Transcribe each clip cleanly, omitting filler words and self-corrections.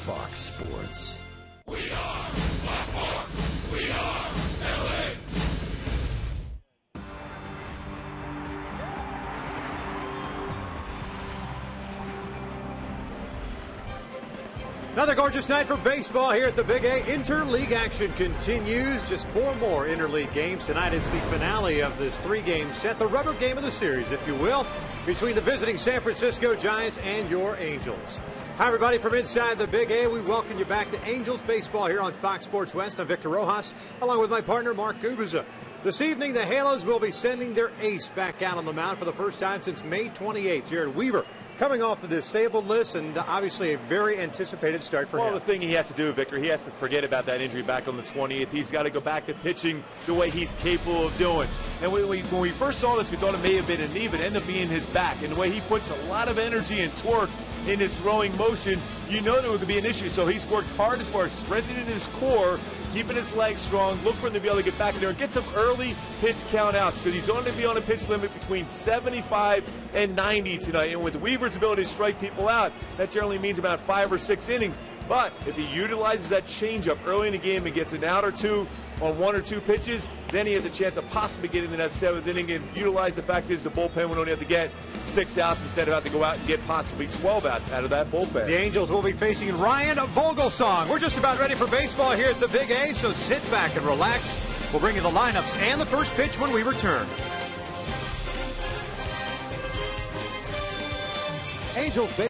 Fox Sports. We are Fox Sports. We are LA. Another gorgeous night for baseball here at the Big A. Interleague action continues. Just 4 more interleague games. Tonight is the finale of this 3-game set, the rubber game of the series, if you will, between the visiting San Francisco Giants and your Angels. Hi, everybody, from inside the Big A. We welcome you back to Angels baseball here on Fox Sports West. I'm Victor Rojas, along with my partner, Mark Gubiza. This evening, the Halos will be sending their ace back out on the mound for the first time since May 28th. Jared Weaver, coming off the disabled list, and obviously a very anticipated start for him. Well, the thing he has to do, Victor, he has to forget about that injury back on the 20th. He's got to go back to pitching the way he's capable of doing. And when we first saw this, we thought it may have been a knee, but ended up being his back. And the way he puts a lot of energy and torque in his throwing motion, you know there would be an issue. So he's worked hard as far as strengthening his core, keeping his legs strong, look for him to be able to get back in there and get some early pitch count outs, because he's only going to be on a pitch limit between 75 and 90 tonight. And with Weaver's ability to strike people out, that generally means about 5 or 6 innings. But if he utilizes that changeup early in the game and gets an out or two on 1 or 2 pitches, then he has a chance of possibly getting in that 7th inning and utilize the fact is the bullpen would only have to get 6 outs instead of having to go out and get possibly 12 outs out of that bullpen. The Angels will be facing Ryan Vogelsong. We're just about ready for baseball here at the Big A, so sit back and relax. We'll bring you the lineups and the first pitch when we return. Angels baseball.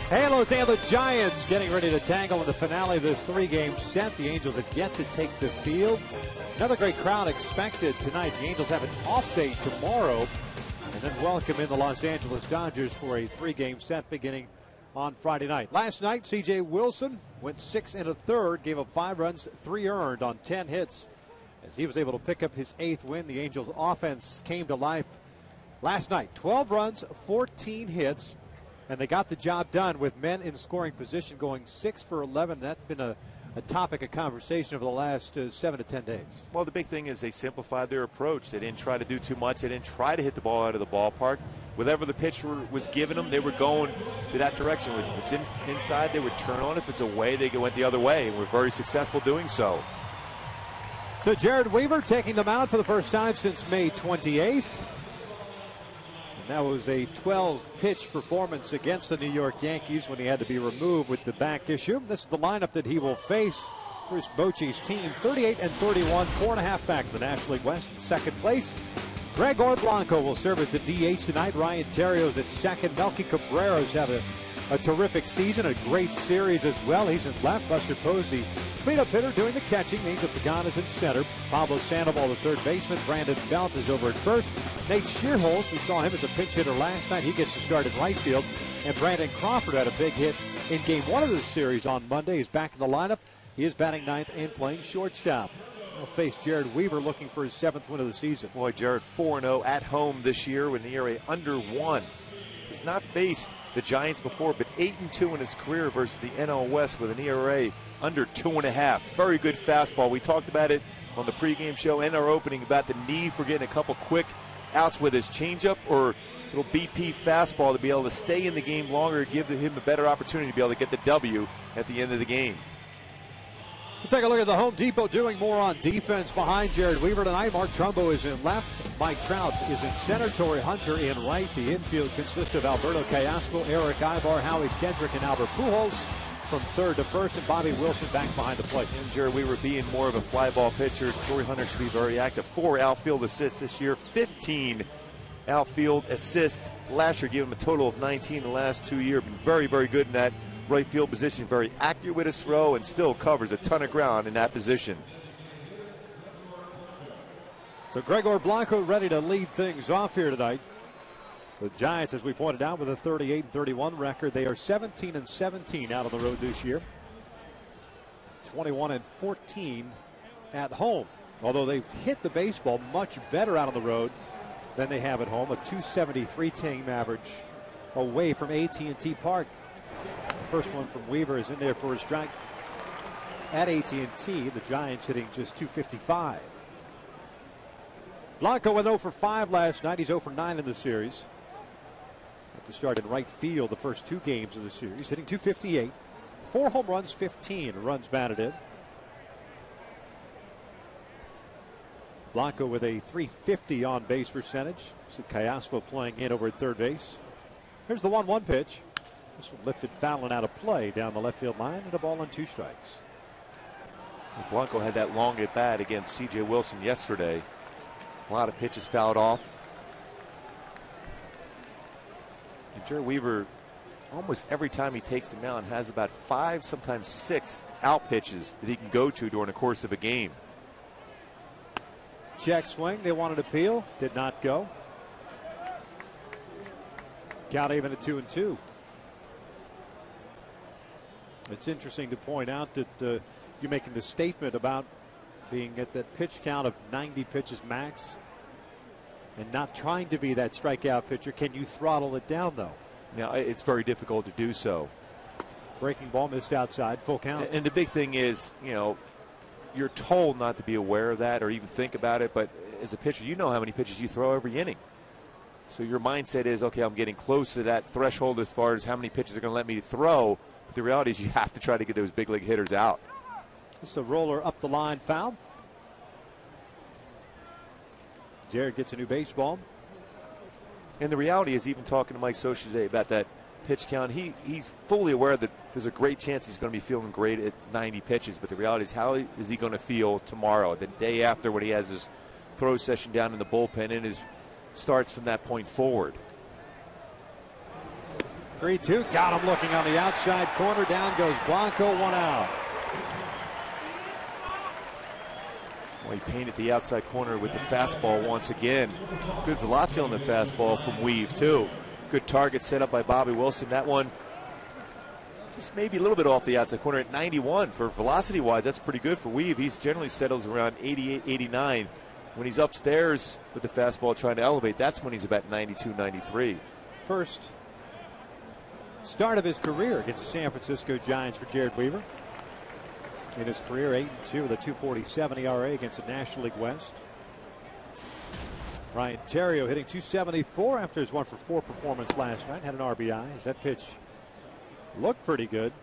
Halos and the Giants getting ready to tangle in the finale of this 3-game set. The Angels have yet to take the field. Another great crowd expected tonight. The Angels have an off day tomorrow. And then welcome in the Los Angeles Dodgers for a 3-game set beginning on Friday night. Last night, C.J. Wilson went 6 1/3, gave up 5 runs, 3 earned on 10 hits. As he was able to pick up his 8th win, the Angels offense came to life last night. 12 runs, 14 hits, and they got the job done with men in scoring position going 6 for 11. That's been a topic of conversation over the last 7 to 10 days. Well, the big thing is they simplified their approach. They didn't try to do too much. They didn't try to hit the ball out of the ballpark. Whatever the pitcher was giving them, they were going to that direction. If it's inside, they would turn on. If it's away, they went the other way, and were very successful doing so. So Jared Weaver taking them out for the first time since May 28th. And that was a 12-pitch performance against the New York Yankees when he had to be removed with the back issue. This is the lineup that he will face. Bruce Bochy's team, 38-31, 4.5 back to the National League West in second place. Gregor Blanco will serve as the DH tonight. Ryan Terrio's at second. Melky Cabrera's have a terrific season, a great series as well. He's in left. Buster Posey, cleanup hitter, doing the catching. Angel Pagan is in center. Pablo Sandoval, the third baseman. Brandon Belt is over at first. Nate Shearholz, we saw him as a pinch hitter last night. He gets to start in right field. And Brandon Crawford had a big hit in game 1 of this series on Monday. He's back in the lineup. He is batting 9th and playing shortstop. He'll face Jared Weaver, looking for his 7th win of the season. Boy, Jared 4-0 at home this year with an ERA under 1. He's not faced the Giants before, but 8-2 in his career versus the NL West with an ERA under 2.5. Very good fastball. We talked about it on the pregame show and our opening about the need for getting a couple quick outs with his changeup or little BP fastball to be able to stay in the game longer, give him a better opportunity to be able to get the W at the end of the game. We'll take a look at the Home Depot doing more on defense behind Jared Weaver tonight. Mark Trumbo is in left. Mike Trout is in center. Torrey Hunter in right. The infield consists of Alberto Callaspo, Eric Ibar, Howie Kendrick, and Albert Pujols from third to first, and Bobby Wilson back behind the plate. And Jared Weaver being more of a fly ball pitcher. Torrey Hunter should be very active. 4 outfield assists this year, 15 outfield assists. Last year gave him a total of 19 the last 2 years. Been very, very good in that right field position, very accurate with his throw, and still covers a ton of ground in that position. So Gregor Blanco ready to lead things off here tonight. The Giants, as we pointed out, with a 38-31 record, they are 17-17 out on the road this year. 21-14 at home. Although they've hit the baseball much better out on the road than they have at home. A 273 team average away from AT&T Park. The first one from Weaver is in there for a strike at AT&T. The Giants hitting just 255. Blanco went 0 for 5 last night. He's 0 for 9 in the series. Had to start in right field the first 2 games of the series. Hitting 258. 4 home runs, 15 runs batted in. Blanco with a .350 on base percentage. See Callaspo playing in over at third base. Here's the 1-1 pitch. This one lifted foul and out of play down the left field line, and a ball on 2 strikes. Blanco had that long at bat against C.J. Wilson yesterday. A lot of pitches fouled off. And Jared Weaver, almost every time he takes the mound, has about 5, sometimes 6 out pitches that he can go to during the course of a game. Check swing. They wanted to peel. Did not go. Count even at 2-2. It's interesting to point out that you're making the statement about being at that pitch count of 90 pitches max and not trying to be that strikeout pitcher. Can you throttle it down, though? Now, it's very difficult to do so. Breaking ball missed outside, full count. And the big thing is, you know, you're told not to be aware of that or even think about it, but as a pitcher, you know how many pitches you throw every inning. So your mindset is, okay, I'm getting close to that threshold as far as how many pitches are going to let me throw. But the reality is you have to try to get those big league hitters out. It's a roller up the line foul. Jared gets a new baseball. And the reality is, even talking to Mike Socia today about that pitch count, he's fully aware that there's a great chance he's going to be feeling great at 90 pitches. But the reality is, how is he going to feel tomorrow, the day after, when he has his throw session down in the bullpen and his starts from that point forward? 3-2. Got him looking on the outside corner. Down goes Blanco. 1 out. Well, he painted the outside corner with the fastball once again. Good velocity on the fastball from Weave, too. Good target set up by Bobby Wilson. That one just maybe a little bit off the outside corner at 91. For velocity-wise, that's pretty good for Weave. He's generally settles around 88, 89. When he's upstairs with the fastball trying to elevate, that's when he's about 92, 93. First start of his career against the San Francisco Giants for Jared Weaver. In his career, 8-2 with a 2.47 ERA against the National League West. Ryan Theriot hitting 274 after his 1-for-4 performance last night. Had an RBI as that pitch looked pretty good.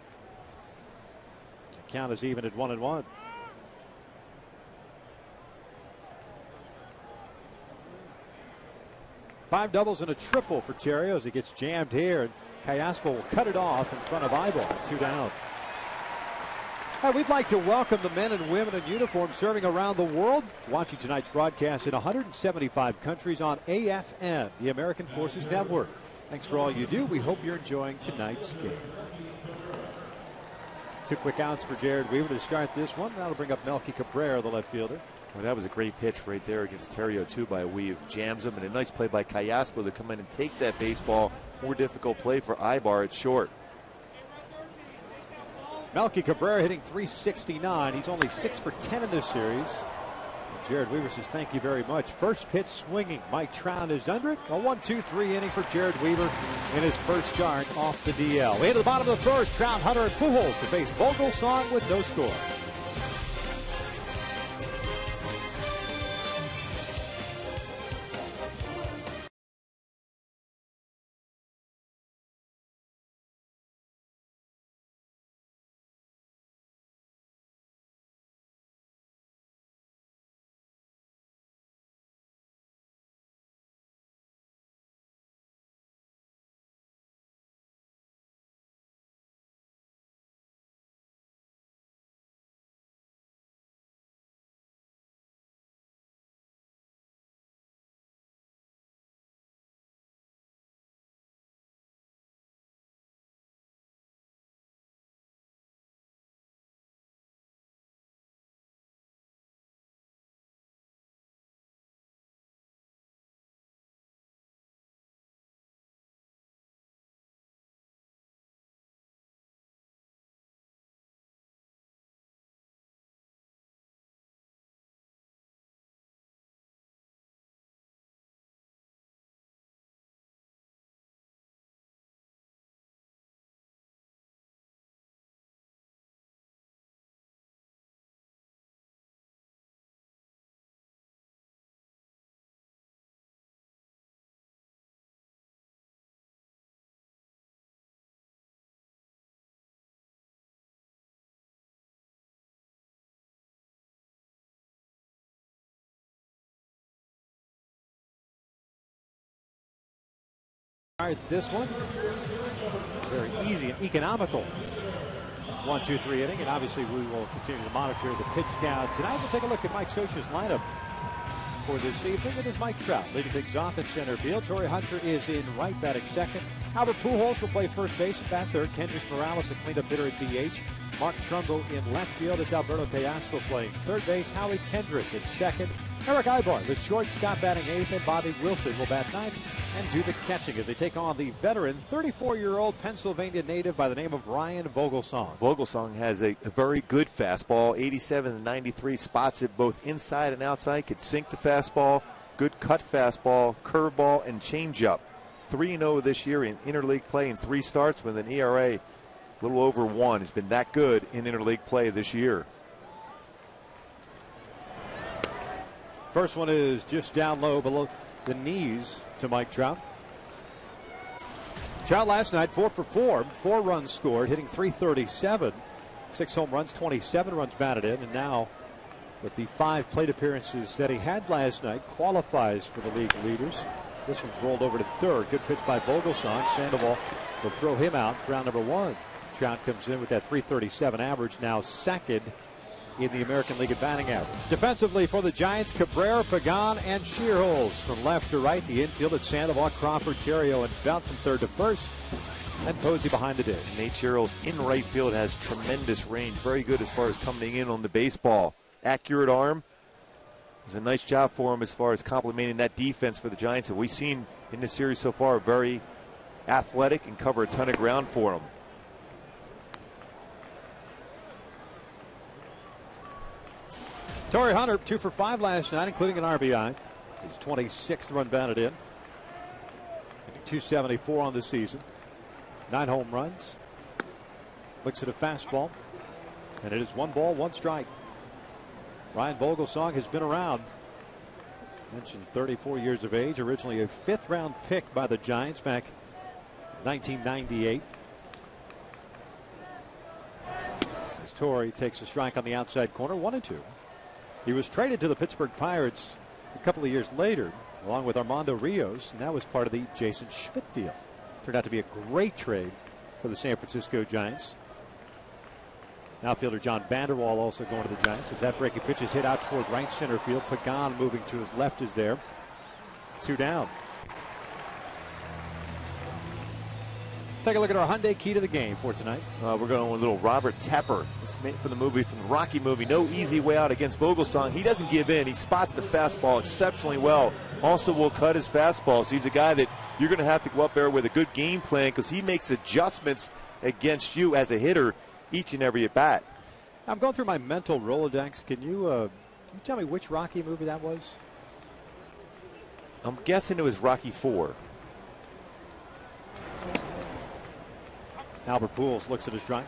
The count is even at 1-1. Five doubles and a triple for Theriot as he gets jammed here. And Callaspo will cut it off in front of Eyeball. 2 down. We'd like to welcome the men and women in uniform serving around the world, watching tonight's broadcast in 175 countries on AFN, the American Forces Network. Thanks for all you do. We hope you're enjoying tonight's game. 2 quick outs for Jared Weaver to start this one. That'll bring up Melky Cabrera, the left fielder. Well, that was a great pitch right there against Theriot, too, by Weave. Jams him, and a nice play by Callaspo to come in and take that baseball. More difficult play for Ibar at short. Melky Cabrera hitting 369. He's only 6 for 10 in this series. Jared Weaver says thank you very much. First pitch swinging. Mike Trout is under it. A 1-2-3 inning for Jared Weaver in his first start off the DL. Way to the bottom of the first. Trout, Hunter, and Pujols to face Vogelsong with no score. All right, this one, very easy and economical 1-2-3 inning, and obviously we will continue to monitor the pitch count tonight. We'll take a look at Mike Scioscia's lineup for this evening. It is Mike Trout leading things off in center field. Torrey Hunter is in right, batting second. Albert Pujols will play first base and bat third. Kendrys Morales, a cleanup hitter at DH. Mark Trumbo in left field. It's Alberto Callaspo playing third base. Howie Kendrick in second. Eric Ibar, the shortstop, batting eighth, and Bobby Wilson will bat ninth and do the catching as they take on the veteran 34-year-old Pennsylvania native by the name of Ryan Vogelsong. Vogelsong has a very good fastball, 87 and 93, spots it both inside and outside, could sink the fastball, good cut fastball, curveball, and changeup. 3-0 this year in interleague play in 3 starts with an ERA a little over 1. Has been that good in interleague play this year. First one is just down low below the knees to Mike Trout. Trout last night 4 for 4, 4 runs scored, hitting 337, 6 home runs, 27 runs batted in, and now with the 5 plate appearances that he had last night qualifies for the league leaders. This one's rolled over to third. Good pitch by Vogelsong. Sandoval will throw him out for round number 1. Trout comes in with that 337 average, now second in the American League at batting average. Defensively for the Giants, Cabrera, Pagan, and Shearholz. From left to right, the infield at Sandoval, Crawford, Theriot, and Belt from third to first. And Posey behind the dish. Nate Shearholz in right field has tremendous range. Very good as far as coming in on the baseball. Accurate arm. was a nice job for him as far as complementing that defense for the Giants that we've seen in this series so far. Very athletic and cover a ton of ground for him. Torrey Hunter, 2 for 5 last night, including an RBI. His 26th run batted in. 274 on the season. 9 home runs. Looks at a fastball. And it is 1 ball, 1 strike. Ryan Vogelsong has been around. Mentioned 34 years of age. Originally a 5th round pick by the Giants back in 1998. As Torrey takes a strike on the outside corner, 1-2. He was traded to the Pittsburgh Pirates a couple of years later, along with Armando Rios, and that was part of the Jason Schmidt deal. Turned out to be a great trade for the San Francisco Giants. Outfielder John Vanderwall also going to the Giants as that breaking pitch is hit out toward right center field. Pagan moving to his left is there. 2 down. Take a look at our Hyundai key to the game for tonight. We're going with a little Robert Tepper. This is made from the Rocky movie. No easy way out against Vogelsong. He doesn't give in. He spots the fastball exceptionally well. Also will cut his fastball. So he's a guy that you're going to have to go up there with a good game plan because he makes adjustments against you as a hitter each and every at bat. I'm going through my mental Rolodex. Can you tell me which Rocky movie that was? I'm guessing it was Rocky IV. Albert Pujols looks at his strike.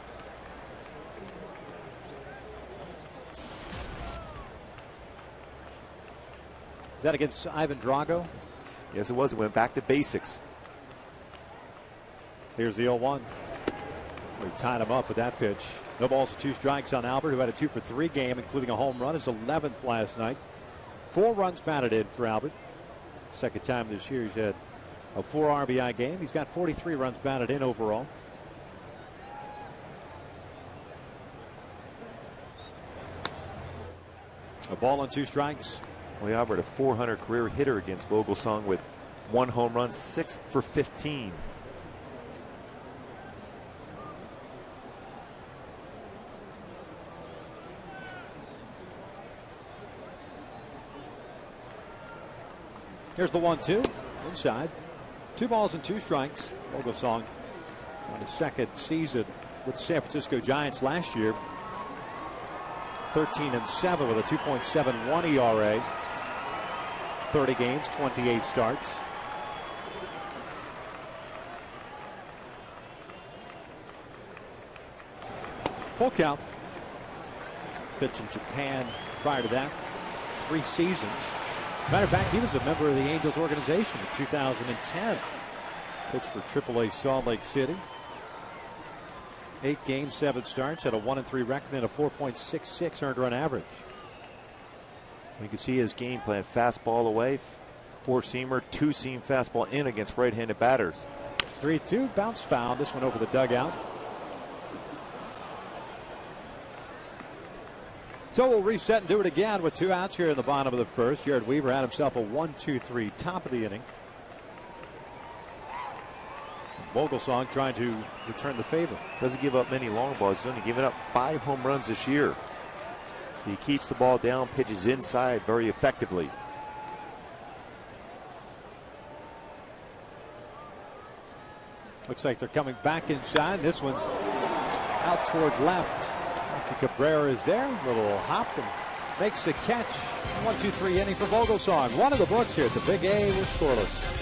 Is that against Ivan Drago? Yes, it was. It went back to basics. Here's the 0-1. We tied him up with that pitch. No balls and 2 strikes on Albert, who had a 2 for 3 game, including a home run, his 11th last night. 4 runs batted in for Albert. Second time this year he's had a 4 RBI game. He's got 43 runs batted in overall. A ball and 2 strikes. Well, Albert, a .400 career hitter against Vogelsong with 1 home run, 6 for 15. Here's the 1-2 inside. 2 balls and 2 strikes. Vogelsong on his 2nd season with the San Francisco Giants last year. 13-7 with a 2.71 ERA. 30 games, 28 starts. Full count. Pitched in Japan prior to that. 3 seasons. As a matter of fact, he was a member of the Angels organization in 2010. Pitched for AAA Salt Lake City. 8 games, 7 starts, had a 1-3 record and a 4.66 earned run average. You can see his game plan: fastball away, 4-seamer, 2-seam fastball in against right-handed batters. 3-2, bounce foul. This one over the dugout. So we'll reset and do it again with 2 outs here in the bottom of the first. Jared Weaver had himself a 1-2-3 top of the inning. Vogelsong trying to return the favor. Doesn't give up many long balls. He's only given up 5 home runs this year. He keeps the ball down, pitches inside very effectively. Looks like they're coming back inside. This one's out towards left. Cabrera is there. Little hop and makes the catch. 1-2-3 inning for Vogelsong. 1 of the books here at the Big A. We're scoreless.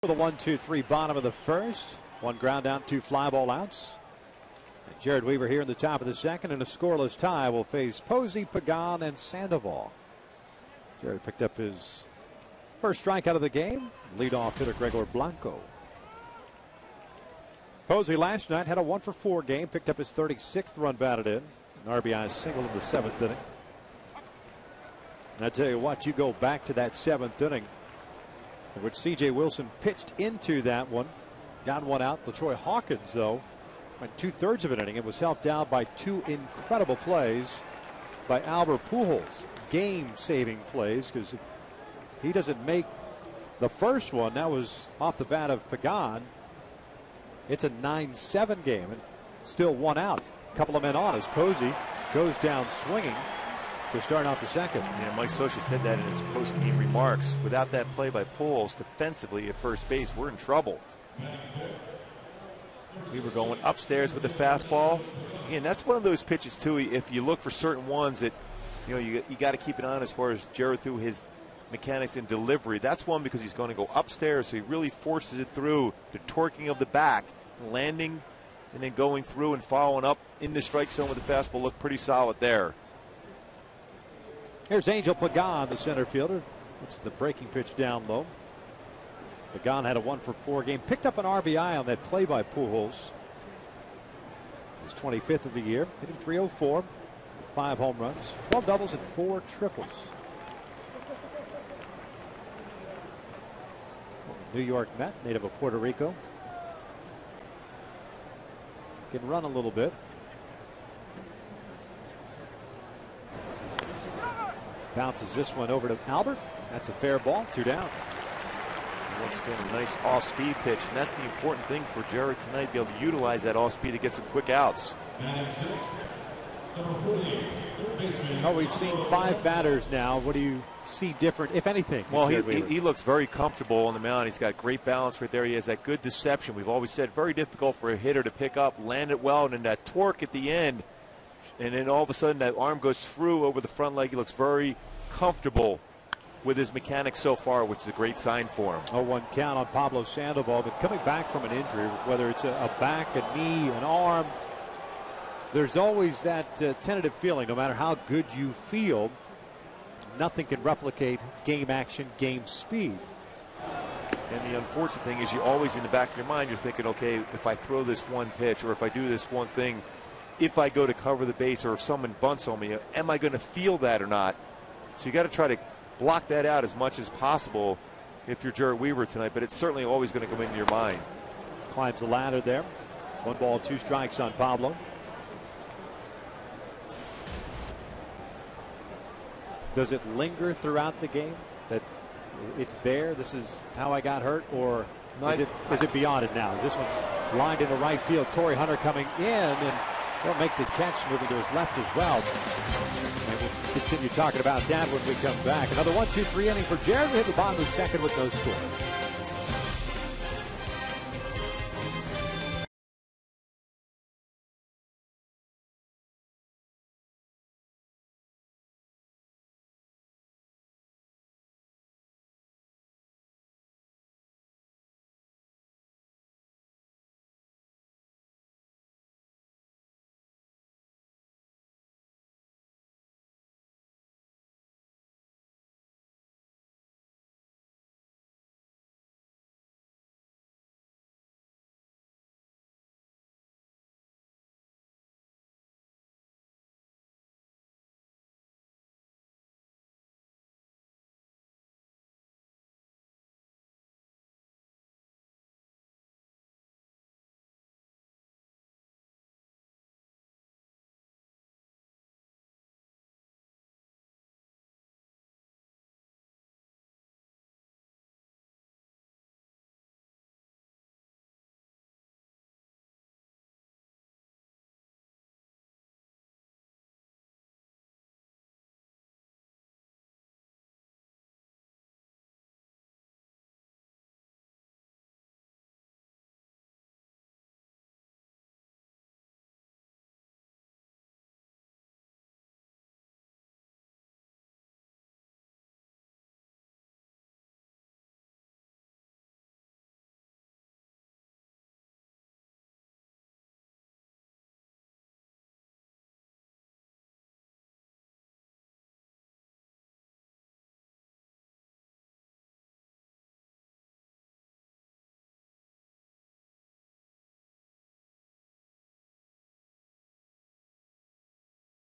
The 1-2-3 bottom of the first. One ground out, two fly ball outs. And Jared Weaver here in the top of the second, and a scoreless tie will face Posey, Pagan, and Sandoval. Jared picked up his first strikeout of the game. Leadoff hitter Gregor Blanco. Posey last night had a 1-for-4 game, picked up his 36th run batted in. An RBI single in the 7th inning. I tell you what, you go back to that 7th inning, in which C.J. Wilson pitched into that one, got one out. LaTroy Hawkins, though, went 2/3 of an inning and was helped out by two incredible plays by Albert Pujols. Game-saving plays, because if he doesn't make the first one, that was off the bat of Pagan. It's a 9-7 game and still one out. A couple of men on as Posey goes down swinging to start off the second. Yeah, Mike Scioscia said that in his post-game remarks. Without that play by Pujols defensively at first base, we're in trouble. We were going upstairs with the fastball. Again, that's one of those pitches too. If you look for certain ones that you got to keep an eye on as far as Jared through his mechanics and delivery. That's one because he's going to go upstairs, so he really forces it through the torquing of the back, landing, and then going through and following up in the strike zone with the fastball. Looked pretty solid there. Here's Angel Pagan, the center fielder. It's the breaking pitch down low. Pagan had a 1-for-4 game. Picked up an RBI on that play by Pujols. His 25th of the year. Hitting .304. 5 home runs. 12 doubles and 4 triples. New York Met, native of Puerto Rico. Can run a little bit. Bounces this one over to Albert. That's a fair ball. 2 down. Once again, a nice off-speed pitch, and that's the important thing for Jared tonight, be able to utilize that off-speed to get some quick outs. Oh, we've seen 5 batters now. What do you see different, if anything? Well, he looks very comfortable on the mound. He's got great balance right there. He has that good deception. We've always said very difficult for a hitter to pick up, land it well, and then that torque at the end. And then all of a sudden that arm goes through over the front leg. He looks very comfortable with his mechanics so far, which is a great sign for him. 0-1 count on Pablo Sandoval, but coming back from an injury, whether it's a back, a knee, an arm, there's always that tentative feeling. No matter how good you feel, nothing can replicate game action, game speed. And the unfortunate thing is, you always in the back of your mind, you're thinking, okay, if I throw this one pitch or if I do this one thing, if I go to cover the base or if someone bunts on me, am I going to feel that or not? So you got to try to block that out as much as possible if you're Jared Weaver tonight, but it's certainly always going to come into your mind. Climbs the ladder there. 1 ball, 2 strikes on Pablo. Does it linger throughout the game that it's there? This is how I got hurt, or is it beyond it now? This one's lined into right field. Torrey Hunter coming in, and they'll make the catch, moving to his left as well. And we'll continue talking about that when we come back. Another 1-2-3 inning for Jared. We hit the bottom of the second with no score.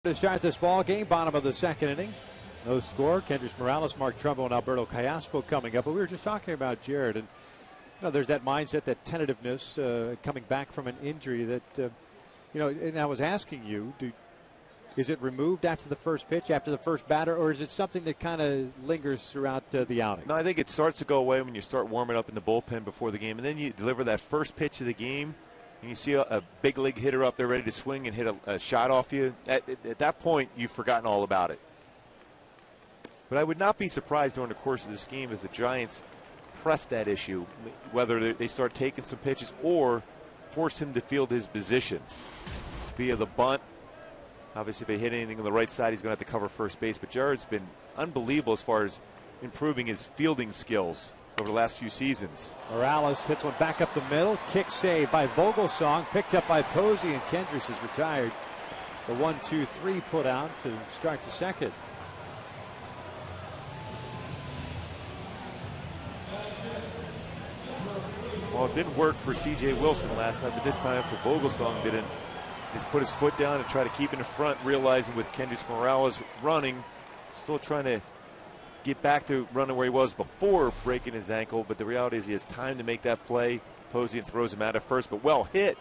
To start this ball game, bottom of the second inning. No score. Kendrys Morales, Mark Trumbo, and Alberto Callaspo coming up. But we were just talking about Jared, and there's that mindset, that tentativeness coming back from an injury that, and I was asking you, is it removed after the first pitch, after the first batter, or is it something that kind of lingers throughout the outing? No, I think it starts to go away when you start warming up in the bullpen before the game, and then you deliver that first pitch of the game, and you see a big league hitter up there ready to swing and hit a shot off you. At that point, you've forgotten all about it. But I would not be surprised during the course of this game if the Giants press that issue, whether they start taking some pitches or force him to field his position via the bunt. Obviously, if they hit anything on the right side, he's going to have to cover first base. But Jared's been unbelievable as far as improving his fielding skills over the last few seasons. Morales hits one back up the middle. Kick save by Vogelsong. Picked up by Posey, and Kendrys is retired. The 1-2-3 put out to start the second. Well, it didn't work for C.J. Wilson last night, but this time for Vogelsong didn't. He's put his foot down and try to keep in the front, realizing with Kendrys Morales running, still trying to get back to running where he was before breaking his ankle. But the reality is he has time to make that play. Posey throws him out at first, but well hit.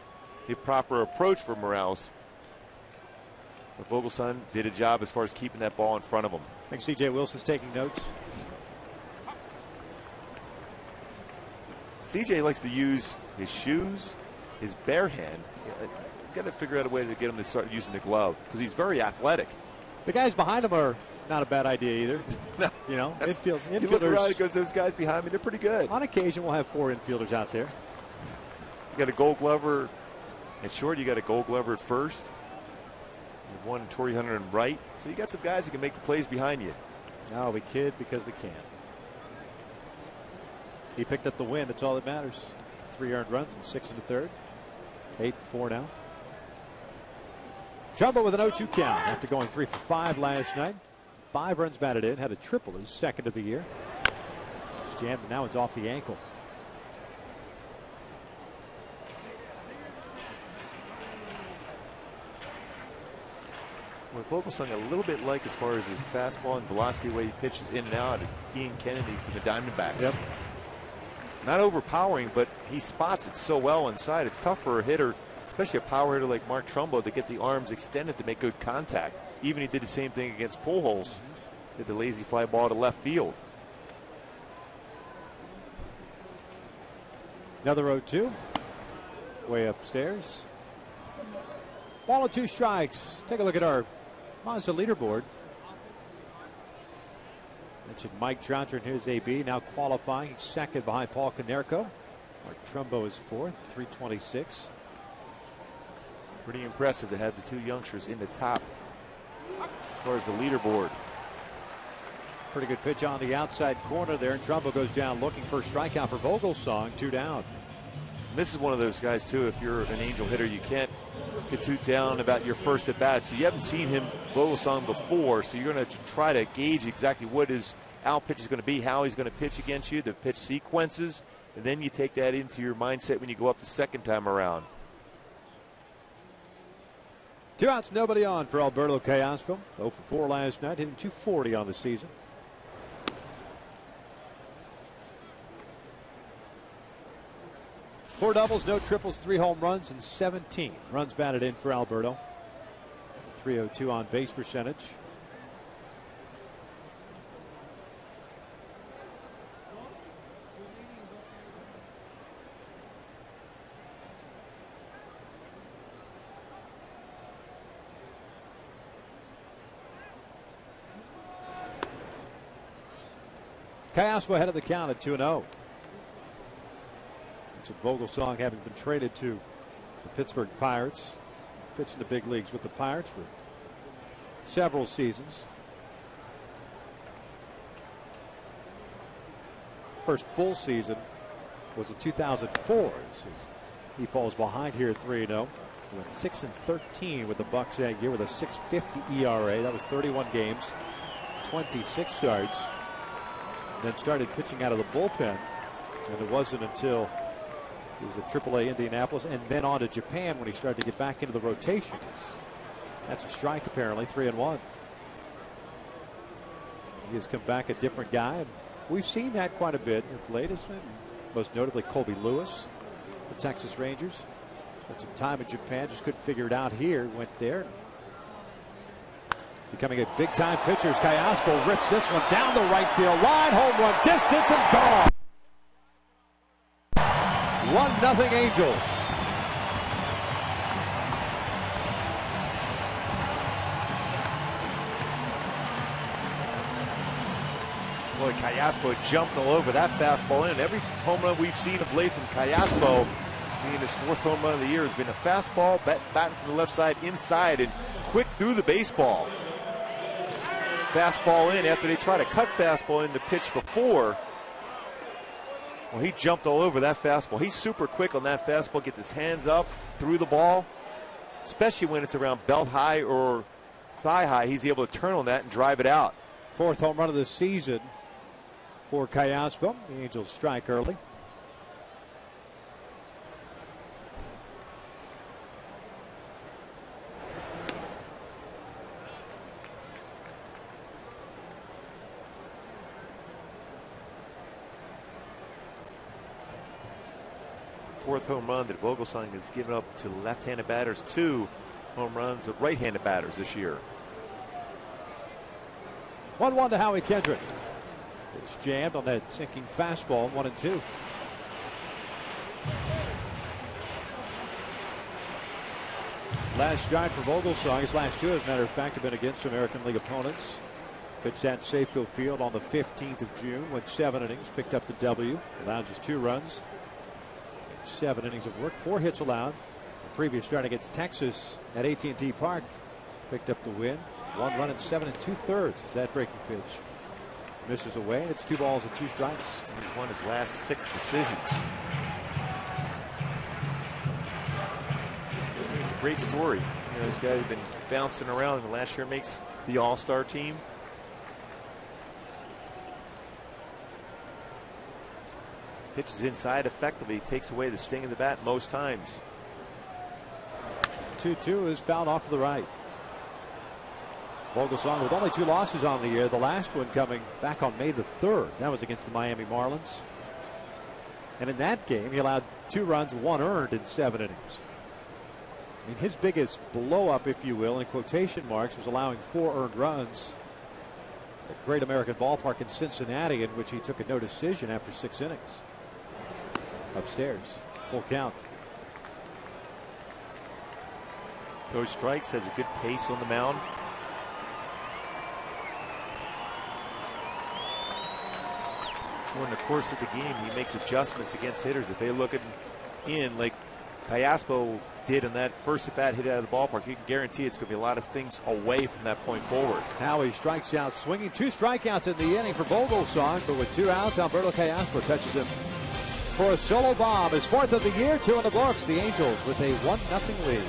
The proper approach for Morales. But Vogelsong did a job as far as keeping that ball in front of him. I think C.J. Wilson's taking notes. C.J. likes to use his shoes, his bare hand. Got to figure out a way to get him to start using the glove because he's very athletic. The guys behind him are not a bad idea either. No, infielders. You look around because those guys behind me, they're pretty good. On occasion, we'll have 4 infielders out there. You got a Gold Glover at short. You got a Gold Glover at first. You one Torrey Hunter in right. So you got some guys who can make the plays behind you. No, we kid because we can. He picked up the win. That's all that matters. 3 earned runs and 6 in the third. 8-4 now. Trumbo with an 0-2 count after going 3 for 5 last night. 5 runs batted in, had a triple his second of the year. It's jammed, and now it's off the ankle. We're focused on a little bit like as far as his fastball and velocity, the way he pitches in and out, Ian Kennedy for the Diamondbacks. Yep. Not overpowering, but he spots it so well inside. It's tough for a hitter, especially a power hitter like Mark Trumbo, to get the arms extended to make good contact. Even he did the same thing against Pujols. Did the lazy fly ball to left field. Another 0-2. Way upstairs. Ball and 2 strikes. Take a look at our Mazda leaderboard. Mentioned Mike Trout in his AB, now qualifying. He's second behind Paul Konerko. Mark Trumbo is 4th, 326. Pretty impressive to have the 2 youngsters in the top as far as the leaderboard. Pretty good pitch on the outside corner there, and Trumbo goes down looking for a strikeout for Vogelsong. 2 down. This is one of those guys, too, if you're an Angel hitter, you can't get too down about your first at bat. So you haven't seen him, Vogelsong, before, so you're going to try to gauge exactly what his out pitch is going to be, how he's going to pitch against you, the pitch sequences, and then you take that into your mindset when you go up the second time around. 2 outs, nobody on for Alberto Callaspo. 0 for 4 last night, hitting .240 on the season. Four doubles, no triples, 3 home runs, and 17 runs batted in for Alberto. 302 on base percentage. Callaspo ahead of the count at 2-0. Vogelsong having been traded to the Pittsburgh Pirates, pitched in the big leagues with the Pirates for several seasons. First full season was in 2004. He falls behind here at 3-0. He went 6-13 with the Bucks that year with a .650 ERA. That was 31 games, 26 starts. Then started pitching out of the bullpen, and it wasn't until he was at AAA Indianapolis and then on to Japan when he started to get back into the rotations. That's a strike, apparently. 3-1. He has come back a different guy. And we've seen that quite a bit of late. Most notably, Colby Lewis, the Texas Rangers. Spent some time in Japan, just couldn't figure it out here. Went there. Becoming a big-time pitcher as Callaspo rips this one down the right field line. Home run distance and gone. 1-0 Angels. Boy, Callaspo jumped all over that fastball in. Every home run we've seen of late from Callaspo, being his 4th home run of the year, has been a fastball, batting from the left side inside and quick through the baseball. Fastball in after they try to cut fastball in the pitch before. Well, he jumped all over that fastball. He's super quick on that fastball, gets his hands up through the ball, especially when it's around belt high or thigh high. He's able to turn on that and drive it out. 4th home run of the season for Callaspo. The Angels strike early. Fourth home run that Vogelsong has given up to left-handed batters. 2 home runs of right-handed batters this year. 1-1 to Howie Kendrick. It's jammed on that sinking fastball. 1-2. Last stride for Vogelsong. His last 2, as a matter of fact, have been against American League opponents. Pitched at Safeco Field on the 15th of June. Went 7 innings. Picked up the W. Allowed just 2 runs. 7 innings of work. 4 hits allowed. The previous start against Texas at AT&T Park. Picked up the win. 1 run in 7 2/3 is that breaking pitch. Misses away. It's 2 balls and 2 strikes. He's won his last 6 decisions. It's a great story. You know, this guy has been bouncing around, and last year makes the All-Star team. Pitches inside effectively, takes away the sting of the bat most times. 2-2 is fouled off to the right. Vogelsong with only 2 losses on the year. The last one coming back on May the 3rd. That was against the Miami Marlins. And in that game, he allowed 2 runs, 1 earned in 7 innings. I mean, his biggest blow up, if you will, in quotation marks, was allowing 4 earned runs at Great American Ballpark in Cincinnati, in which he took a no decision after 6 innings. Upstairs, full count. Throws strikes, has a good pace on the mound. During the course of the game, he makes adjustments against hitters. If they look in like Callaspo did in that first at bat hit out of the ballpark, you can guarantee it's going to be a lot of things away from that point forward. Howie strikes out swinging. 2 strikeouts in the inning for Vogelsong, but with 2 outs, Alberto Callaspo touches him for a solo bomb. His 4th of the year, 2 in the books. The Angels with a 1-0 lead.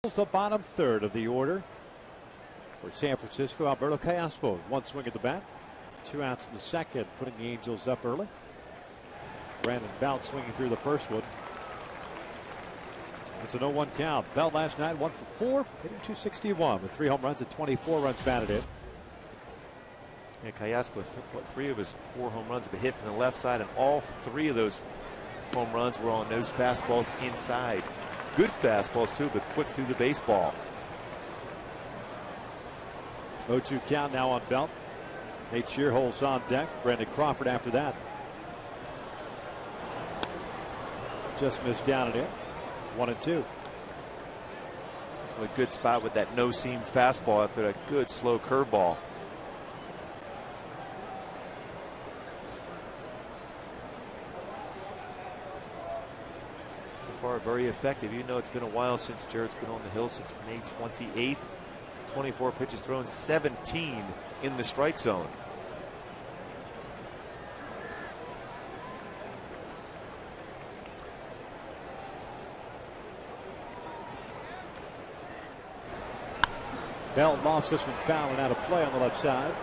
The bottom third of the order for San Francisco. Alberto Callaspo, one swing at the bat, 2 outs in the second, putting the Angels up early. Brandon Belt swinging through the first one. It's an 0-1 count. Belt last night 1 for 4, hitting .261 with 3 home runs and 24 runs batted in. And Callaspo, 3 of his 4 home runs have been hit from the left side, and all 3 of those home runs were on those fastballs inside. Good fastballs too, but quick through the baseball. 0-2 count now on Belt. Nate Shearholt's on deck. Brandon Crawford after that. Just missed down and in. 1-2. A good spot with that no-seam fastball after a good slow curveball. So far, very effective. You know, it's been a while since Jared's been on the hill, since May 28th. 24 pitches thrown, 17 in the strike zone. Belt lofts this one foul and out of play on the left side.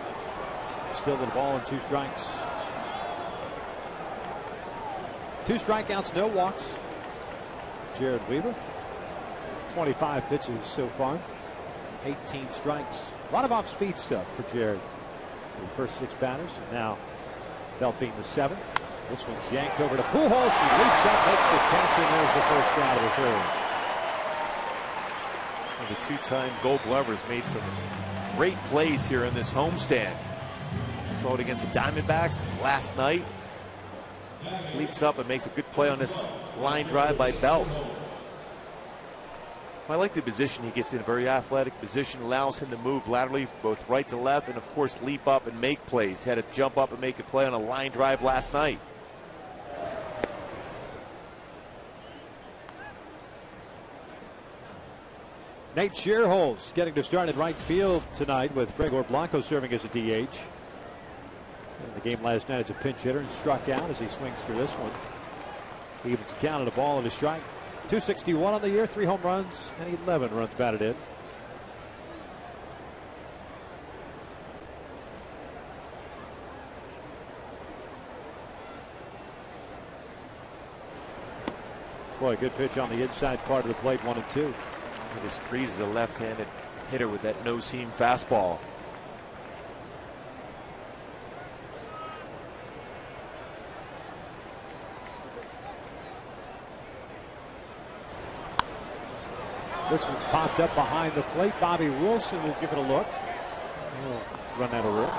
Still with the ball and 2 strikes. 2 strikeouts, no walks. Jared Weaver. 25 pitches so far. 18 strikes. A lot of off-speed stuff for Jared. The first 6 batters. And now Belt being the 7th. This one's yanked over to Pujols. He leaps up, makes the catch, and there's the first out of the 3rd. The 2-time Gold Glovers made some great plays here in this homestand. Saw it against the Diamondbacks last night. Leaps up and makes a good play on this line drive by Belt. I like the position he gets in, a very athletic position, allows him to move laterally both right to left and of course leap up and make plays. He had to jump up and make a play on a line drive last night. Nate Shearholt's getting to start at right field tonight with Gregor Blanco serving as a DH. In the game last night as a pinch hitter and struck out as he swings through this one. He evens the count on a ball and a strike. .261 on the year, 3 home runs and 11 runs batted in. Boy, good pitch on the inside part of the plate, 1-2. He just freezes a left-handed hitter with that no-seam fastball. This one's popped up behind the plate. Bobby Wilson will give it a look. He'll run out of room.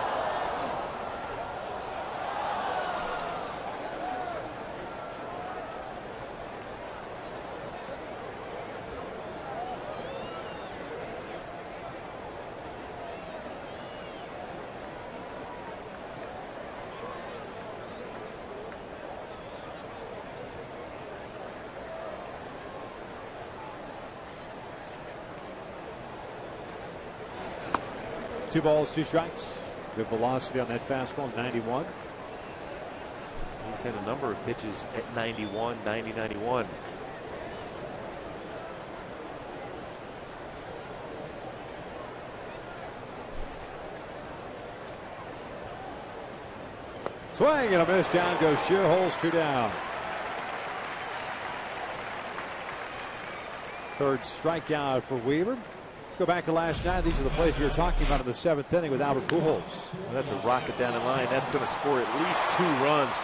Two balls, 2 strikes. Good velocity on that fastball, 91. He's had a number of pitches at 91, 90, 91. Swing and a miss. Down goes Shearholt's, 2 down. 3rd strikeout for Weaver. Go back to last night. These are the plays we were talking about in the 7th inning with Albert Pujols. Well, that's a rocket down the line. That's going to score at least 2 runs.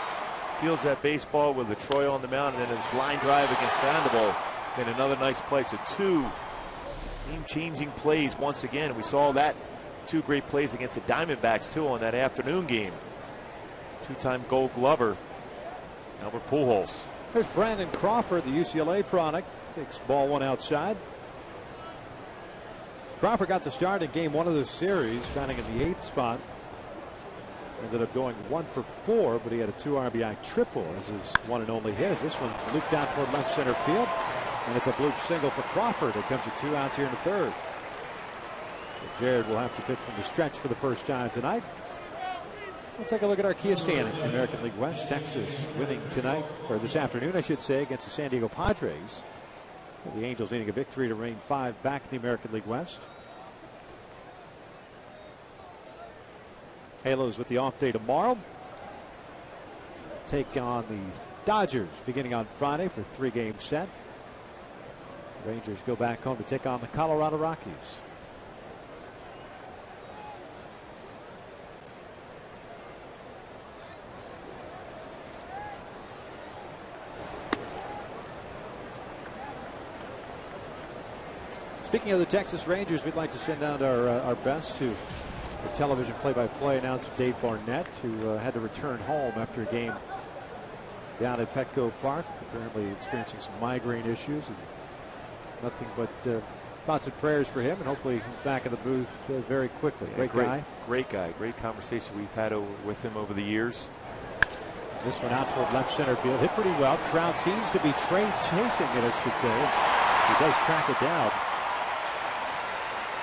Fields that baseball with a Troy on the mound, and then his line drive against Sandoval. And another nice play. So 2 game-changing plays once again. We saw that 2 great plays against the Diamondbacks too on that afternoon game. 2-time Gold Glover, Albert Pujols. There's Brandon Crawford, the UCLA product. Takes ball 1 outside. Crawford got the start in game 1 of the series, batting in the 8th spot. Ended up going 1 for 4, but he had a 2 RBI triple as his one and only hit. This one's looped out toward left center field, and it's a bloop single for Crawford. It comes with 2 outs here in the 3rd. So Jared will have to pitch from the stretch for the first time tonight. We'll take a look at our Kia standings. The American League West, Texas winning tonight, or this afternoon, I should say, against the San Diego Padres. The Angels needing a victory to remain 5 back in the American League West. Halos with the off day tomorrow. Take on the Dodgers beginning on Friday for 3-game set. Rangers go back home to take on the Colorado Rockies. Speaking of the Texas Rangers, we'd like to send out our best to the television play-by-play announcer Dave Barnett, who had to return home after a game down at Petco Park, apparently experiencing some migraine issues, and nothing but thoughts and prayers for him, and hopefully he's back in the booth very quickly. Great guy. Great guy. Great conversation we've had with him over the years. This one out toward left center field. Hit pretty well. Trout seems to be chasing it, I should say. He does track it down.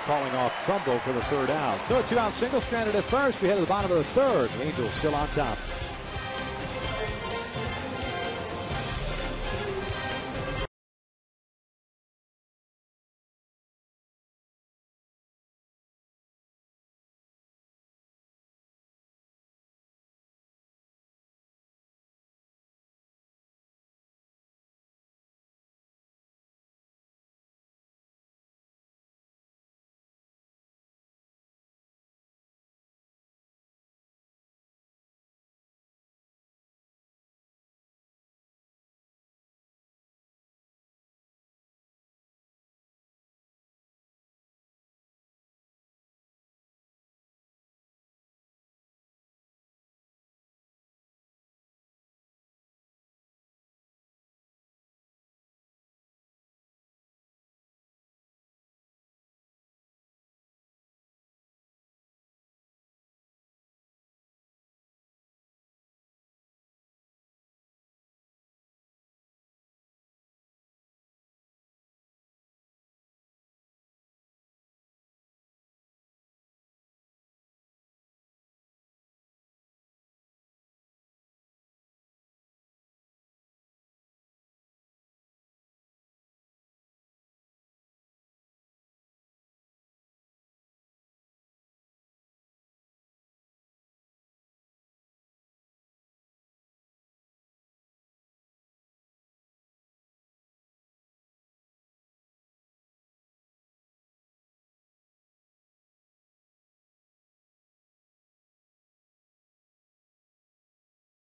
Calling off Trumbo for the 3rd out. So a 2-out single stranded at first. We head to the bottom of the 3rd. The Angels still on top.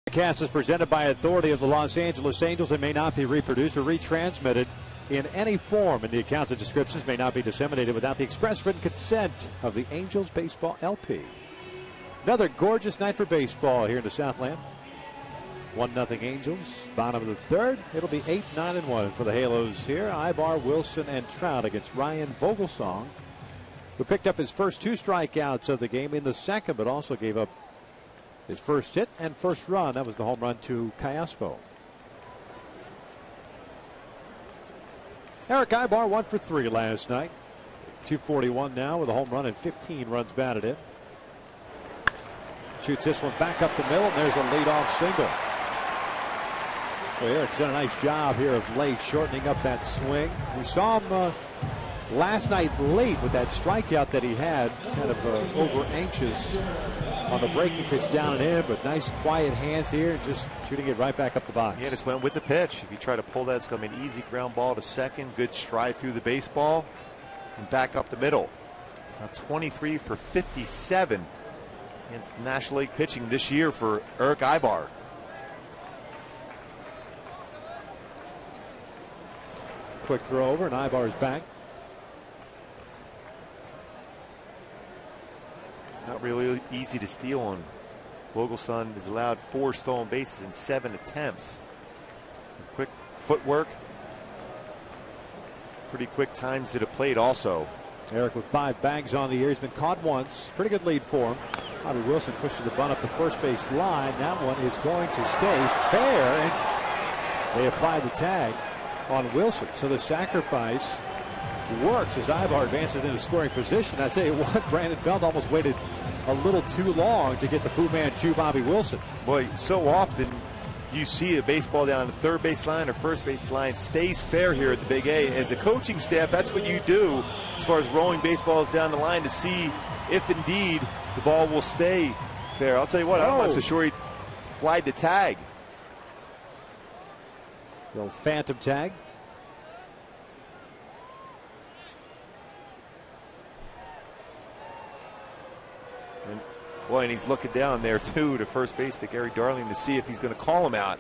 The cast is presented by authority of the Los Angeles Angels and may not be reproduced or retransmitted in any form, and the accounts and descriptions may not be disseminated without the express written consent of the Angels Baseball LP. Another gorgeous night for baseball here in the Southland. 1-0 Angels, bottom of the 3rd. It'll be 8-9-1 for the Halos here. Ibar, Wilson, and Trout against Ryan Vogelsong, who picked up his first 2 strikeouts of the game in the 2nd, but also gave up his first hit and first run. That was the home run to Callaspo. Eric Ibar 1 for 3 last night. 241 now with a home run and 15 runs batted in. Shoots this one back up the middle, and there's a leadoff single. Well, Eric's done a nice job here of late shortening up that swing. We saw him last night late with that strikeout that he had, kind of over anxious on the breaking pitch down and in, but nice quiet hands here and just shooting it right back up the box. Yeah, just went with the pitch. If you try to pull that, it's going to be an easy ground ball to second. Good stride through the baseball and back up the middle. Now 23 for 57 against National League pitching this year for Eric Ibar. Quick throw over, and Ibar's back. Not really easy to steal on. Vogelsong has allowed 4 stolen bases in 7 attempts. Quick footwork. Pretty quick times to the plate also. Eric with 5 bags on the year. He's been caught once. Pretty good lead for him. Bobby Wilson pushes the bunt up the first base line. That one is going to stay fair, and they apply the tag on Wilson. So the sacrifice works as Ibar advances into scoring position. I tell you what, Brandon Belt almost waited a little too long to get the Fu Manchu Bobby Wilson. Boy, so often you see a baseball down the third base line or first base line stays fair here at the Big A. As a coaching staff, that's what you do as far as rolling baseballs down the line to see if indeed the ball will stay fair. I'll tell you what, I'm not so sure he flied the tag. The old phantom tag. Boy, and he's looking down there, too, to first base to Gary Darling to see if he's going to call him out.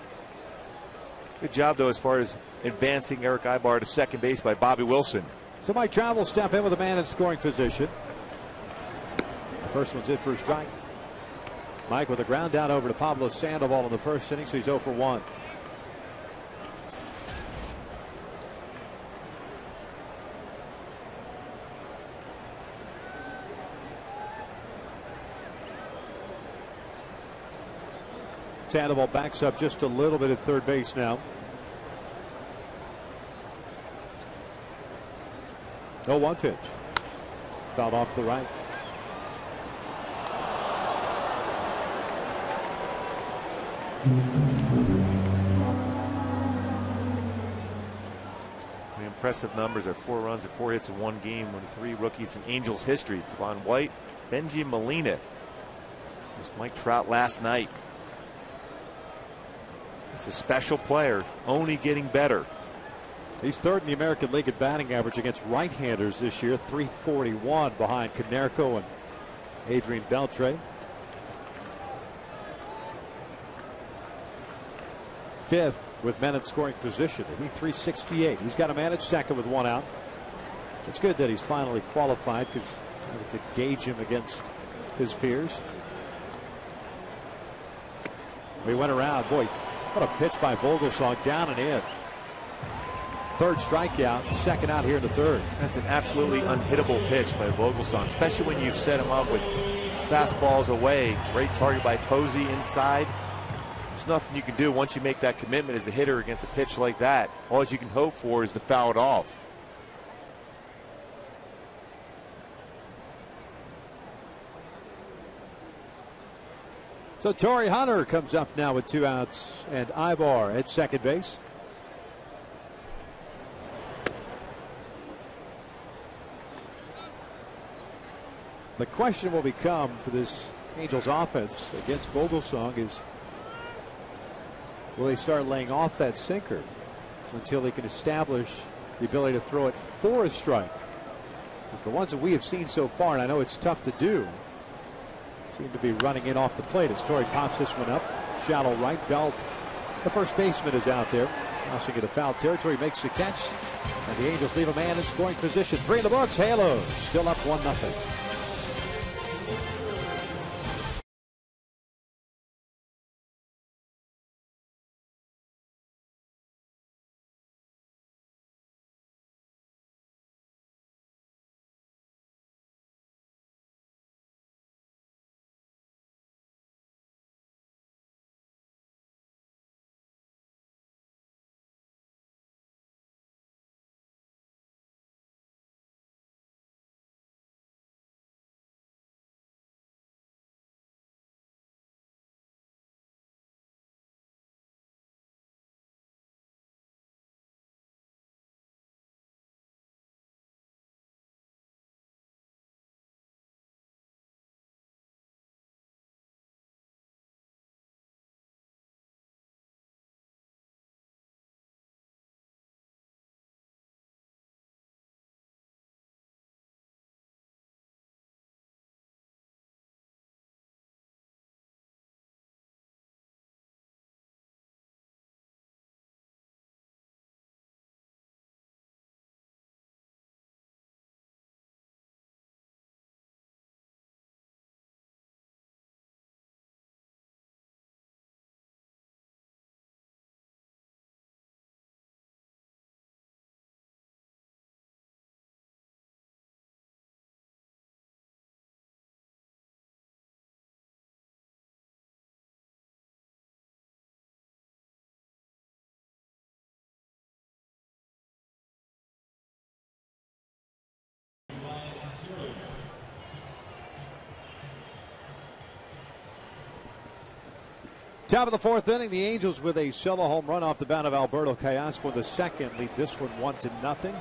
Good job, though, as far as advancing Eric Ibar to second base by Bobby Wilson. So Mike Trout will step in with a man in scoring position. The first one's in for a strike. Mike with a ground down over to Pablo Sandoval in the first inning, so he's 0 for 1. Sandoval backs up just a little bit at third base now. 0-1 pitch. Fouled off the right. The impressive numbers are 4 runs and 4 hits in one game when 3 rookies in Angels history. Devon White, Benji Molina. It was Mike Trout last night. He's a special player, only getting better. He's third in the American League at batting average against right-handers this year, 341 behind Konerko and Adrian Beltre. Fifth with men in scoring position, hitting 368. He's got a man at second with 1 out. It's good that he's finally qualified because we could gauge him against his peers. We went around. Boy, what a pitch by Vogelsong, down and in. Third strikeout, second out here in the third. That's an absolutely unhittable pitch by Vogelsong, especially when you've set him up with fastballs away. Great target by Posey inside. There's nothing you can do once you make that commitment as a hitter against a pitch like that. All you can hope for is to foul it off. So Torrey Hunter comes up now with 2 outs and Ibar at second base. The question will become for this Angels offense against Vogelsong is, will they start laying off that sinker until they can establish the ability to throw it for a strike? Because the ones that we have seen so far, and I know it's tough to do, seem to be running in off the plate as Torrey pops this one up. Shallow right. Belt, the first baseman, is out there. Crossing into foul territory, makes the catch. And the Angels leave a man in scoring position. 3 in the books. Halos still up 1-0. Top of the fourth inning, the Angels with a solo home run off the bat of Alberto Callaspo. The second lead this one 1-0.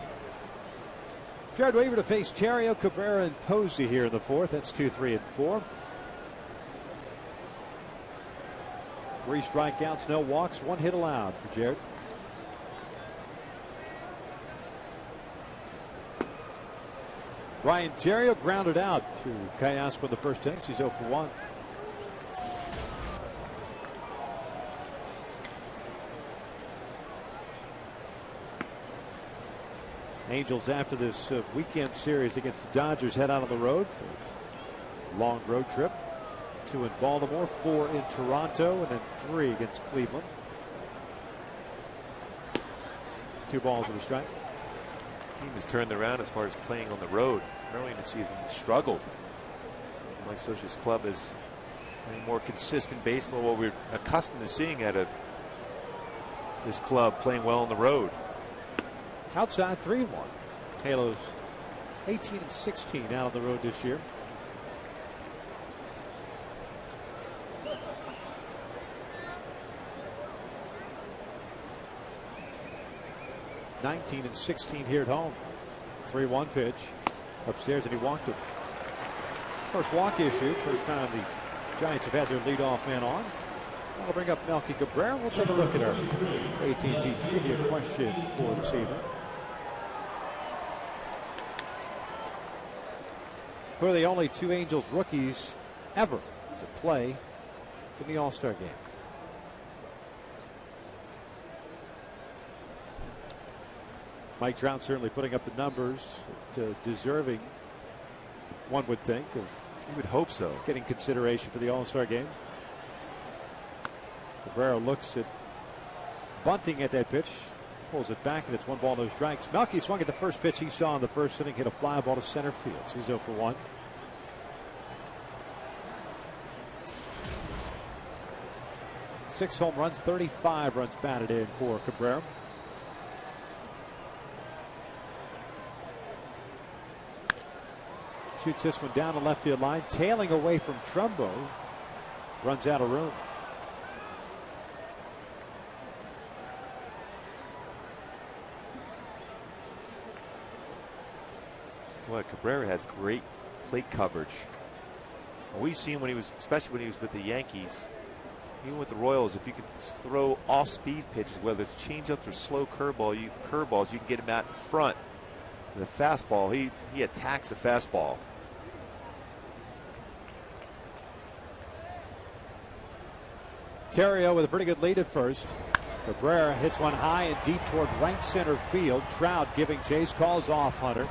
Jared Weaver to face Terrio, Cabrera, and Posey here in the fourth. That's 2, 3, and 4. 3 strikeouts, no walks, 1 hit allowed for Jared. Brian Terrio grounded out to Callaspo in the first inning. He's 0 for 1. Angels, after this weekend series against the Dodgers, head out on the road for a long road trip. 2 in Baltimore, 4 in Toronto, and then 3 against Cleveland. 2 balls and a strike. Team has turned around as far as playing on the road. Early in the season, struggled. My Socialist Club is playing more consistent baseball, what we're accustomed to seeing out of this club, playing well on the road. Outside 3-1. Halos 18-16 out on the road this year. (19-16) here at home. 3-1 pitch upstairs, and he walked it. First walk issued. First time the Giants have had their leadoff man on. I'll bring up Melky Cabrera. We'll take a look at our AT&T trivia question for this evening. Who are the only 2 Angels rookies ever to play in the All-Star game? Mike Trout certainly putting up the numbers, deserving, one would think, of you would hope so, getting consideration for the All-Star game. Cabrera looks at bunting at that pitch, pulls it back, and it's 1 ball, no strikes. Melky swung at the first pitch he saw in the first inning, hit a fly ball to center field. So he's 0 for 1. Six home runs, 35 runs batted in for Cabrera. Shoots this one down the left field line, tailing away from Trumbo. Runs out of room. Well, Cabrera has great plate coverage. We've seen when he was, especially when he was with the Yankees, even with the Royals, if you can throw off-speed pitches, whether it's changeups or slow curveballs, you can get him out in front. The fastball, he attacks the fastball. Terrio with a pretty good lead at first. Cabrera hits one high and deep toward right center field. Trout giving chase, calls off Hunter.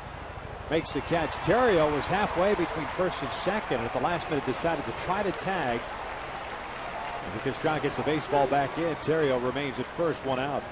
Makes the catch. Terrio was halfway between first and second, and at the last minute decided to try to tag. And because Trout gets the baseball back in, Terrio remains at first, 1 out.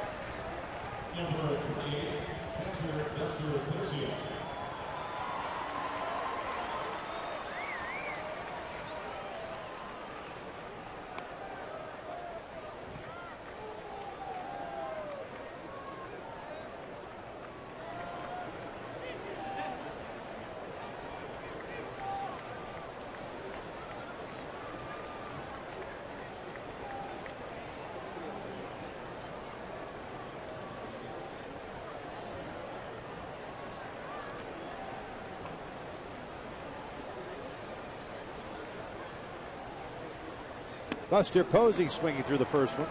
Buster Posey swinging through the first one.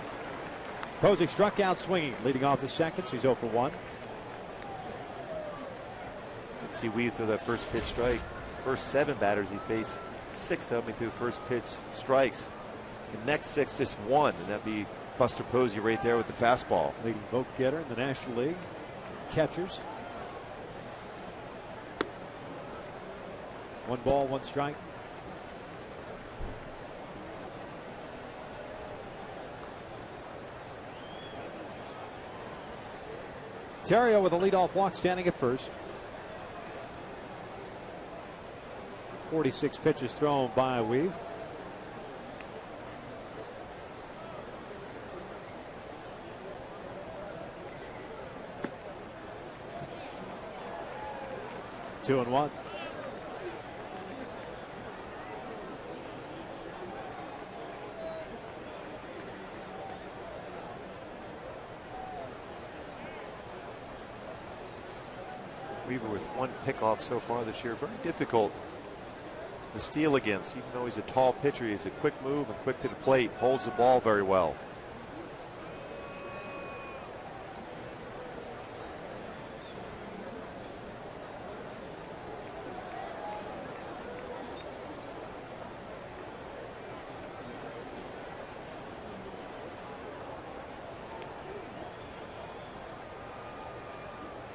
Posey struck out swinging, leading off the second. He's 0 for 1. See Weave through that first pitch strike. First 7 batters he faced, 6 of them through first pitch strikes. The next 6, just 1, and that'd be Buster Posey right there with the fastball. Leading vote getter in the National League. Catchers. 1 ball, 1 strike. Terrio with a leadoff walk, standing at first. 46 pitches thrown by Weave. Two and 1. Weaver with 1 pickoff so far this year. Very difficult to steal against, even though he's a tall pitcher. He's a quick move and quick to the plate, holds the ball very well.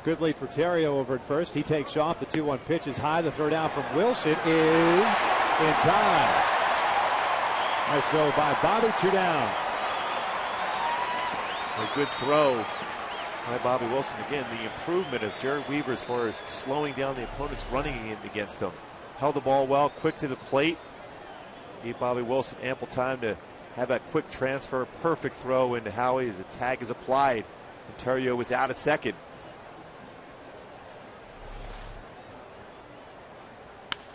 Good lead for Terrio over at first. He takes off. The 2-1 pitch is high. The throw down from Wilson is in time. Nice throw by Bobby. 2 down. A good throw by Bobby Wilson. Again, the improvement of Jared Weaver as far as slowing down the opponents running against him. Held the ball well, quick to the plate. Gave Bobby Wilson ample time to have that quick transfer. Perfect throw into Howie as the tag is applied. Ontario was out at second.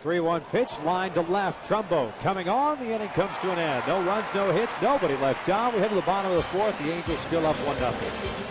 3-1 pitch, line to left. Trumbo coming on. The inning comes to an end. No runs, no hits, nobody left on. We head to the bottom of the 4th. The Angels still up 1-0.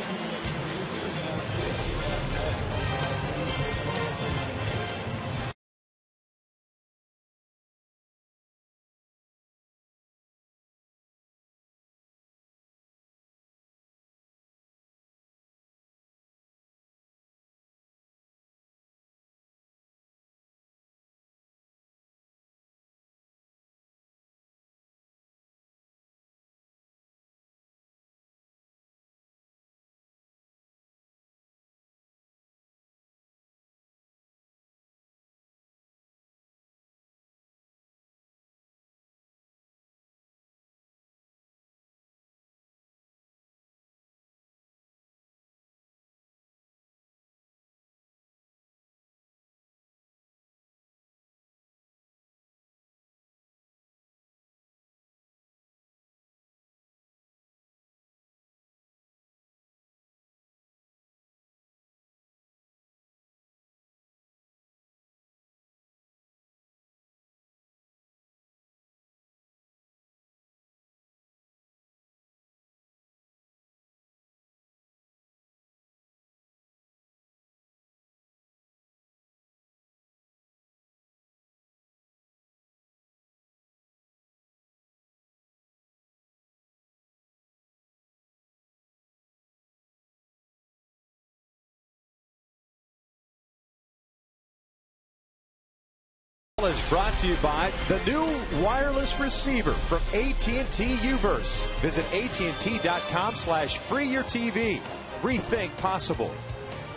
Is brought to you by the new wireless receiver from AT&T Uverse. Visit AT&T.com/free your TV. Rethink possible.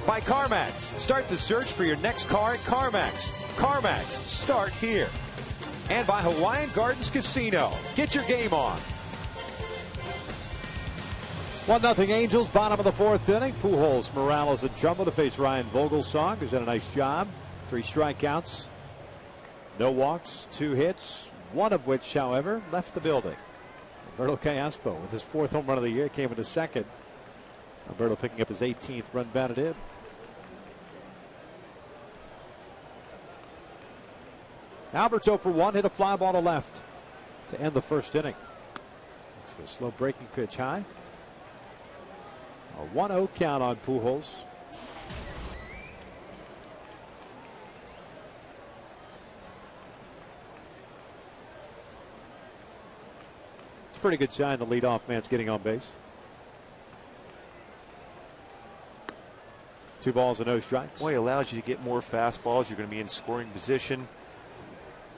By CarMax. Start the search for your next car at CarMax. CarMax. Start here. And by Hawaiian Gardens Casino. Get your game on. 1-0 Angels, bottom of the 4th inning. Pujols, Morales, and Trumbo to face Ryan Vogelsong, who's done a nice job. 3 strikeouts. No walks, 2 hits, one of which, however, left the building. Alberto Callaspo with his 4th home run of the year came into second. Alberto picking up his 18th run batted in. Albert's 0 for 1, hit a fly ball to left to end the 1st inning. So a slow breaking pitch high. A 1-0 count on Pujols. Pretty good sign the leadoff man's getting on base. 2 balls and no strikes. Boy, allows you to get more fastballs. You're going to be in scoring position.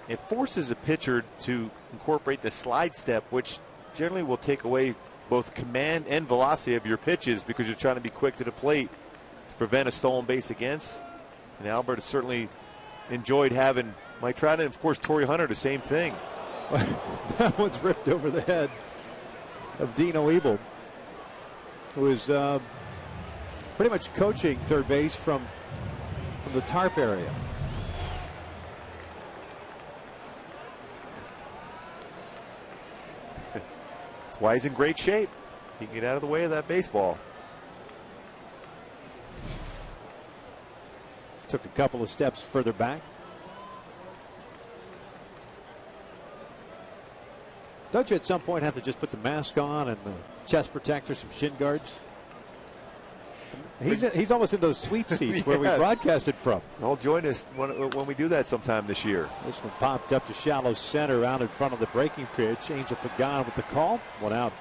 It forces a pitcher to incorporate the slide step, which generally will take away both command and velocity of your pitches because you're trying to be quick to the plate to prevent a stolen base against. And Albert has certainly enjoyed having Mike Trout and, of course, Torrey Hunter, the same thing. That one's ripped over the head of Dino Ebel, who is pretty much coaching third base from the tarp area. That's why he's in great shape. He can get out of the way of that baseball. Took a couple of steps further back. Don't you at some point have to just put the mask on and the chest protector, some shin guards? He's almost in those sweet seats where we Yes. broadcasted from. Well, join us when we do that sometime this year. This one popped up to shallow center out in front of the breaking pitch. Angel Pagan with the call. 1 out.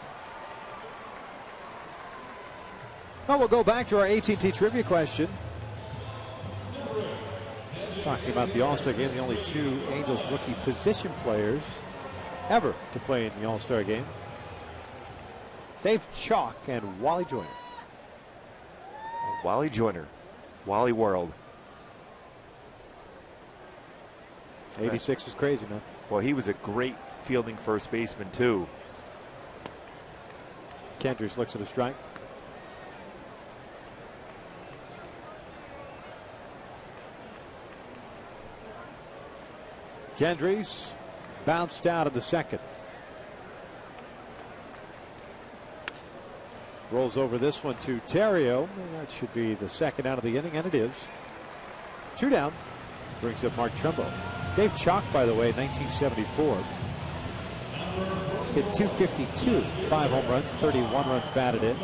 Well, we'll go back to our AT&T trivia question. Talking about the All-Star game, the only 2 Angels rookie position players ever to play in the All-Star game. Dave Chalk and Wally Joyner. Wally Joyner, Wally World. 86 is crazy, man. Well, he was a great fielding first baseman, too. Kendricks looks at a strike. Kendricks bounced out of the second. Rolls over this one to Terrio. That should be the second out of the inning, and it is. 2 down. Brings up Mark Trumbo. Dave Chalk, by the way, 1974. Hit .252, 5 home runs, 31 runs batted in.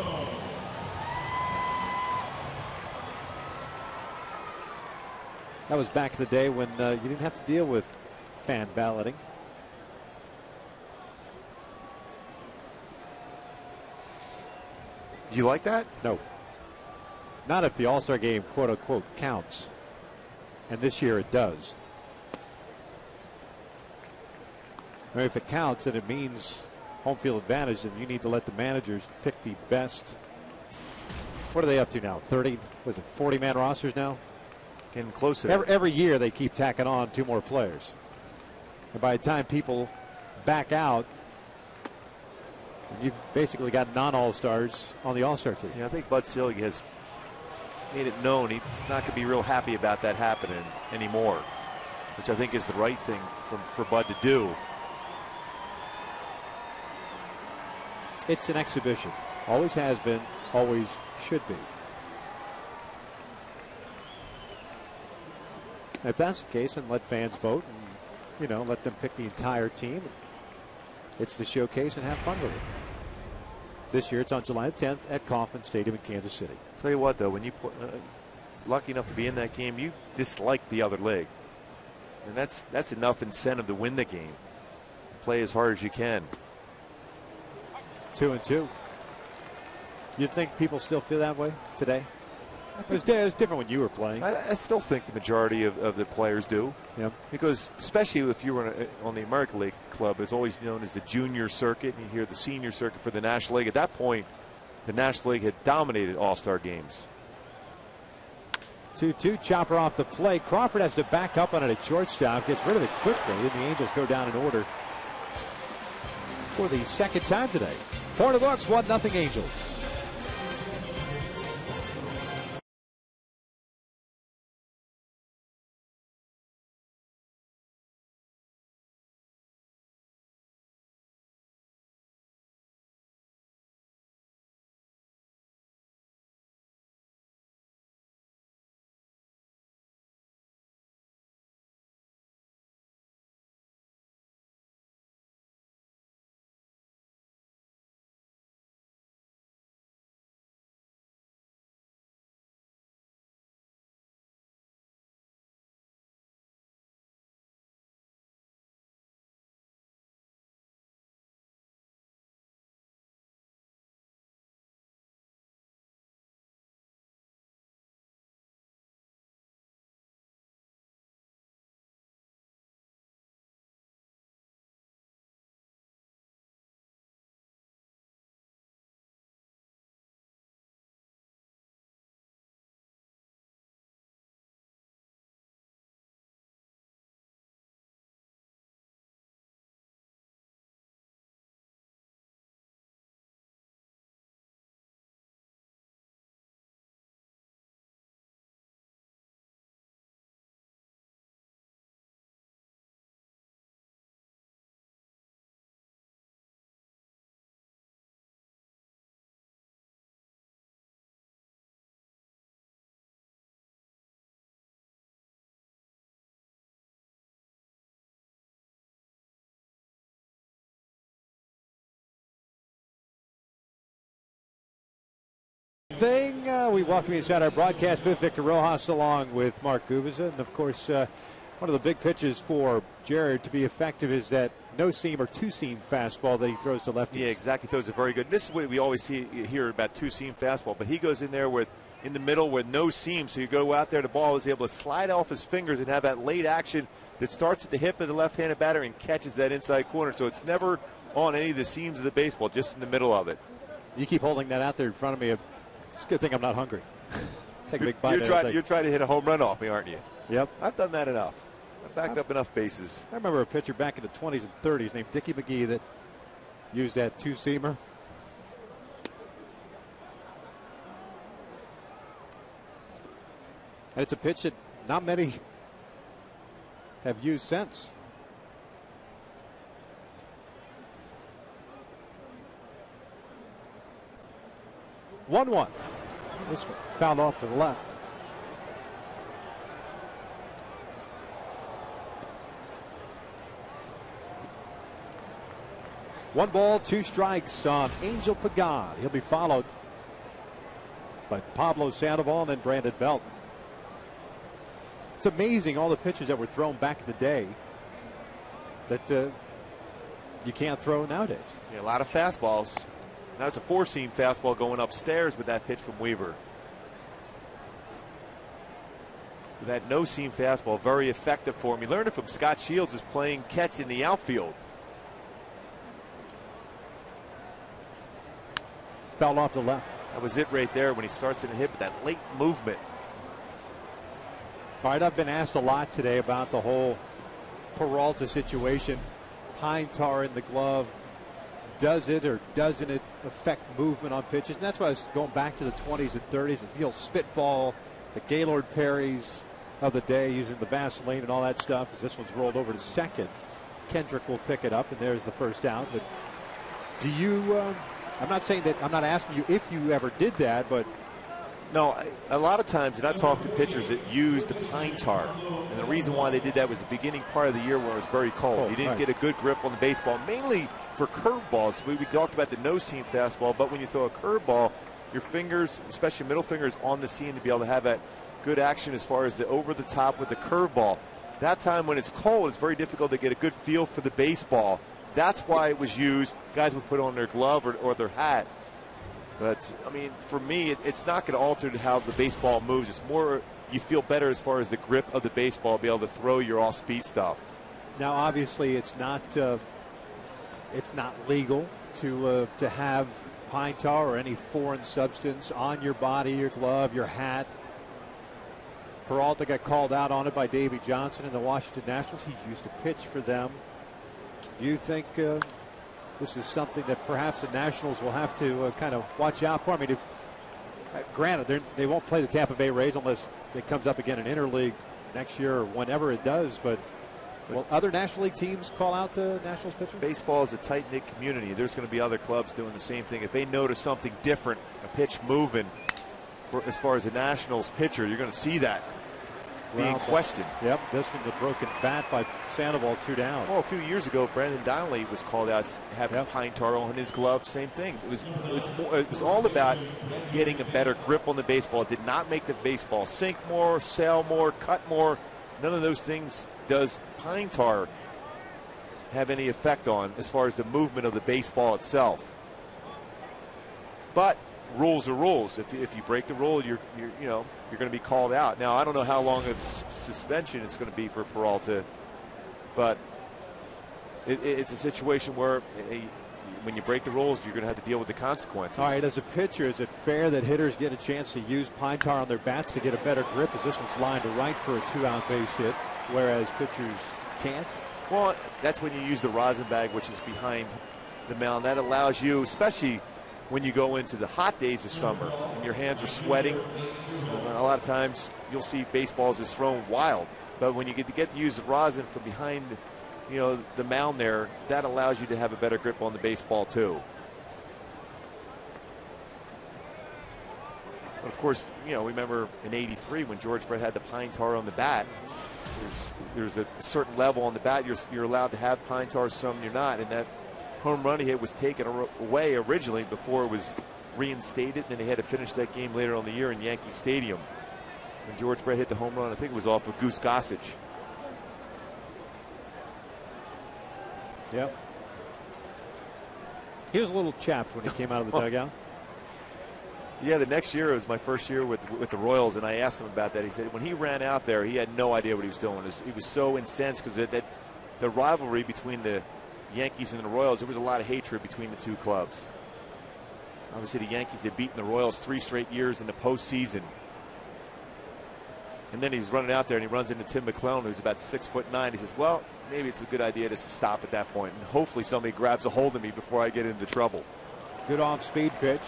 That was back in the day when you didn't have to deal with fan balloting. Do you like that? No. Not if the All-Star game, quote unquote, counts. And this year it does. I mean, if it counts and it means home field advantage, then you need to let the managers pick the best. What are they up to now? 30? Was it 40-man rosters now? Getting close to that. Every year they keep tacking on 2 more players. And by the time people back out, you've basically got non-All-Stars on the All-Star team. Yeah, I think Bud Selig has made it known he's not going to be real happy about that happening anymore, which I think is the right thing for Bud to do. It's an exhibition. Always has been, always should be. If that's the case, then let fans vote and, you know, let them pick the entire team. It's the showcase and have fun with it. This year it's on July 10th at Kauffman Stadium in Kansas City. Tell you what, though, when you lucky enough to be in that game, you dislike the other leg, and that's enough incentive to win the game. Play as hard as you can. 2-2. You think people still feel that way today? It was different when you were playing. I still think the majority of the players do. Yep. Because especially if you were on the American League club, it's always known as the junior circuit. And you hear the senior circuit for the National League. At that point, the National League had dominated All-Star games. 2-2, chopper off the plate. Crawford has to back up on it at shortstop. Gets rid of it quickly, and the Angels go down in order for the second time today. 4 in the books, 1-0 Angels. We welcome you inside our broadcast booth. Victor Rojas along with Mark Gubiza. And, of course, one of the big pitches for Jared to be effective is that no-seam or two-seam fastball that he throws to lefties. Yeah, exactly. Throws it very good. This is what we always hear about two-seam fastball, but he goes in there in the middle with no seam, so you go out there, the ball is able to slide off his fingers and have that late action that starts at the hip of the left-handed batter and catches that inside corner. So it's never on any of the seams of the baseball, just in the middle of it. You keep holding that out there in front of me. It's a good thing I'm not hungry. Take a big bite. You're trying to hit a home run off me, aren't you? Yep. I've done that enough. I've backed up enough bases. I remember a pitcher back in the 20s and 30s named Dickie McGee that used that two-seamer. And it's a pitch that not many have used since. One. This one fouled off to the left. One ball, two strikes on Angel Pagan. He'll be followed by Pablo Sandoval and then Brandon Belton. It's amazing all the pitches that were thrown back in the day that you can't throw nowadays. Yeah, a lot of fastballs. Now it's a four-seam fastball going upstairs with that pitch from Weaver. With that no-seam fastball, very effective for him. He learned it from Scott Shields, who's playing catch in the outfield. Fouled off the left. That was it right there when he starts in the hip with that late movement. All right, I've been asked a lot today about the whole Peralta situation. Pine tar in the glove. Does it or doesn't it affect movement on pitches? And that's why I was going back to the 20s and 30s. It's the old spitball, the Gaylord Perrys of the day using the Vaseline and all that stuff. As this one's rolled over to second, Kendrick will pick it up, and there's the first out. But do you, I'm not saying that, I'm not asking you if you ever did that, but. No, a lot of times, and I talked to pitchers that used the pine tar, and the reason why they did that was the beginning part of the year where it was very cold. You didn't get a good grip on the baseball, mainly for curveballs. We talked about the no-seam fastball, but when you throw a curveball, your fingers, especially middle fingers, on the seam to be able to have that good action as far as the over the top with the curveball. That time when it's cold, it's very difficult to get a good feel for the baseball. That's why it was used. Guys would put on their glove or their hat. But, I mean, for me, it's not going to alter how the baseball moves. It's more you feel better as far as the grip of the baseball, be able to throw your off-speed stuff. Now, obviously, it's not legal to have pine tar or any foreign substance on your body, your glove, your hat. Peralta got called out on it by Davey Johnson in the Washington Nationals. He used to pitch for them. Do you think this is something that perhaps the Nationals will have to kind of watch out for? I mean, granted, they won't play the Tampa Bay Rays unless it comes up again in interleague next year or whenever it does. But will other National League teams call out the Nationals pitchers? Baseball is a tight-knit community. There's going to be other clubs doing the same thing. If they notice something different, a pitch moving, as far as a Nationals pitcher, you're going to see that being questioned. Yep, this one's a broken bat by Sandoval, 2 down. Well, a few years ago, Brandon Donnelly was called out having pine tar on his glove. Same thing. It was all about getting a better grip on the baseball. It did not make the baseball sink more, sail more, cut more. None of those things does pine tar have any effect on as far as the movement of the baseball itself. But rules are rules. If you break the rule, you're going to be called out. Now, I don't know how long of suspension it's going to be for Peralta, but it's a situation where when you break the rules, you're going to have to deal with the consequences. All right, as a pitcher, is it fair that hitters get a chance to use pine tar on their bats to get a better grip, as this one's lined to right for a 2-out base hit, whereas pitchers can't? Well, that's when you use the rosin bag, which is behind the mound. That allows you, especially when you go into the hot days of summer and your hands are sweating, a lot of times you'll see baseballs is thrown wild. But when you get to use the rosin from behind the mound there, that allows you to have a better grip on the baseball too. But of course, remember in '83 when George Brett had the pine tar on the bat. There's a certain level on the bat you're allowed to have pine tar, some you're not, and that home run he hit was taken away originally before it was reinstated. Then they had to finish that game later on the year in Yankee Stadium when George Brett hit the home run. I think it was off of Goose Gossage. Yep. He was a little chapped when he came out of the dugout. Yeah, the next year, it was my first year with the Royals, and I asked him about that. He said when he ran out there, he had no idea what he was doing. He was so incensed because the rivalry between the Yankees and the Royals, there was a lot of hatred between the two clubs. Obviously, the Yankees had beaten the Royals 3 straight years in the postseason. And then he's running out there, and he runs into Tim McClellan, who's about 6'9". He says, well, maybe it's a good idea just to stop at that point, and hopefully somebody grabs a hold of me before I get into trouble. Good off-speed pitch.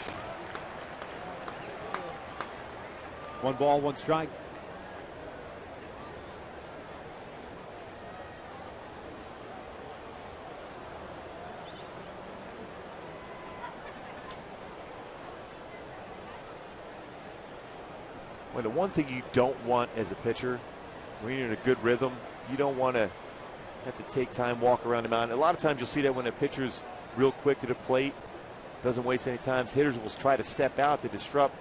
1 ball, 1 strike. Well, the one thing you don't want as a pitcher, when you're in a good rhythm, you don't want to have to take time, walk around the mound. A lot of times you'll see that when a pitcher's real quick to the plate, doesn't waste any time. Hitters will try to step out to disrupt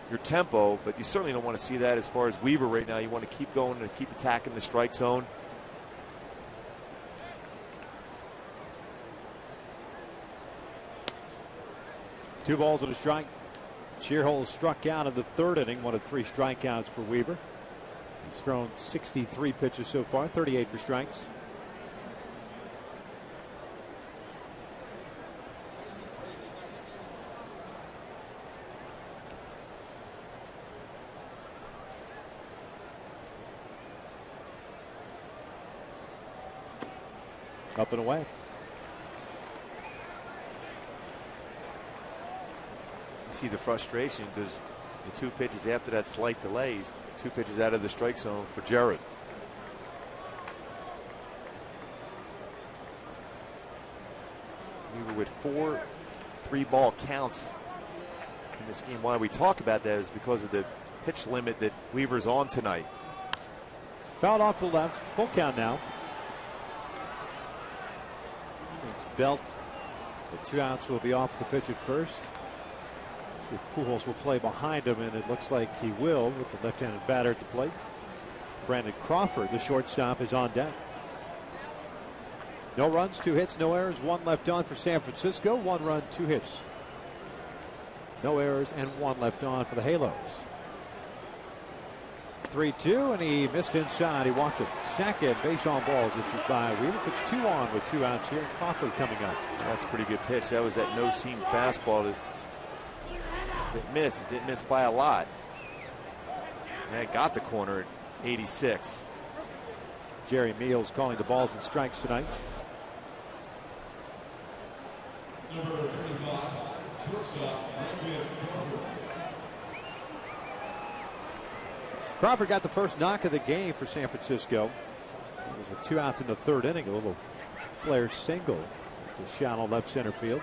your tempo, but you certainly don't want to see that as far as Weaver right now. You want to keep going and keep attacking the strike zone. Two balls and a strike. Shearhole struck out in the 3rd inning, 1 of 3 strikeouts for Weaver. He's thrown 63 pitches so far, 38 for strikes. Up and away. You see the frustration because the 2 pitches after that slight delay, 2 pitches out of the strike zone for Jared. We were with 4 3-ball counts in this game. Why we talk about that is because of the pitch limit that Weaver's on tonight. Fouled off to the left. Full count now. It's Belt. The 2 outs will be off the pitch at first. See if Pujols will play behind him, and it looks like he will with the left-handed batter at the plate. Brandon Crawford, the shortstop, is on deck. No runs, 2 hits, no errors, 1 left on for San Francisco. 1 run, 2 hits. No errors and 1 left on for the Halos. 3-2, and he missed inside. He walked it. Second, base on balls issued by Weaver. It's 2 on with 2 outs here. Crawford coming up. That's a pretty good pitch. That was that no-seam fastball that missed. It didn't miss by a lot. And it got the corner at 86. Jerry Meals calling the balls and strikes tonight. Crawford got the first knock of the game for San Francisco. It was with 2 outs in the 3rd inning. A little flare single to shallow left center field.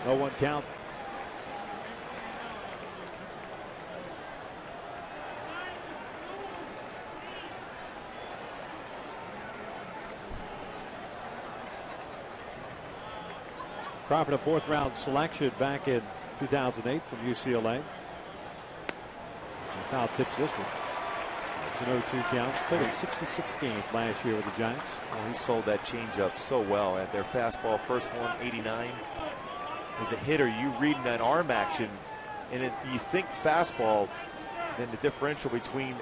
No 1 count. Crawford, a 4th round selection back in 2008 from UCLA. Foul tips this one. It's an 0-2 count. Played in 66 games last year with the Giants. Well, he sold that changeup so well at their fastball. First one, 89. As a hitter, you reading that arm action, and you think fastball, then the differential between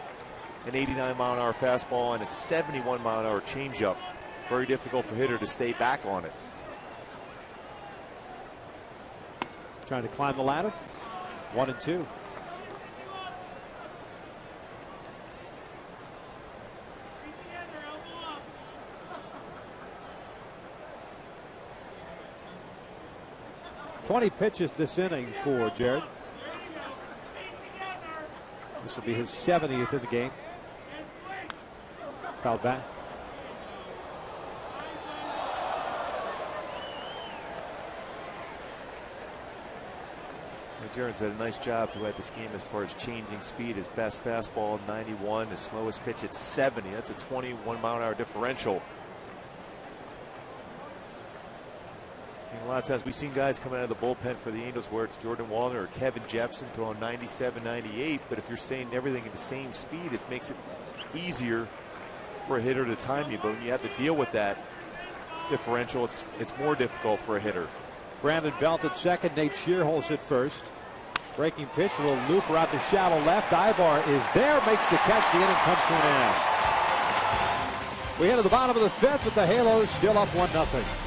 an 89-mile-an-hour fastball and a 71-mile-an-hour changeup, very difficult for a hitter to stay back on it. Trying to climb the ladder. 1-2. 20 pitches this inning for Jared. This will be his 70th in the game. Fouled back. Jared's did a nice job throughout this game as far as changing speed. His best fastball 91, his slowest pitch at 70. That's a 21-mile-an-hour differential. And a lot of times we've seen guys come out of the bullpen for the Angels where it's Jordan Wallner or Kevin Jepson throwing 97, 98. But if you're saying everything at the same speed, it makes it easier for a hitter to time you. But when you have to deal with that differential, it's more difficult for a hitter. Brandon Belt at second. Nate Shearholz at first. Breaking pitch, a little looper out to shallow left. Ibar is there, makes the catch. The inning comes to an end. We head to the bottom of the fifth with the Halos still up 1-0.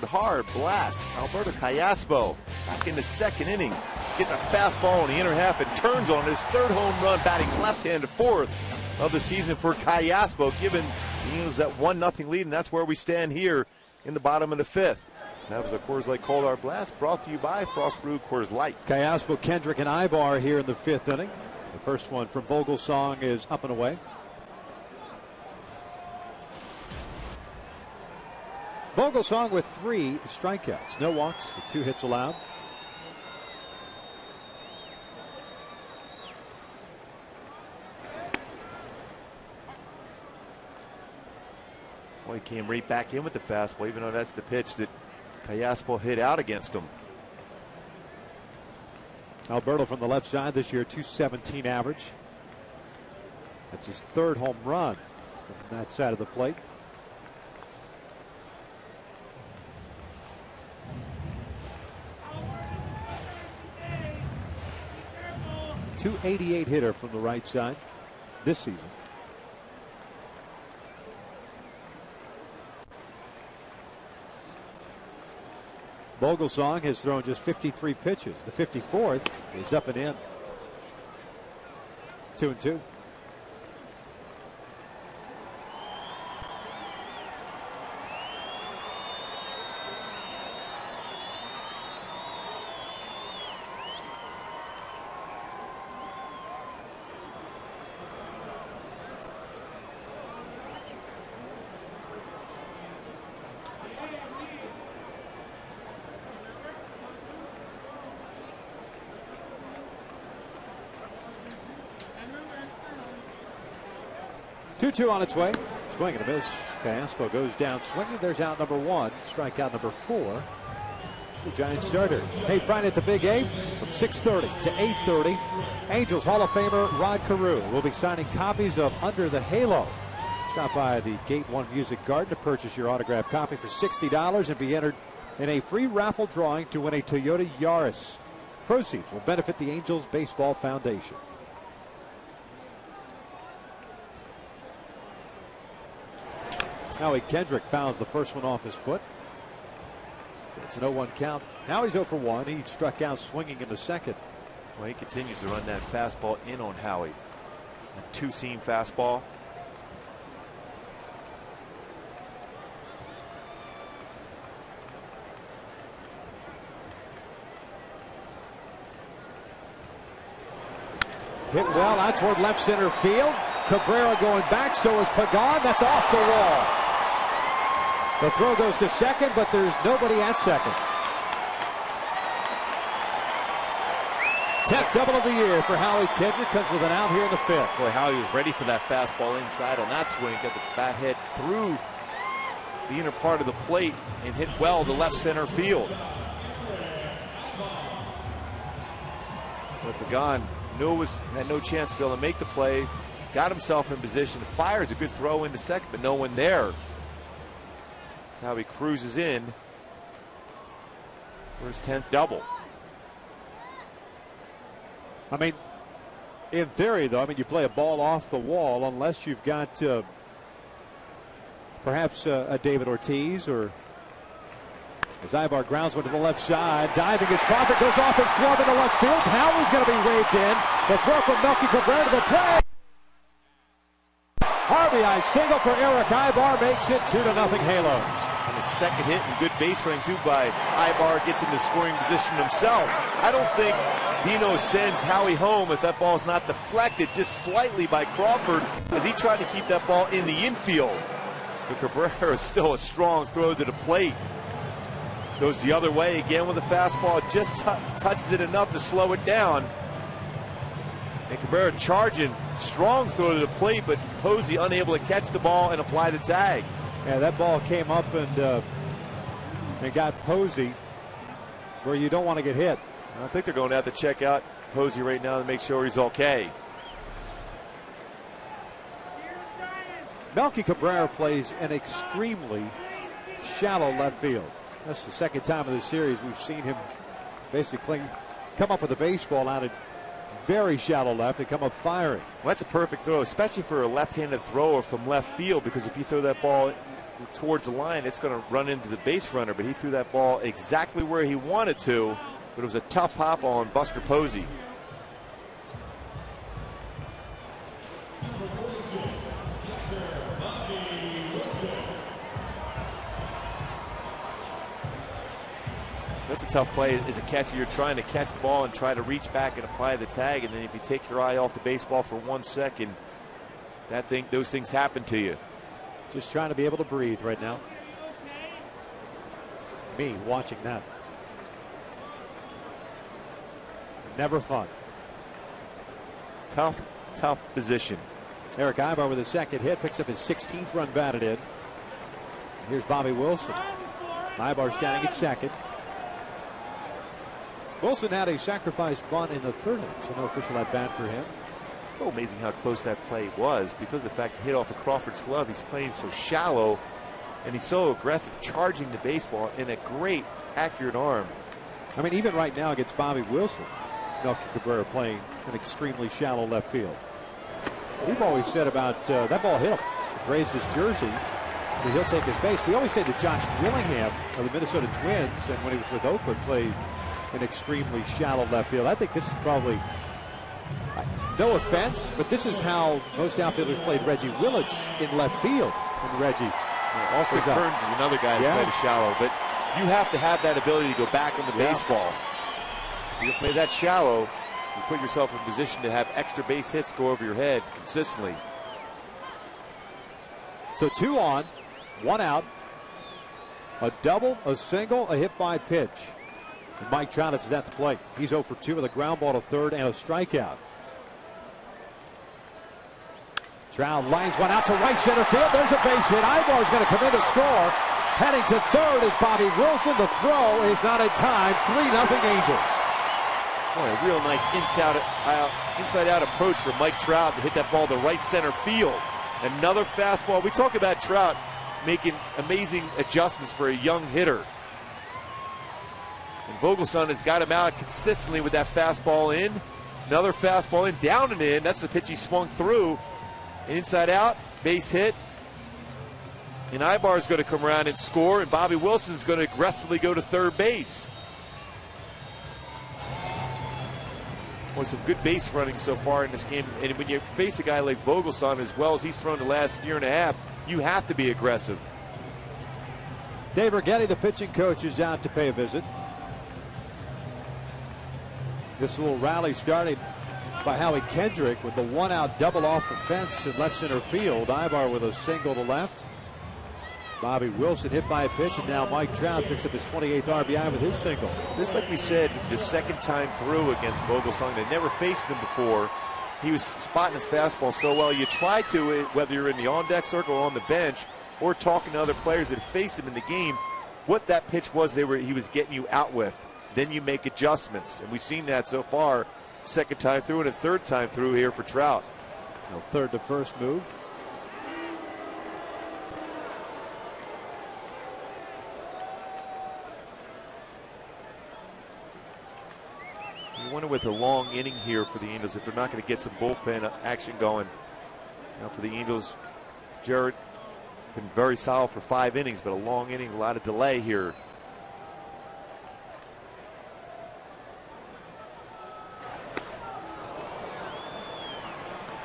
Hard blast. Alberto Callaspo back in the second inning. Gets a fastball in the inner half and turns on his third home run, batting left-handed fourth of the season for Callaspo, giving the Angels that 1-0 lead, and that's where we stand here in the bottom of the fifth. That was a Coors Light Cold Hard Blast brought to you by Frost Brew Coors Light. Callaspo, Kendrick, and Ibar here in the fifth inning. The first one from Vogelsong is up and away. Vogelsong with 3 strikeouts, no walks to 2 hits allowed. Well, he came right back in with the fastball, even though that's the pitch that Callaspo hit out against him. Alberto from the left side this year, .217 average. That's his 3rd home run from that side of the plate. .288 hitter from the right side this season. Vogelsong has thrown just 53 pitches. The 54th is up and in. 2-2. 2-2 on its way. Swing and a miss. Callaspo goes down swinging. There's out number 1. Strikeout number 4 the Giants starter. Hey, Friday at the Big A from 6:30 to 8:30. Angels Hall of Famer Rod Carew will be signing copies of Under the Halo. Stop by the Gate 1 Music Garden to purchase your autographed copy for $60 and be entered in a free raffle drawing to win a Toyota Yaris. Proceeds will benefit the Angels Baseball Foundation. Howie Kendrick fouls the first one off his foot. So it's an 0-1 count. Now he's 0 for 1. He struck out swinging in the second. Well, he continues to run that fastball in on Howie. A two-seam fastball. Hit well out toward left center field. Cabrera going back, so is Pagan. That's off the wall. The throw goes to second, but there's nobody at second. 10th double of the year for Howie Kendrick. Comes with an out here in the fifth. Boy, Howie was ready for that fastball inside on that swing. Got the bat head through the inner part of the plate and hit well to left center field. But Pagan had no chance to be able to make the play. Got himself in position. Fires a good throw into second, but no one there. That's how he cruises in for his 10th double. I mean, in theory, though, you play a ball off the wall unless you've got perhaps a David Ortiz or as Ibar grounds one to the left side. Diving is Crawford, goes off his glove into left field. Howie's going to be waved in. The throw from Melky Cabrera to the play. RBI single for Eric Ibar makes it 2-0 Halos. And his second hit and good base running too by Ibar gets him to scoring position himself. I don't think Dino sends Howie home if that ball's not deflected just slightly by Crawford as he tried to keep that ball in the infield. But Cabrera is still a strong throw to the plate. Goes the other way again with a fastball, just touches it enough to slow it down. And Cabrera charging, strong throw to the plate, but Posey unable to catch the ball and apply the tag. Yeah, that ball came up and got Posey where you don't want to get hit. I think they're going to have to check out Posey right now to make sure he's okay. Melky Cabrera plays an extremely shallow left field. That's the second time in the series we've seen him basically come up with a baseball out at very shallow left and come up firing. Well, that's a perfect throw, especially for a left-handed thrower from left field, because if you throw that ball towards the line, it's going to run into the base runner. But he threw that ball exactly where he wanted to, but it was a tough hop on Buster Posey. That's a tough play as a catcher. You're trying to catch the ball and try to reach back and apply the tag, and then if you take your eye off the baseball for 1 second, those things happen to you. Just trying to be able to breathe right now. Me watching that. Never fun. Tough position. Eric Ibar with his second hit, picks up his 16th run batted in. Here's Bobby Wilson. Ibar standing at second. Wilson had a sacrifice bunt in the third inning, so no official at bat for him. It's so amazing how close that play was because of the fact he hit off of Crawford's glove. He's playing so shallow, and he's so aggressive, charging the baseball in a great, accurate arm. I mean, even right now against Bobby Wilson, Melky Cabrera playing an extremely shallow left field. We've always said about that ball hit him, grazed his jersey, so he'll take his base. We always say that Josh Willingham of the Minnesota Twins, and when he was with Oakland, played an extremely shallow left field. I think this is probably, no offense, but this is how most outfielders played Reggie Willits in left field. And Reggie. Yeah, Austin Kearns is another guy that played shallow, but you have to have that ability to go back on the baseball. If you play that shallow, you put yourself in position to have extra base hits go over your head consistently. So 2 on, 1 out, a double, a single, a hit by pitch. And Mike Trout is at the plate. He's 0 for 2 with a ground ball to third and a strikeout. Trout lines one out to right center field. There's a base hit. Ibar's going to come in to score. Heading to third is Bobby Wilson. The throw is not in time. 3-0 Angels. Boy, a real nice inside-out approach for Mike Trout to hit that ball to right center field. Another fastball. We talk about Trout making amazing adjustments for a young hitter. And Vogelsong has got him out consistently with that fastball in. Another fastball in, down and in. That's the pitch he swung through. Inside out, base hit. And Ibar's going to come around and score, and Bobby Wilson's going to aggressively go to third base. Well, some good base running so far in this game. And when you face a guy like Vogelsong, as well as he's thrown the last year and a half, you have to be aggressive. Dave Righetti, the pitching coach, is out to pay a visit. This little rally started by Howie Kendrick with the one-out double off the fence in left center field. Ibar with a single to left. Bobby Wilson hit by a pitch, and now Mike Trout picks up his 28th RBI with his single. Just like we said, the second time through against Vogelsong, they never faced him before. He was spotting his fastball so well. You try to, whether you're in the on-deck circle or on the bench, or talking to other players that faced him in the game, what that pitch was he was getting you out with. Then you make adjustments, and we've seen that so far. Second time through and a third time through here for Trout. Third to first move. You wonder with a long inning here for the Angels if they're not going to get some bullpen action going. For the Angels, Jarrett been very solid for 5 innings, but a long inning, a lot of delay here.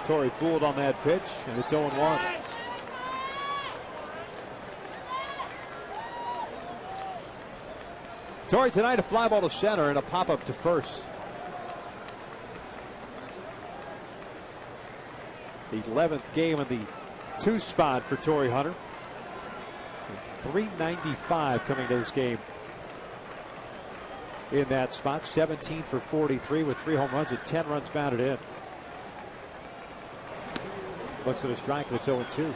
Torrey fooled on that pitch, and it's 0-1. Torrey tonight a fly ball to center and a pop-up to first. The 11th game in the 2 spot for Torrey Hunter. 395 coming to this game in that spot. 17 for 43 with 3 home runs and 10 runs batted in. Looks at a strike, and it's 0-2.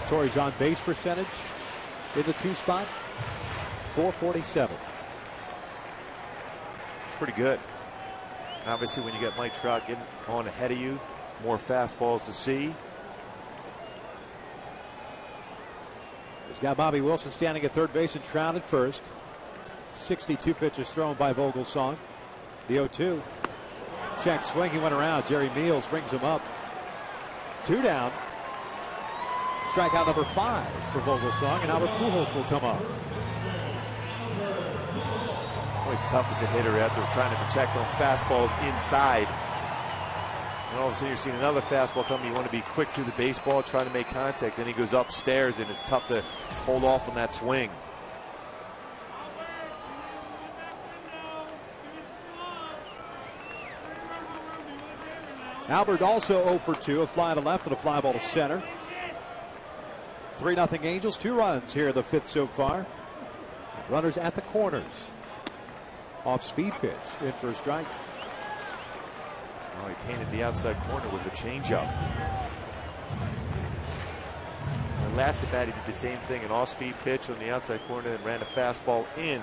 Torrey's on base percentage in the 2 spot, .447. Pretty good. Obviously, when you get Mike Trout getting on ahead of you, more fastballs to see. He's got Bobby Wilson standing at third base and Trout at first. 62 pitches thrown by Vogelsong. The 0-2. Check swing. He went around. Jerry Meals brings him up. 2 down. Strikeout number 5 for Vogelsong, and Albert Pujols will come up. It's tough as a hitter out there trying to protect on fastballs inside. And all of a sudden you're seeing another fastball coming. You want to be quick through the baseball, trying to make contact. Then he goes upstairs, and it's tough to hold off on that swing. Albert also 0 for 2, a fly to left and a fly ball to center. 3-0 Angels, 2 runs here in the 5th so far. Runners at the corners. Off speed pitch, in for a strike. Oh, he painted the outside corner with a changeup. Last at bat, he did the same thing, an off-speed pitch on the outside corner, and ran a fastball in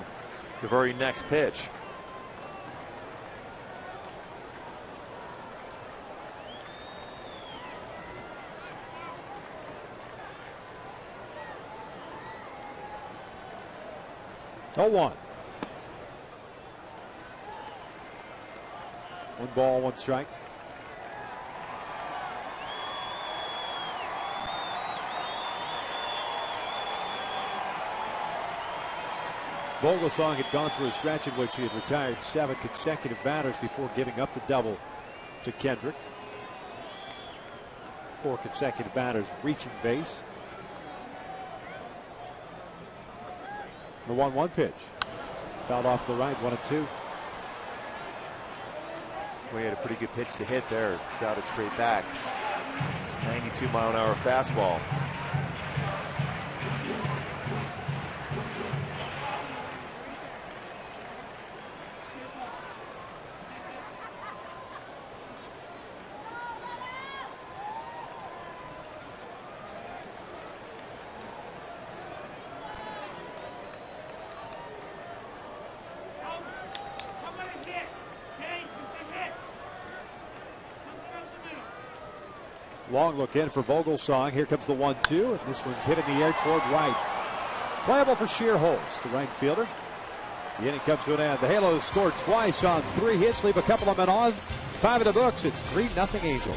the very next pitch. Oh, 1. 1 ball, 1 strike. Vogelsong had gone through a stretch in which he had retired 7 consecutive batters before giving up the double to Kendrick. 4 consecutive batters reaching base. The 1-1 pitch. Fouled off to the right, 1-2. We had a pretty good pitch to hit there. Shot it straight back. 92-mile-an-hour fastball. Long look in for Vogelsong. Here comes the 1-2, and this one's hit in the air toward right. Playable for Shearholz, the right fielder. The inning comes to an end. The Halos scored twice on 3 hits, leave a couple of men on. 5 in the books. It's 3-0 Angels.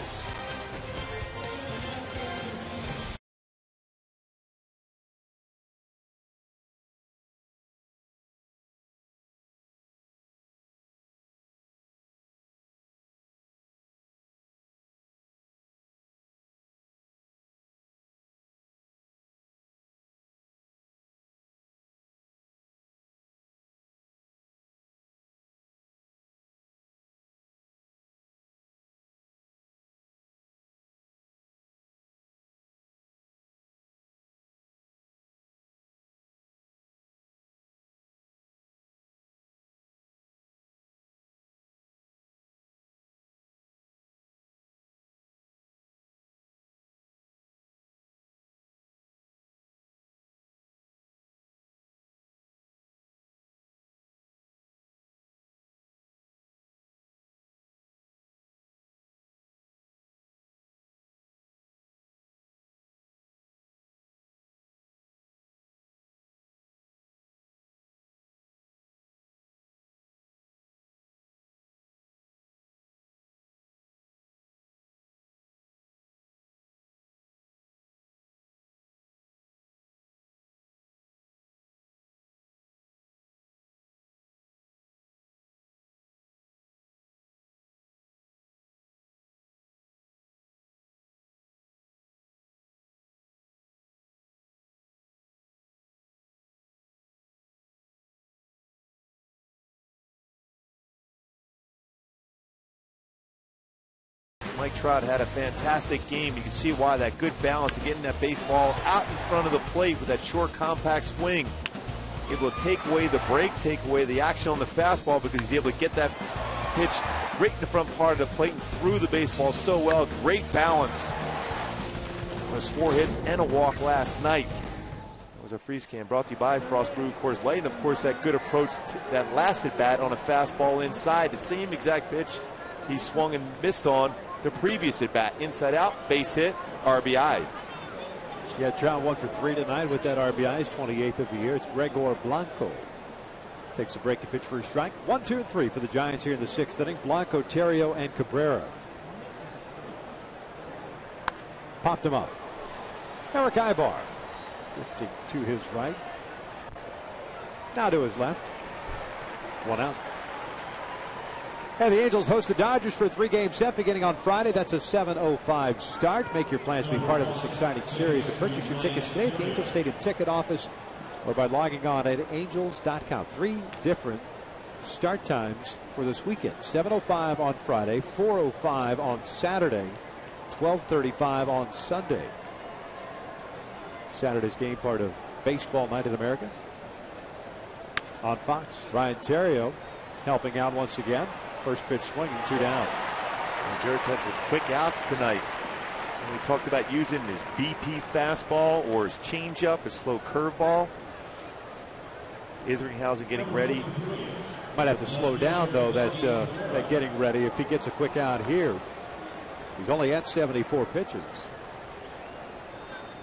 Mike Trout had a fantastic game. You can see why, that good balance of getting that baseball out in front of the plate with that short, compact swing. Able to take away the break, take away the action on the fastball, because he's able to get that pitch right in the front part of the plate and through the baseball so well. Great balance. Those 4 hits and a walk last night. It was a freeze can brought to you by Frost Brew Coors Light, and of course that good approach that last at bat on a fastball inside, the same exact pitch he swung and missed on the previous at bat. Inside out, base hit, RBI. Yeah, Trout 1 for 3 tonight with that RBI. His 28th of the year. It's Gregor Blanco. Takes a break to pitch for a strike. 1, 2, and 3 for the Giants here in the 6th inning. Blanco, Terrio, and Cabrera. Popped him up. Eric Ibar drifting to his right. Now to his left. 1 out. And the Angels host the Dodgers for a 3-game set beginning on Friday. That's a 7:05 start. Make your plans to be part of this exciting series and purchase your tickets today at the Angels Stadium ticket office or by logging on at angels.com. 3 different start times for this weekend. 7:05 on Friday, 4:05 on Saturday, 12:35 on Sunday. Saturday's game part of Baseball Night in America on Fox. Ryan Terrio helping out once again. First pitch swinging, 2 down. And Jerz has some quick outs tonight. And we talked about using his BP fastball or his changeup, his slow curveball. Isringhausen getting ready. Might have to slow down though that getting ready if he gets a quick out here. He's only at 74 pitches.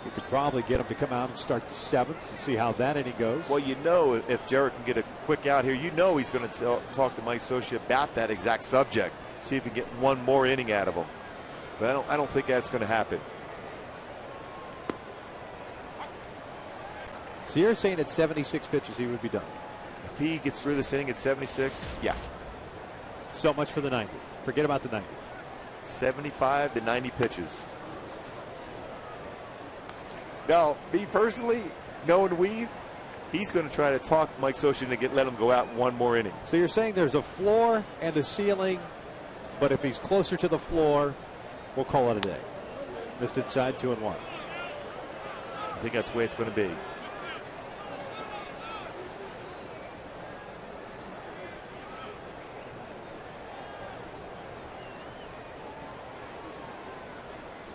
You could probably get him to come out and start the 7th to see how that inning goes. Well, you know, if Jarrett can get a quick out here, you know he's going to talk to Mike Scioscia about that exact subject. See if he can get one more inning out of him. But I don't think that's going to happen. So you're saying at 76 pitches he would be done? If he gets through this inning at 76, yeah. So much for the 90. Forget about the 90. 75 to 90 pitches. Now, me personally, knowing Weave, he's going to try to talk Mike Scioscia to let him go out one more inning. So you're saying there's a floor and a ceiling, but if he's closer to the floor, we'll call it a day. Missed inside, 2-1. I think that's the way it's going to be.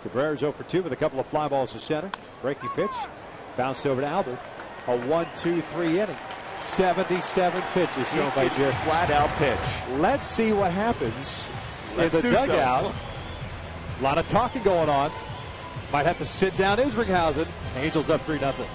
Cabrera's 0 for 2 with a couple of fly balls to center. Breaking pitch. Bounced over to Albert. A 1-2-3 inning. 77 pitches thrown by Jerry. Flat out pitch. Let's see what happens in the dugout A lot of talking going on. Might have to sit down Isringhausen. Angels up 3-0.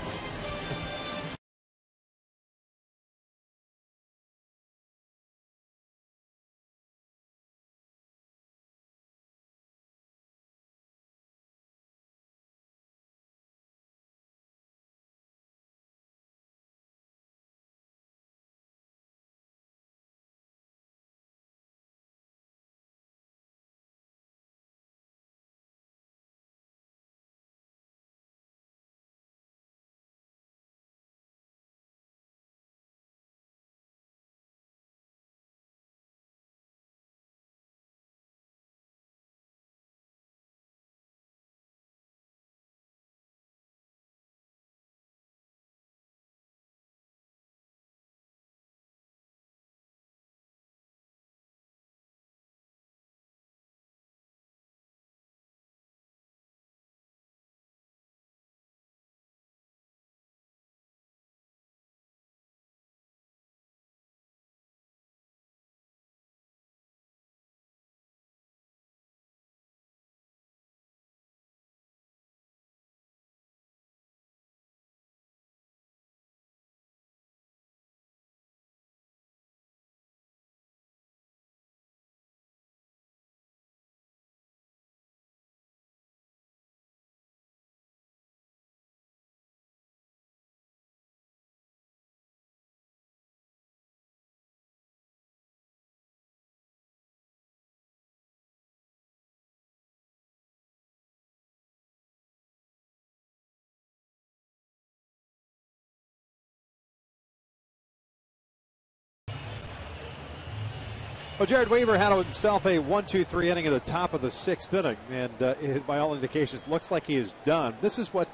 Well, Jared Weaver had himself a 1-2-3 inning at the top of the 6th inning, and it, by all indications, looks like he is done. This is what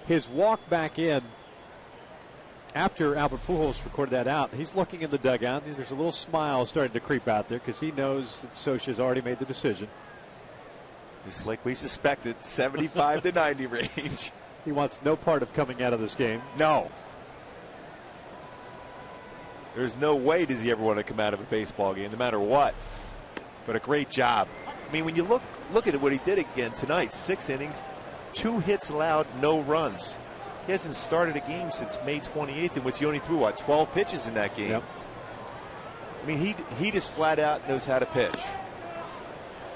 his walk back in after Albert Pujols recorded that out. He's looking in the dugout, and there's a little smile starting to creep out there because he knows that Scioscia's already made the decision. Just like we suspected, 75 to 90 range. He wants no part of coming out of this game. No. There's no way does he ever want to come out of a baseball game, no matter what. But a great job. I mean, when you look at what he did again tonight, 6 innings, 2 hits allowed, no runs. He hasn't started a game since May 28th, in which he only threw, what, 12 pitches in that game. Yep. I mean, he just flat out knows how to pitch.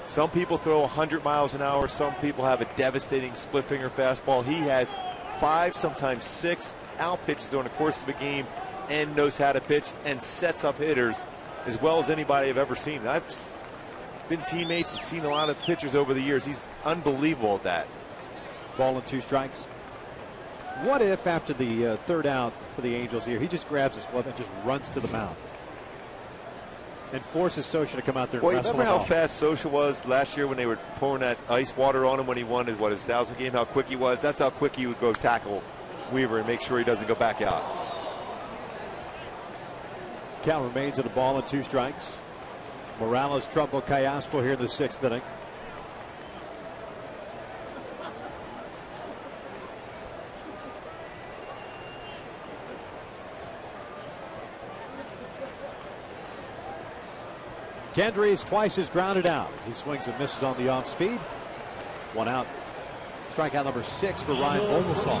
Some people throw 100 miles an hour. Some people have a devastating split finger fastball. He has 5, sometimes 6 out pitches during the course of a game, and knows how to pitch and sets up hitters as well as anybody I've ever seen. I've been teammates and seen a lot of pitchers over the years. He's unbelievable at that. Ball and 2 strikes. What if after the 3rd out for the Angels here, he just grabs his glove and just runs to the mound and forces Scioscia to come out there and wrestle remember him how off? fast Scioscia was last year when they were pouring that ice water on him when he won his 1,000th game, how quick he was? That's how quick he would go tackle Weaver and make sure he doesn't go back out. Count remains at a ball and 2 strikes. Morales troubled Callaspo here in the 6th inning. Kendry is twice as grounded out as he swings and misses on the off speed. 1 out. Strikeout number 6 for Ryan Vogelsong.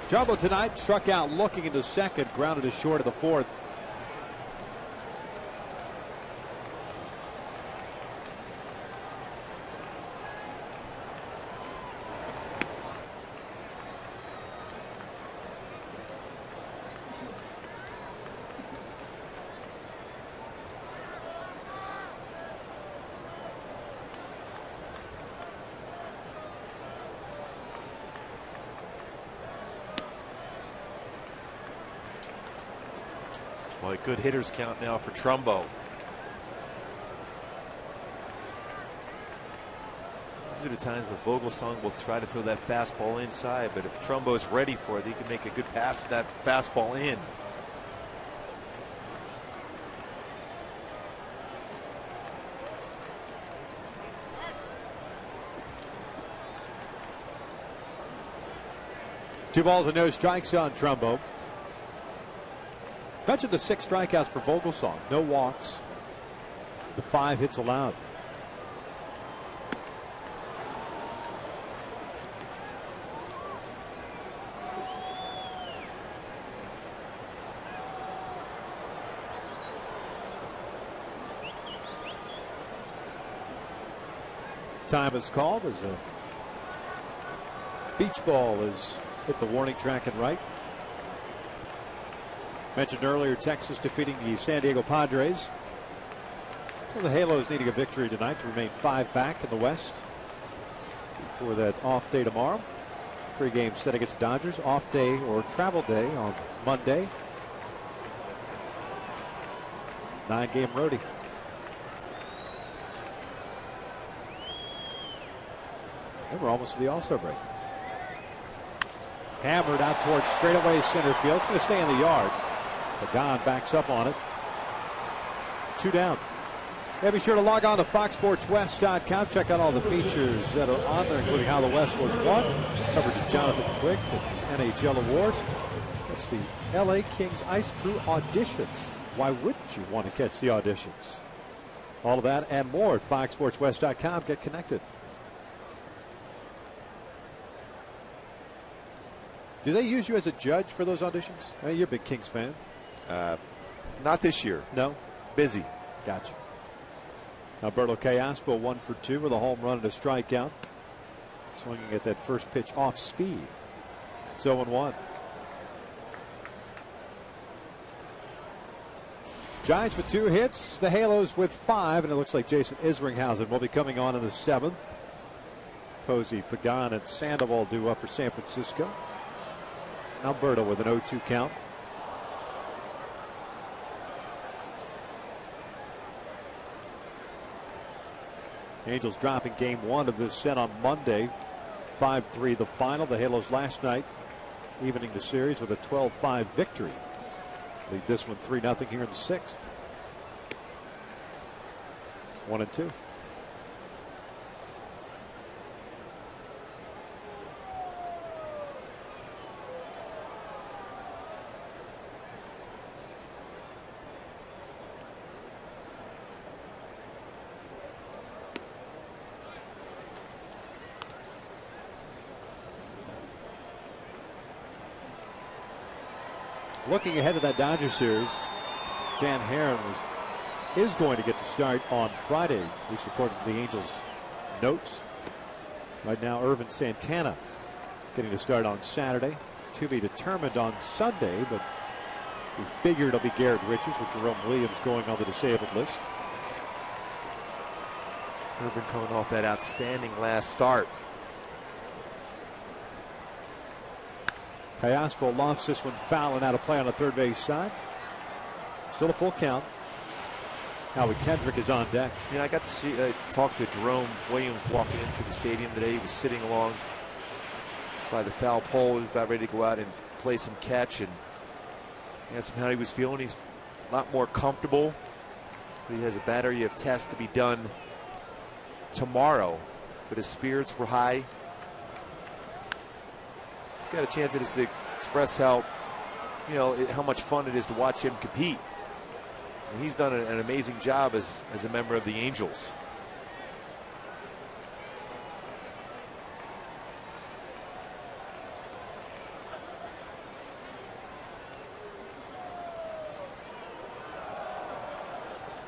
Jumbo tonight struck out looking into 2nd, grounded as short of the 4th. Boy, good hitters count now for Trumbo. These are the times where Vogelsong will try to throw that fastball inside, but if Trumbo is ready for it, he can make a good pass to that fastball in. 2 balls and no strikes on Trumbo. Mentioned the 6 strikeouts for Vogelsong. No walks. The 5 hits allowed. Time is called as a beach ball is hit the warning track and right. Mentioned earlier, Texas defeating the San Diego Padres. So the Halos needing a victory tonight to remain 5 back in the West before that off day tomorrow. 3 games set against the Dodgers. Off day or travel day on Monday. 9-game roadie. And we're almost to the All-Star break. Hammered out towards straightaway center field. It's going to stay in the yard. Pagan backs up on it. 2 down. Yeah, be sure to log on to FoxSportsWest.com. Check out all the features that are on there, including how the West was won. Coverage of Jonathan Quick at the NHL Awards. That's the LA Kings Ice Crew auditions. Why wouldn't you want to catch the auditions? All of that and more at FoxSportsWest.com. Get connected. Do they use you as a judge for those auditions? I mean, you're a big Kings fan. Not this year. No? Busy. Gotcha. Alberto Callaspo 1 for 2 with a home run and a strikeout. Swinging at that first pitch off speed. 0-1. Giants with 2 hits. The Halos with 5. And it looks like Jason Isringhausen will be coming on in the 7th. Posey, Pagan, and Sandoval due up for San Francisco. Alberto with an 0-2 count. Angels dropping game 1 of this set on Monday. 5-3 the final. The Halos last night evening the series with a 12-5 victory. Lead this one 3-0 here in the 6th. 1-2. Looking ahead to that Dodgers series, Dan Herron is going to get to start on Friday, at least according to the Angels' notes. Right now, Irvin Santana getting to start on Saturday. To be determined on Sunday, but we figure it'll be Garrett Richards with Jerome Williams going on the disabled list. Irvin coming off that outstanding last start. Callaspo lofts this one foul and out of play on the third base side. Still a full count. Howie Kendrick is on deck. Yeah, I got to see talk to Jerome Williams walking into the stadium today. He was sitting along by the foul pole. He was about ready to go out and play some catch, and asked him how he was feeling. He's a lot more comfortable. But he has a battery of tests to be done tomorrow, but his spirits were high. He's got a chance to just express how, how much fun it is to watch him compete. And he's done an amazing job as a member of the Angels.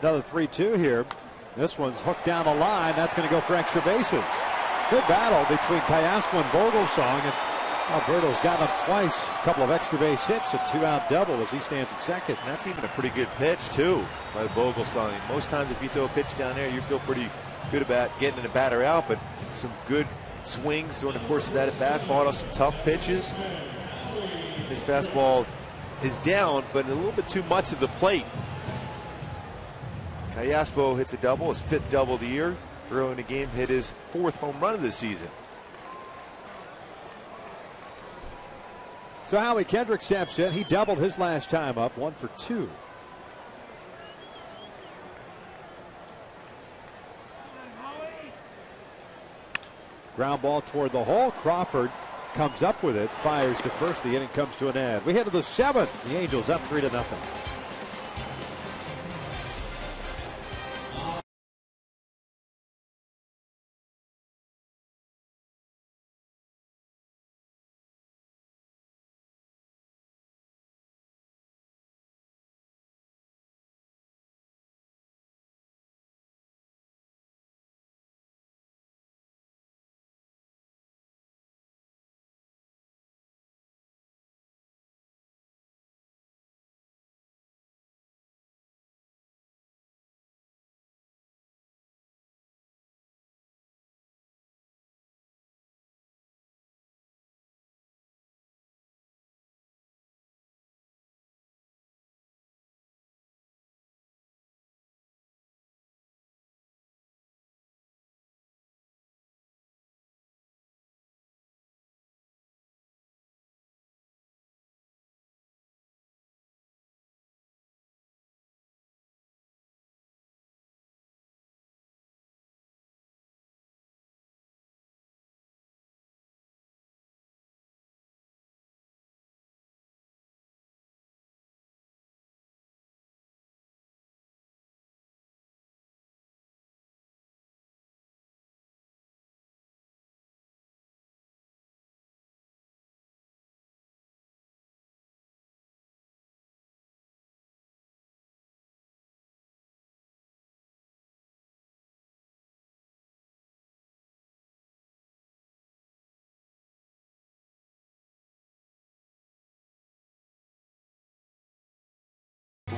Another 3-2 here. This one's hooked down the line. That's going to go for extra bases. Good battle between Callaspo and Vogelsong, and Alberto's got him twice. A couple of extra base hits, a 2-out double as he stands at second. And that's even a pretty good pitch, too, by Vogelsong. Most times if you throw a pitch down there, you feel pretty good about getting the batter out, but some good swings during the course of that at bat. Fought off some tough pitches. His fastball is down, but a little bit too much of the plate. Callaspo hits a double, his 5th double of the year. Early in the game, hit his 4th home run of the season. So Howie Kendrick steps in. He doubled his last time up, 1 for 2. Ground ball toward the hole. Crawford comes up with it, fires to first. The inning comes to an end. We head to the 7th. The Angels up 3-0.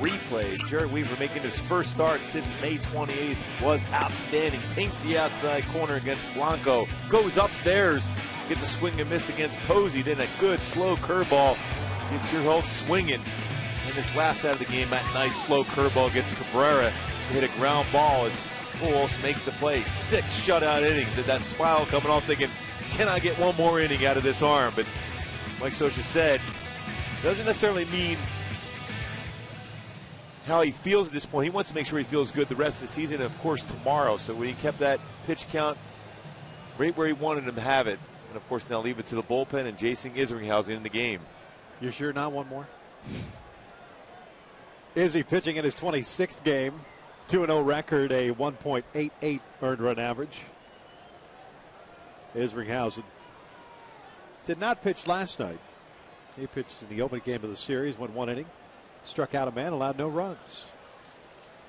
Replay. Jerry Weaver making his first start since May 28th was outstanding. Paints the outside corner against Blanco. Goes upstairs. Gets a swing and miss against Posey. Then a good slow curveball. Gets your Schierholtz swinging. In this last out of the game, that nice slow curveball gets Cabrera to hit a ground ball as Pujols makes the play. 6 shutout innings. And that smile coming off thinking, can I get one more inning out of this arm? But Mike Scioscia said, doesn't necessarily mean how he feels at this point. He wants to make sure he feels good the rest of the season and, of course, tomorrow. So when he kept that pitch count right where he wanted him to have it. And, of course, now leave it to the bullpen and Jason Isringhausen in the game. You're sure not one more? Izzy pitching in his 26th game. 2-0 record, a 1.88 earned run average. Isringhausen did not pitch last night. He pitched in the opening game of the series, went 1 inning. Struck out a man, allowed no runs.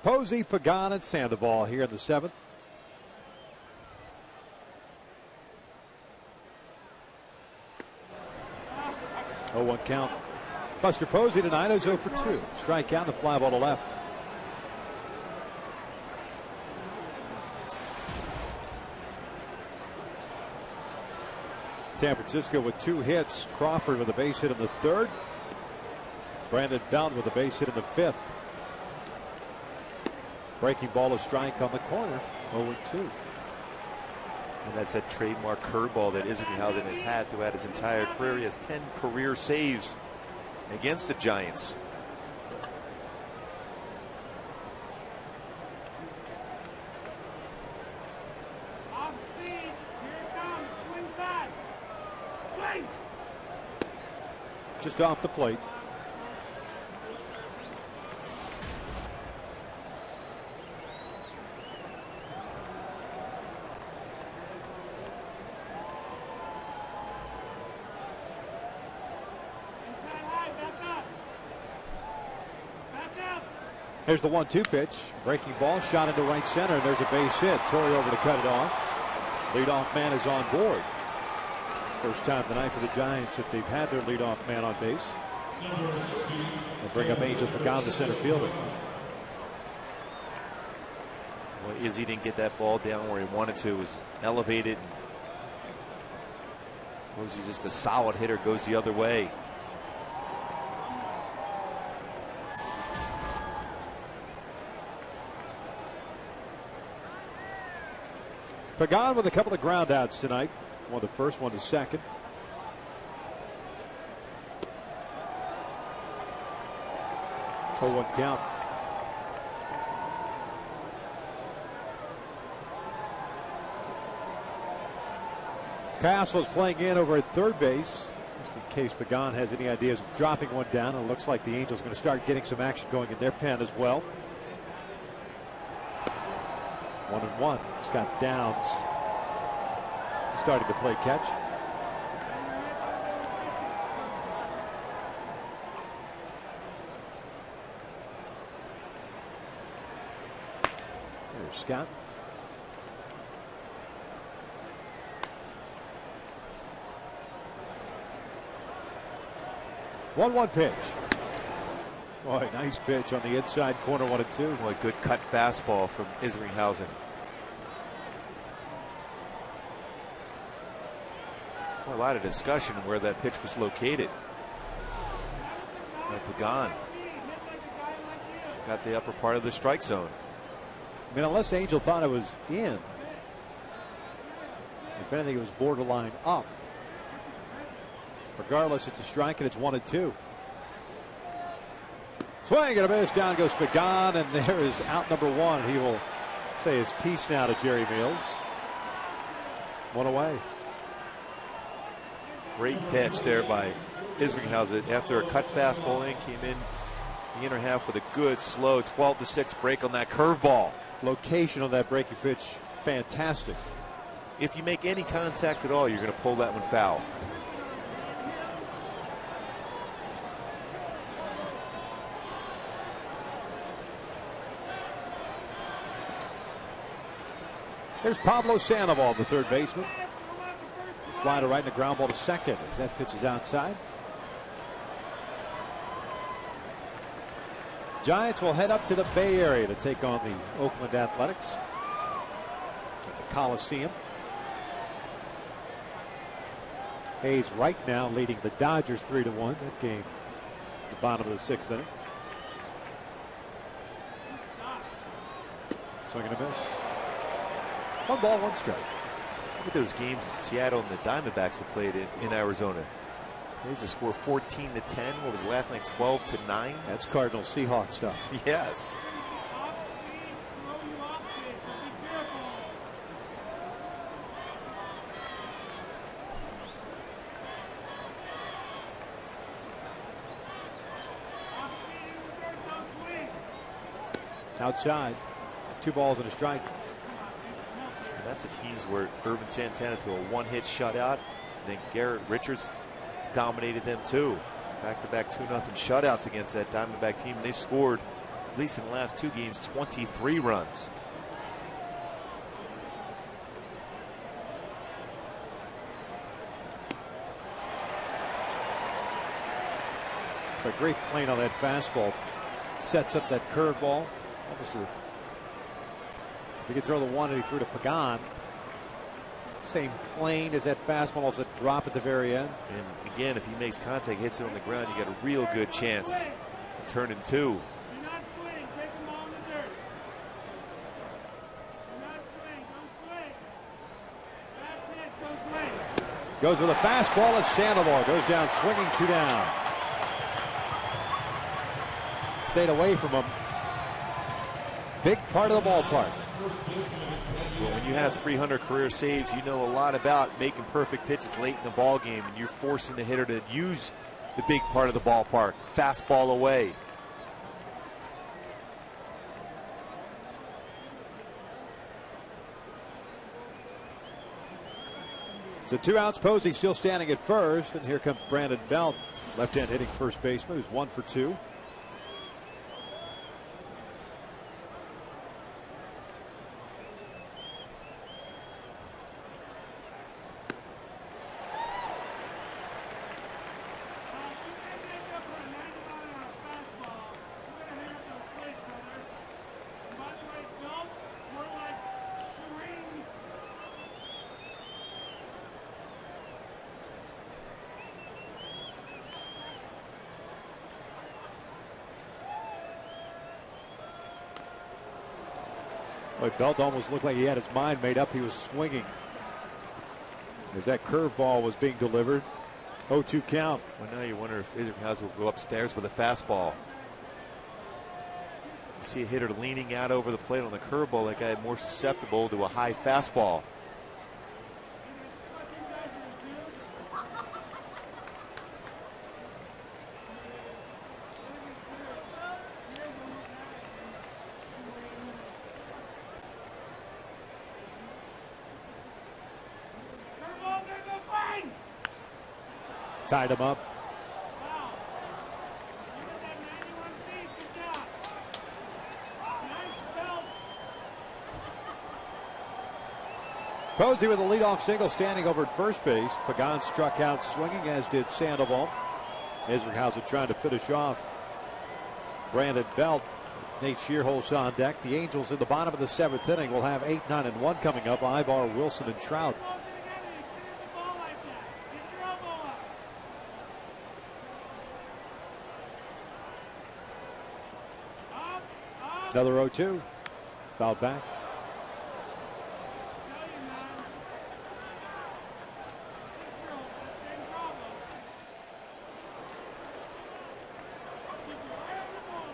Posey, Pagan, and Sandoval here in the 7th. Oh, 1 count. Buster Posey tonight is 0 for 2. Strike out and a fly ball to left. San Francisco with 2 hits. Crawford with a base hit in the 3rd. Brandon Belt with a base hit in the 5th. Breaking ball, a strike on the corner. 0-2. And that's that trademark curveball that Isringhausen has had throughout his entire career. He has 10 career saves against the Giants. Off speed. Here it comes. Swing fast. Swing. Just off the plate. There's the 1-2 pitch. Breaking ball, shot into right center, and there's a base hit. Torrey over to cut it off. Leadoff man is on board. First time tonight for the Giants that they've had their leadoff man on base. They'll bring up Angel Pagan, the center fielder. Well, Izzy didn't get that ball down where he wanted to. It was elevated. Posey's just a solid hitter, goes the other way. Pagan with a couple of ground outs tonight. One to first, one to second. Oh, 1 count. Castle's playing in over at third base, just in case Pagan has any ideas of dropping one down. And it looks like the Angels are going to start getting some action going in their pen as well. 1-1. Scott Downs starting to play catch. There's Scott. One pitch. Boy, nice pitch on the inside corner, 1-2. Boy, good cut fastball from Isringhausen. A lot of discussion where that pitch was located. Pagan got the upper part of the strike zone. I mean, unless Angel thought it was in, if anything, it was borderline up. Regardless, it's a strike and it's 1-2. Swing and a miss. Down goes Pagan, and there is out number one. He will say his piece now to Jerry Meals. One away. Great pitch there by Isringhausen after a cut fastball in, came in the inner half with a good slow 12-6 break on that curveball. Location on that breaking pitch, fantastic. If you make any contact at all, you're going to pull that one foul. There's Pablo Sandoval, the third baseman. Fly to right and a ground ball to second as that pitch is outside. Giants will head up to the Bay Area to take on the Oakland Athletics at the Coliseum. Hayes right now leading the Dodgers 3-1. That game, the bottom of the sixth inning. Swing and a miss. 1 ball, 1 strike. Look at those games Seattle and the Diamondbacks have played in Arizona. They just score 14-10. What was it last night? 12-9. That's Cardinal Seahawks stuff. Yes. Outside. 2 balls and a strike. And that's the teams where Irvin Santana threw a 1-hit shutout. And then Garrett Richards dominated them too. Back-to-back 2-0 shutouts against that Diamondback team. And they scored, at least in the last 2 games, 23 runs. A great plane on that fastball. Sets up that curveball. Obviously, he could throw the one and he threw to Pagan. Same plane as that fastball, also drop at the very end. And again, if he makes contact, hits it on the ground, you got a real good chance of turning 2. Goes with a fastball and Sandoval goes down swinging, 2 down. Stayed away from him. Big part of the ballpark. Well, when you have 300 career saves, you know a lot about making perfect pitches late in the ball game, and you're forcing the hitter to use the big part of the ballpark. Fastball away. So 2 outs. Posey still standing at first, and here comes Brandon Belt, left-hand hitting first baseman, who's 1 for 2. Boy, Belt almost looked like he had his mind made up. He was swinging as that curveball was being delivered. 0-2 count. Well, now you wonder if Isringhausen will go upstairs with a fastball. You see a hitter leaning out over the plate on the curveball. That guy more susceptible to a high fastball. Tied him up. Wow. You got that 91 feet. Good job. Nice belt. Posey with a leadoff single standing over at first base. Pagan struck out swinging, as did Sandoval. Isringhausen trying to finish off Brandon Belt. Nate Shearholz on deck. The Angels in the bottom of the 7th inning will have 8, 9, and 1 coming up. Ibar, Wilson, and Trout. Close it together. You clear the ball like that. Get your elbow up. Up, up. Another 0-2. Fouled back. Tell you, man. 6-year-old, same problem. Keep your eye on the ball.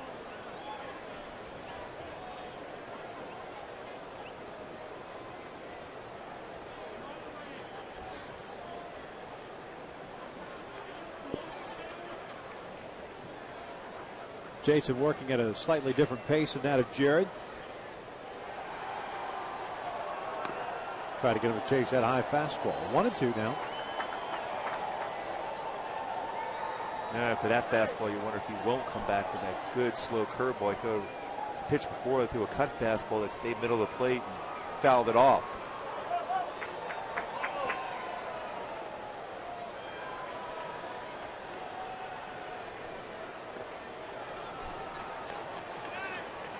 Jason working at a slightly different pace than that of Jared. Try to get him to chase that high fastball. 1-2 now. Now after that fastball, you wonder if he won't come back with that good slow curveball. He threw a pitch before, threw a cut fastball that stayed middle of the plate and fouled it off.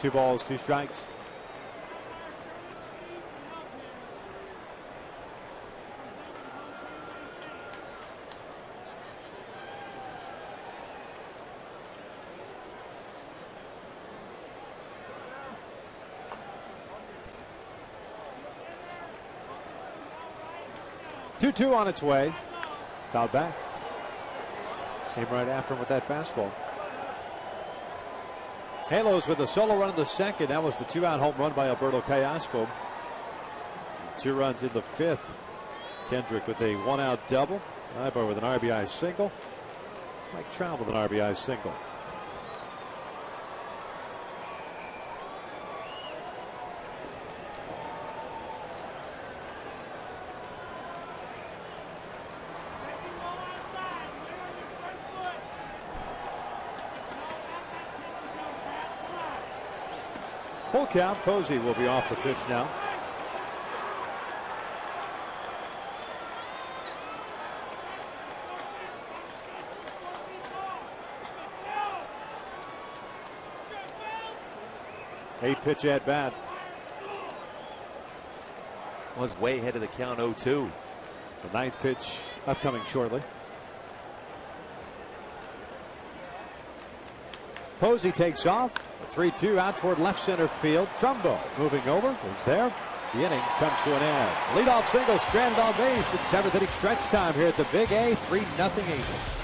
Two balls, two strikes. 2-2 on its way. Fouled back. Came right after him with that fastball. Halos with a solo run in the second. That was the 2-out home run by Alberto Callaspo. 2 runs in the 5th. Kendrick with a 1-out double. Ibar with an RBI single. Mike Trout with an RBI single. Full count. Posey will be off the pitch now. Eight pitch at bat. Was way ahead of the count. 0-2. The 9th pitch upcoming shortly. Posey takes off. A 3-2 out toward left center field. Trumbo moving over is there. The inning comes to an end. Leadoff single stranded on base. It's 7th inning stretch time here at the Big A. 3-0 Angels.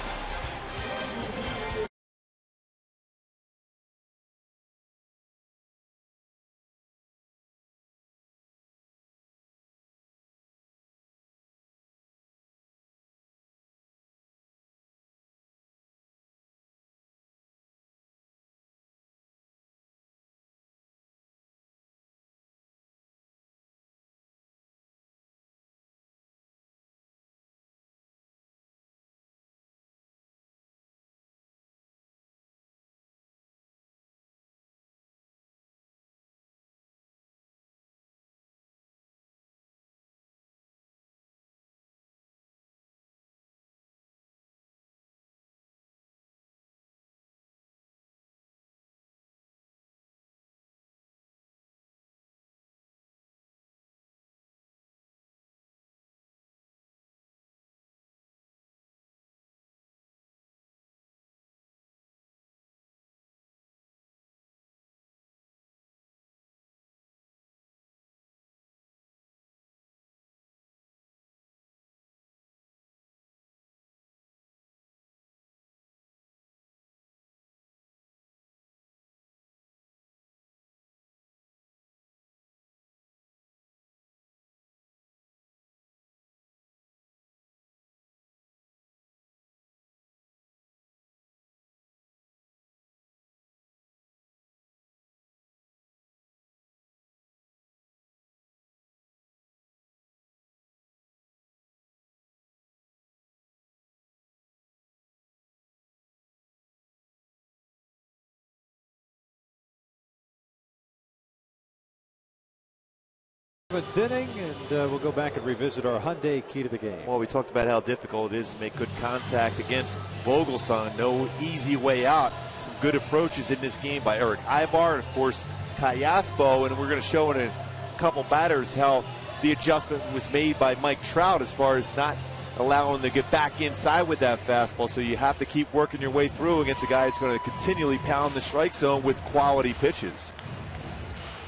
7th inning, and we'll go back and revisit our Hyundai key to the game. Well, we talked about how difficult it is to make good contact against Vogelsong. No easy way out. Some good approaches in this game by Eric Ibar and, of course, Callaspo. And we're going to show in a couple batters how the adjustment was made by Mike Trout as far as not allowing them to get back inside with that fastball. So you have to keep working your way through against a guy that's going to continually pound the strike zone with quality pitches.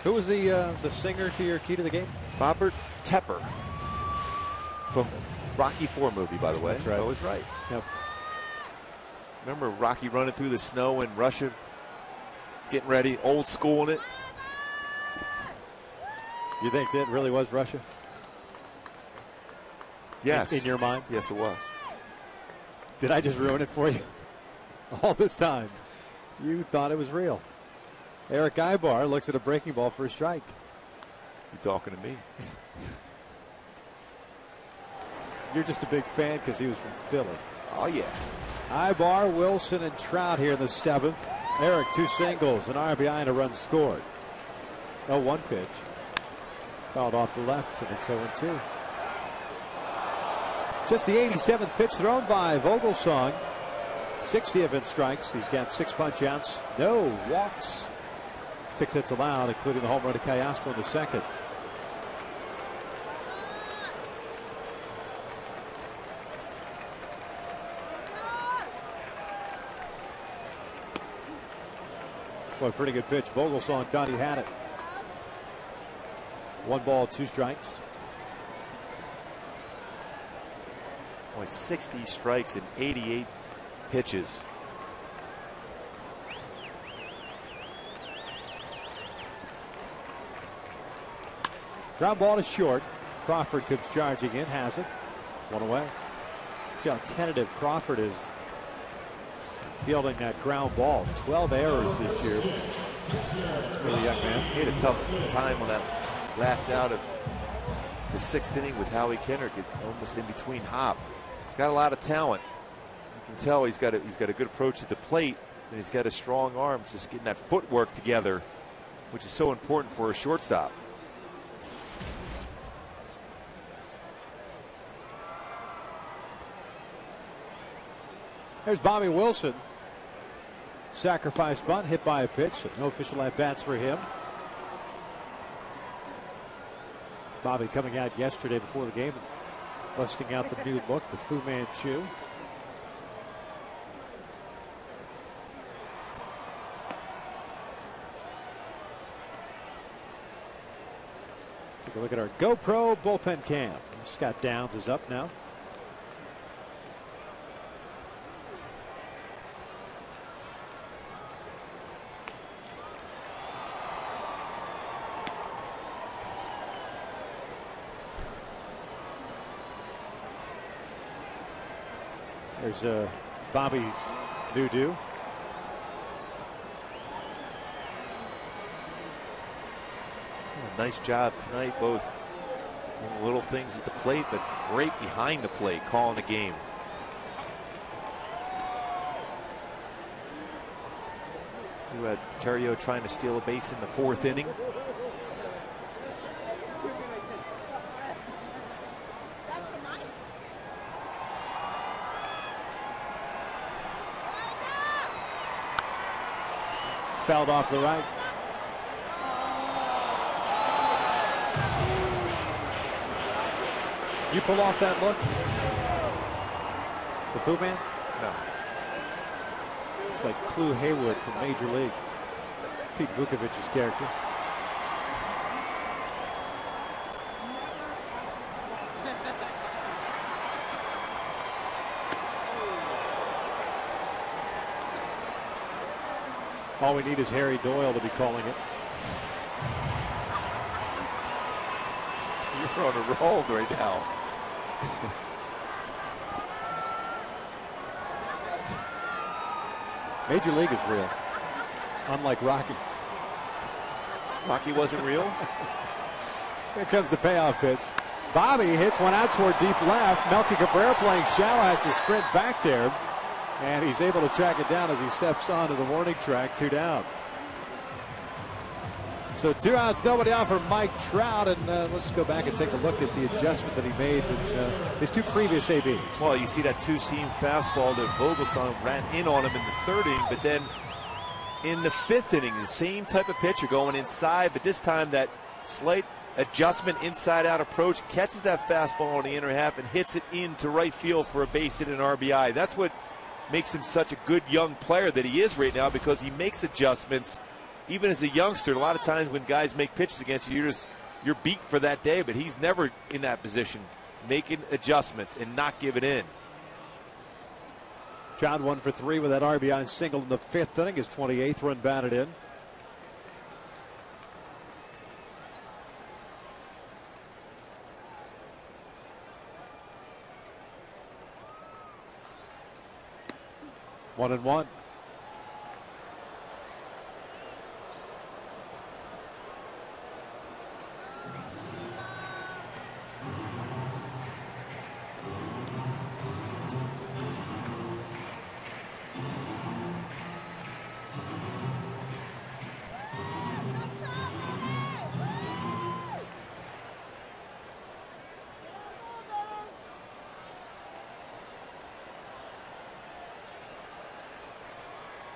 Who was the singer to your key to the game? Robert Tepper from Rocky IV movie, by the way. That's right. I was right. Yep. Remember Rocky running through the snow in Russia, getting ready, old school in it? You think that really was Russia? Yes. In your mind? Yes, it was. Did I just ruin it for you? All this time, you thought it was real. Eric Ibar looks at a breaking ball for a strike. You talking to me? You're just a big fan because he was from Philly. Oh, yeah. Ibar, Wilson, and Trout here in the 7th. Eric, 2 singles, an RBI, and a run scored. 0-1 pitch. Fouled off the left, and it's 0-2. Just the 87th pitch thrown by Vogelsong. 60 have been strikes. He's got 6 punch outs, no walks. 6 hits allowed, including the home run to Callaspo in the 2nd. Boy, pretty good pitch. Vogelsong thought he had it. 1 ball, 2 strikes. Only 60 strikes in 88 pitches. Ground ball to short. Crawford comes charging in, has it. 1 away. See how tentative Crawford is fielding that ground ball. 12 errors this year. Really young man. He had a tough time on that last out of the 6th inning with Howie Kendrick, almost in between hop. He's got a lot of talent. You can tell he's got a good approach at the plate, and he's got a strong arm, just getting that footwork together, which is so important for a shortstop. There's Bobby Wilson. Sacrifice bunt, hit by a pitch. No official at-bats for him. Bobby coming out yesterday before the game, busting out the new look, the Fu Manchu. Take a look at our GoPro bullpen cam. Scott Downs is up now. There's Bobby's new-do. Nice job tonight, both little things at the plate, but great behind the plate, calling the game. You had Terrio trying to steal a base in the 4th inning. Fouled off the right. You pull off that look? The Fu Man? No. It's like Clu Haywood from Major League. Pete Vukovic's character. All we need is Harry Doyle to be calling it. You're on a roll right now. Major League is real. Unlike Rocky. Rocky wasn't real? Here comes the payoff pitch. Bobby hits one out toward deep left. Melky Cabrera playing shallow, has to sprint back there. And he's able to track it down as he steps onto the warning track, 2 down. So 2 outs, nobody out for Mike Trout, and let's go back and take a look at the adjustment that he made in his 2 previous ABs. Well, you see that 2-seam fastball that Vogelsong ran in on him in the 3rd inning, but then in the 5th inning, the same type of pitcher going inside, but this time that slight adjustment, inside-out approach, catches that fastball on the inner half and hits it into right field for a base hit and RBI. That's what makes him such a good young player that he is right now, because he makes adjustments. Even as a youngster, a lot of times when guys make pitches against you, you're beat for that day, but he's never in that position, making adjustments and not giving in. Trout 1 for 3 with that RBI single in the 5th inning. His 28th run batted in. One and one.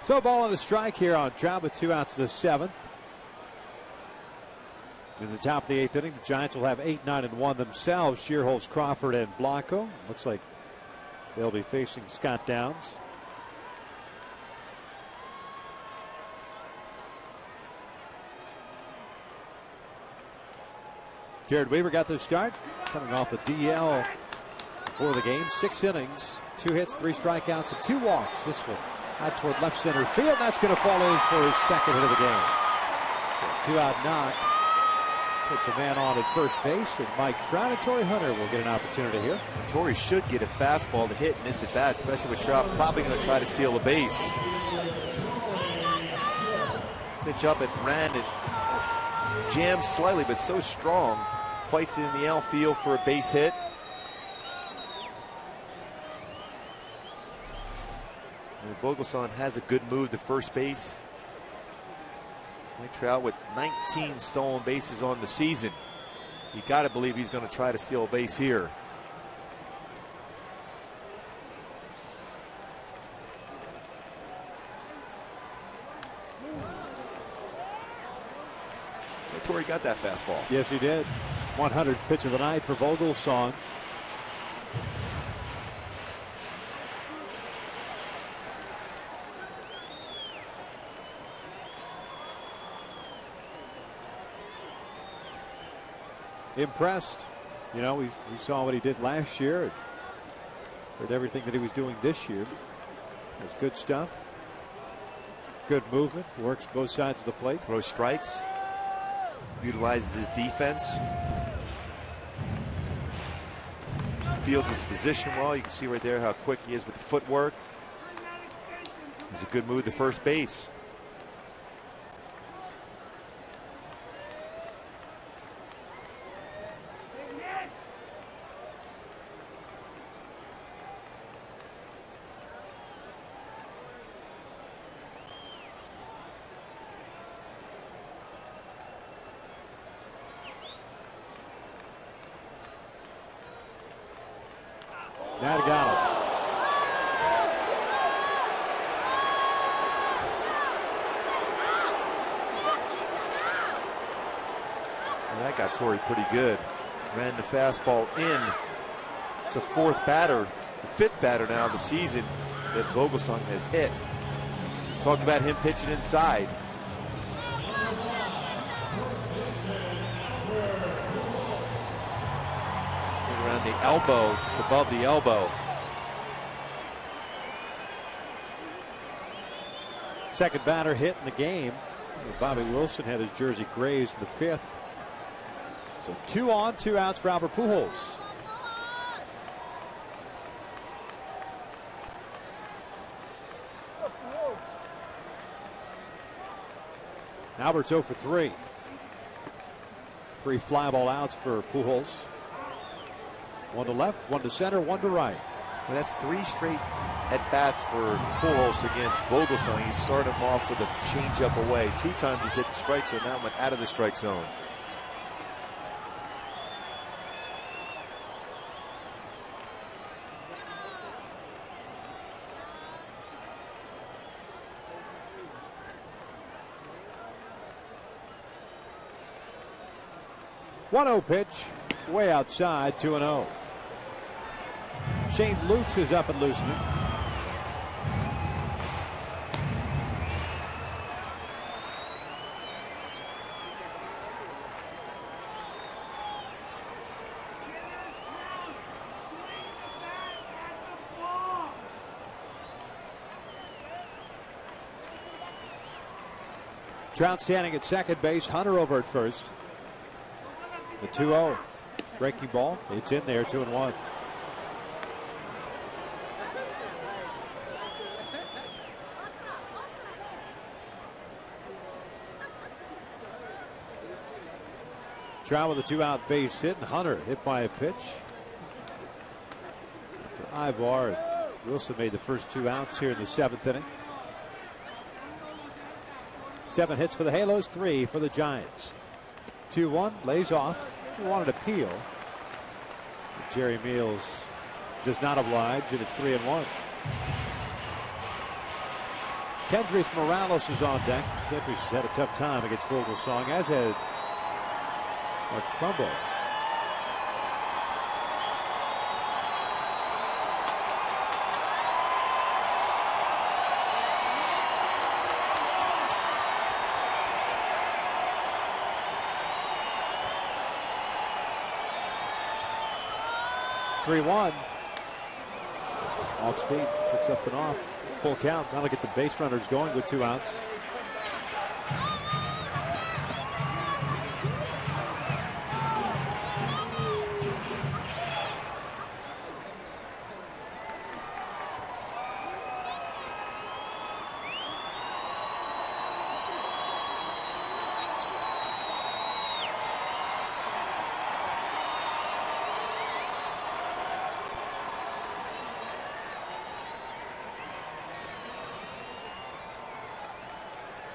So ball and a strike here on Trout with 2 outs to the 7th. In the top of the 8th inning, the Giants will have 8, 9, and 1 themselves. Shearholz, Crawford, and Blanco. Looks like they'll be facing Scott Downs. Jared Weaver got the start, coming off the DL for the game. 6 innings, 2 hits, 3 strikeouts, and 2 walks. This one out toward left center field. That's going to fall in for his 2nd hit of the game. So 2-out knock. Puts a man on at first base, and Mike Trout and Torrey Hunter will get an opportunity here. Torrey should get a fastball to hit in this at bat, especially with Trout probably going to try to steal a base. Pitch up, it ran, it jammed slightly, but so strong. Fights it in the outfield for a base hit. And Vogelsong has a good move to first base. Mike Trout with 19 stolen bases on the season. You got to believe he's going to try to steal a base here. And Torrey got that fastball. Yes, he did. 100th pitch of the night for Vogelsong. Impressed. You know, we saw what he did last year. Heard everything that he was doing this year. It was good stuff. Good movement. Works both sides of the plate. Throws strikes. Utilizes his defense. Fields his position well. You can see right there how quick he is with the footwork. It's a good move to first base. Now got him. And that got Torrey pretty good. Ran the fastball in. It's a 4th batter, the 5th batter now of the season that Vogelsong has hit. Talked about him pitching inside. Around the elbow, just above the elbow. Second batter hit in the game. Bobby Wilson had his jersey grazed in the 5th. So 2 on, 2 outs for Albert Pujols. Albert's 0 for 3. 3 fly ball outs for Pujols. 1 to left, 1 to center, 1 to right. Well, that's 3 straight at-bats for Pujols against Vogelsong. He started him off with a changeup away. 2 times he's hit the strike zone. Now went out of the strike zone. One-0 pitch, way outside, 2-0. Shane Lutz is up and loosening. Trout standing at second base, Hunter over at first. The 2-0 breaking ball. It's in there, 2-1. Trout with a 2-out base hit, and Hunter hit by a pitch. After Ibar, Wilson made the first 2 outs here in the 7th inning. 7 hits for the Halos, 3 for the Giants. 2-1, lays off. He wanted to peel. But Jerry Meals does not oblige, and it's 3-1. Kendrys Morales is on deck. Kendrys has had a tough time against Vogelsong, as had Mark Trumbo. Off speed, picks up and off. Full count. Now to get the base runners going with 2 outs.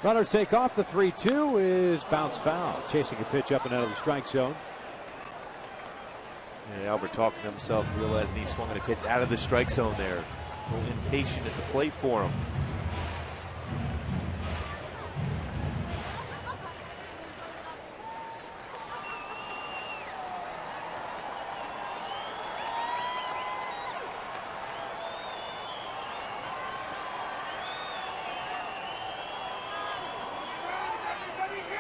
Runners take off. The 3-2 is bounce foul. Chasing a pitch up and out of the strike zone. And Albert talking to himself, realizing he swung at a pitch out of the strike zone there. A little impatient at the plate for him.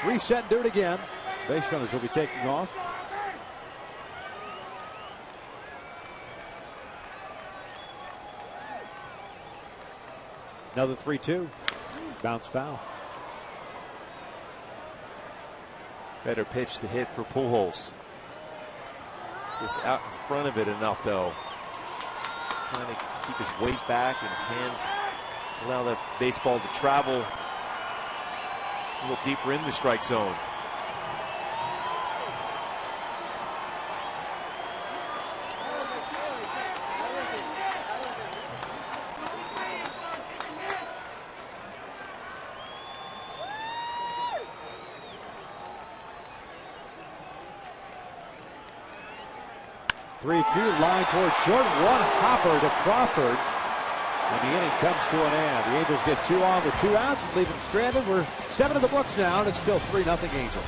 Reset and do it again. Base runners will be taking off. Another 3-2. Bounce foul. Better pitch to hit for Pujols. Just out in front of it enough, though. Trying to keep his weight back and his hands allow that baseball to travel a little deeper in the strike zone. Line towards short. 1 hopper to Crawford. And the inning comes to an end. The Angels get 2 on with 2 outs and leave them stranded. We're 7 in the books now, and it's still 3-0 Angels.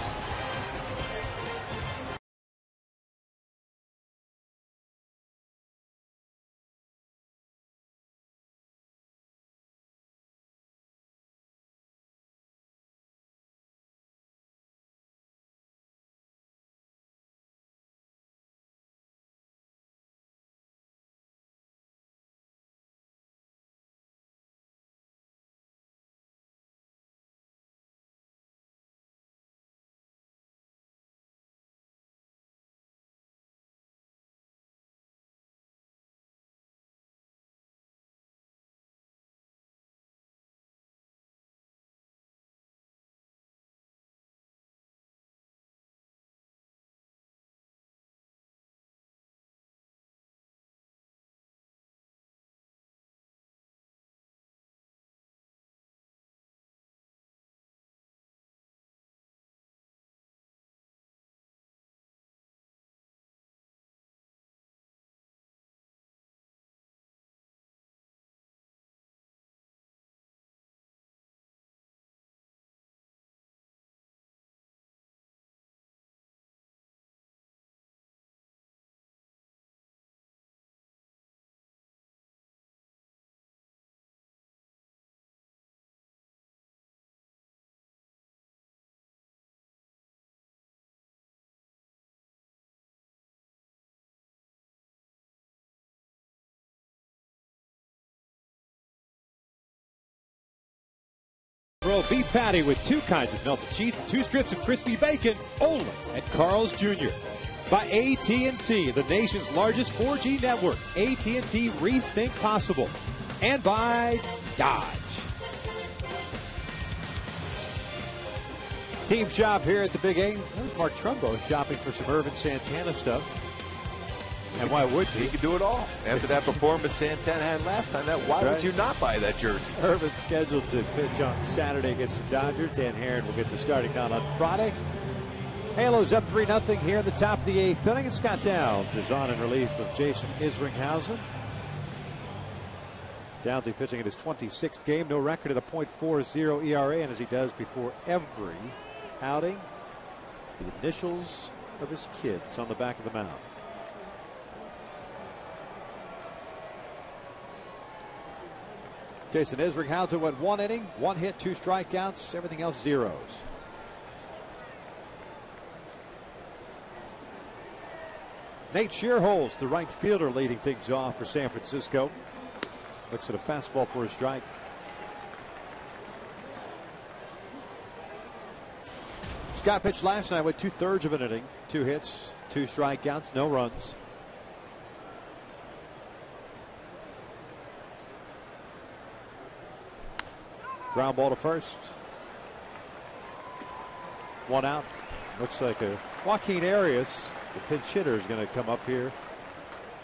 beef patty with 2 kinds of melted cheese and 2 strips of crispy bacon, only at Carl's Jr. By AT&T, the nation's largest 4G network. AT&T Rethink Possible. And by Dodge. Team shop here at the Big A. There's Mark Trumbo shopping for some Irvin Santana stuff. And why would you? He could do it all. After that performance Santana had last time, why would you not buy that jersey? Irvin's scheduled to pitch on Saturday against the Dodgers. Dan Herron will get the starting nod on Friday. Halos up 3-0 here in the top of the 8th inning. And Scott Downs is on in relief of Jason Isringhausen. Downsy pitching in his 26th game. No record at a .40 ERA. And as he does before every outing, the initials of his kids on the back of the mound. Jason Isringhausen went 1 inning, 1 hit, 2 strikeouts, everything else zeros. Nate Shearholz, the right fielder, leading things off for San Francisco. Looks at a fastball for a strike. Scott pitched last night with 2/3 of an inning, 2 hits, 2 strikeouts, no runs. Ground ball to first. 1 out. Looks like a Joaquin Arias, the pinch hitter, is going to come up here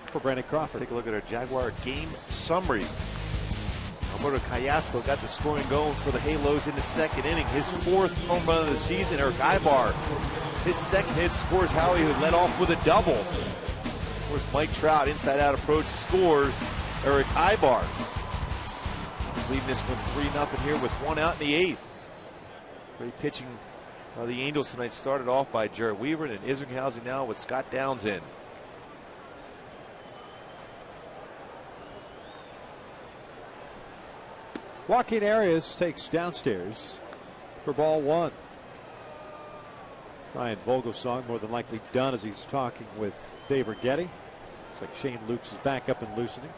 for Brandon Crawford. Let's take a look at our Jaguar game summary. Alberto Callaspo got the scoring going for the Halos in the 2nd inning. His 4th home run of the season. Eric Ibar, his 2nd hit, scores Howie, who led off with a double. Of course, Mike Trout, inside out approach, scores Eric Ibar. Leading this one 3-0 here with 1 out in the 8th. Great pitching by the Angels tonight. Started off by Jared Weaver and Isringhausen now with Scott Downs in. Joaquin Arias takes downstairs for ball 1. Ryan Vogelsong more than likely done as he's talking with Dave Righetti. Looks like Shane Lukes is back up and loosening.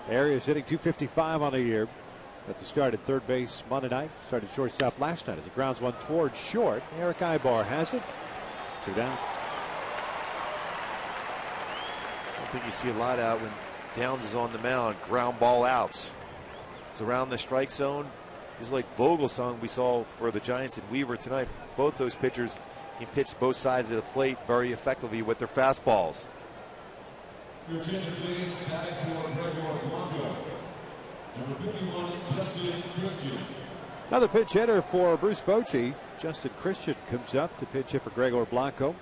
Arias hitting .255 on the year. At the start at third base Monday night. Started shortstop last night as he grounds one towards short. Eric Ibar has it. 2 down. I think you see a lot out when Downs is on the mound. Ground ball outs. It's around the strike zone. Just like Vogelsong we saw for the Giants and Weaver tonight. Both those pitchers can pitch both sides of the plate very effectively with their fastballs. Your attention, please. Batting for Gregor Blanco. Number 51, Justin Christian. Another pinch hitter for Bruce Bochy. Justin Christian comes up to pitch hit for Gregor Blanco.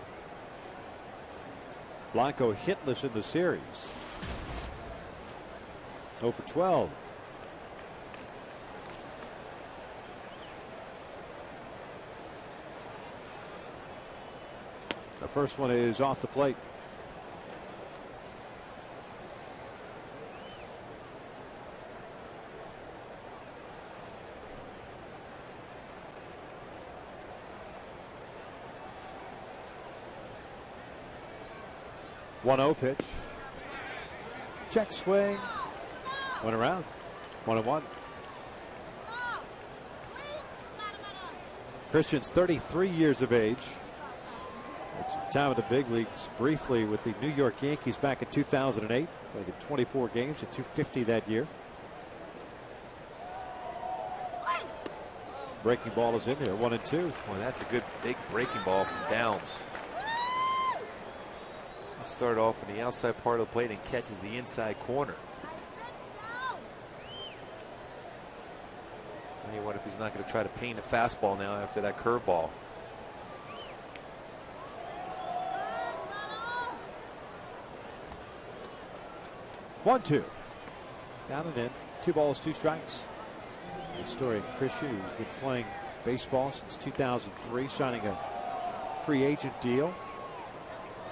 Blanco hitless in the series. 0 for 12. The first one is off the plate. One-0 pitch. Check swing. Went around. 1-1. Christian's 33 years of age. At time of the big leagues briefly with the New York Yankees back in 2008. Played in 24 games at .250 that year. Breaking ball is in there. 1-2. Well, that's a good big breaking ball from Downs. Started off in the outside part of the plate and catches the inside corner. I wonder if he's not going to try to paint a fastball now after that curveball. One, 2. Down and in. 2 balls, 2 strikes. Historian Christian, who's been playing baseball since 2003, signing a free agent deal.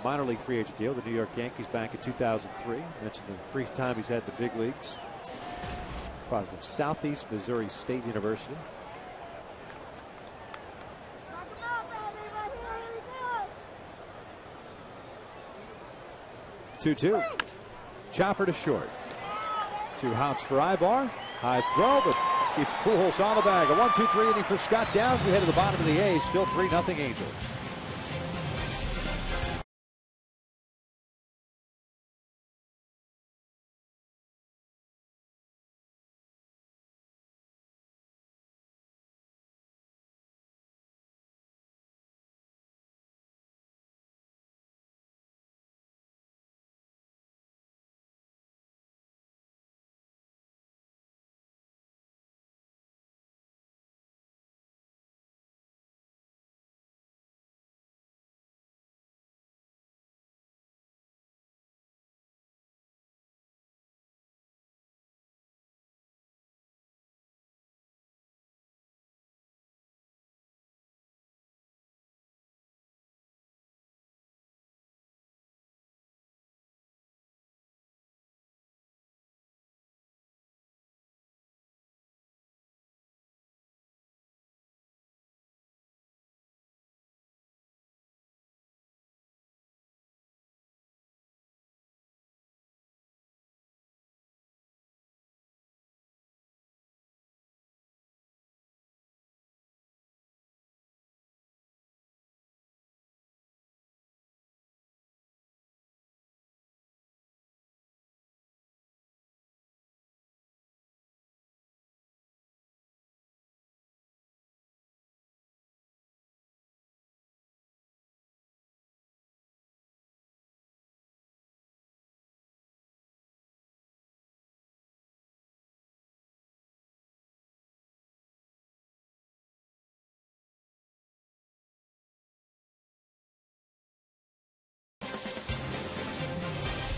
Minor league free agent deal. The New York Yankees back in 2003. Mentioned the brief time he's had in the big leagues. Product of Southeast Missouri State University. Two. Chopper to short. 2 hops for Ibar. High throw, but Keeps Pujols on the bag. A 1-2-3 inning for Scott Downs. We head to the bottom of the A's. Still 3-0 Angels.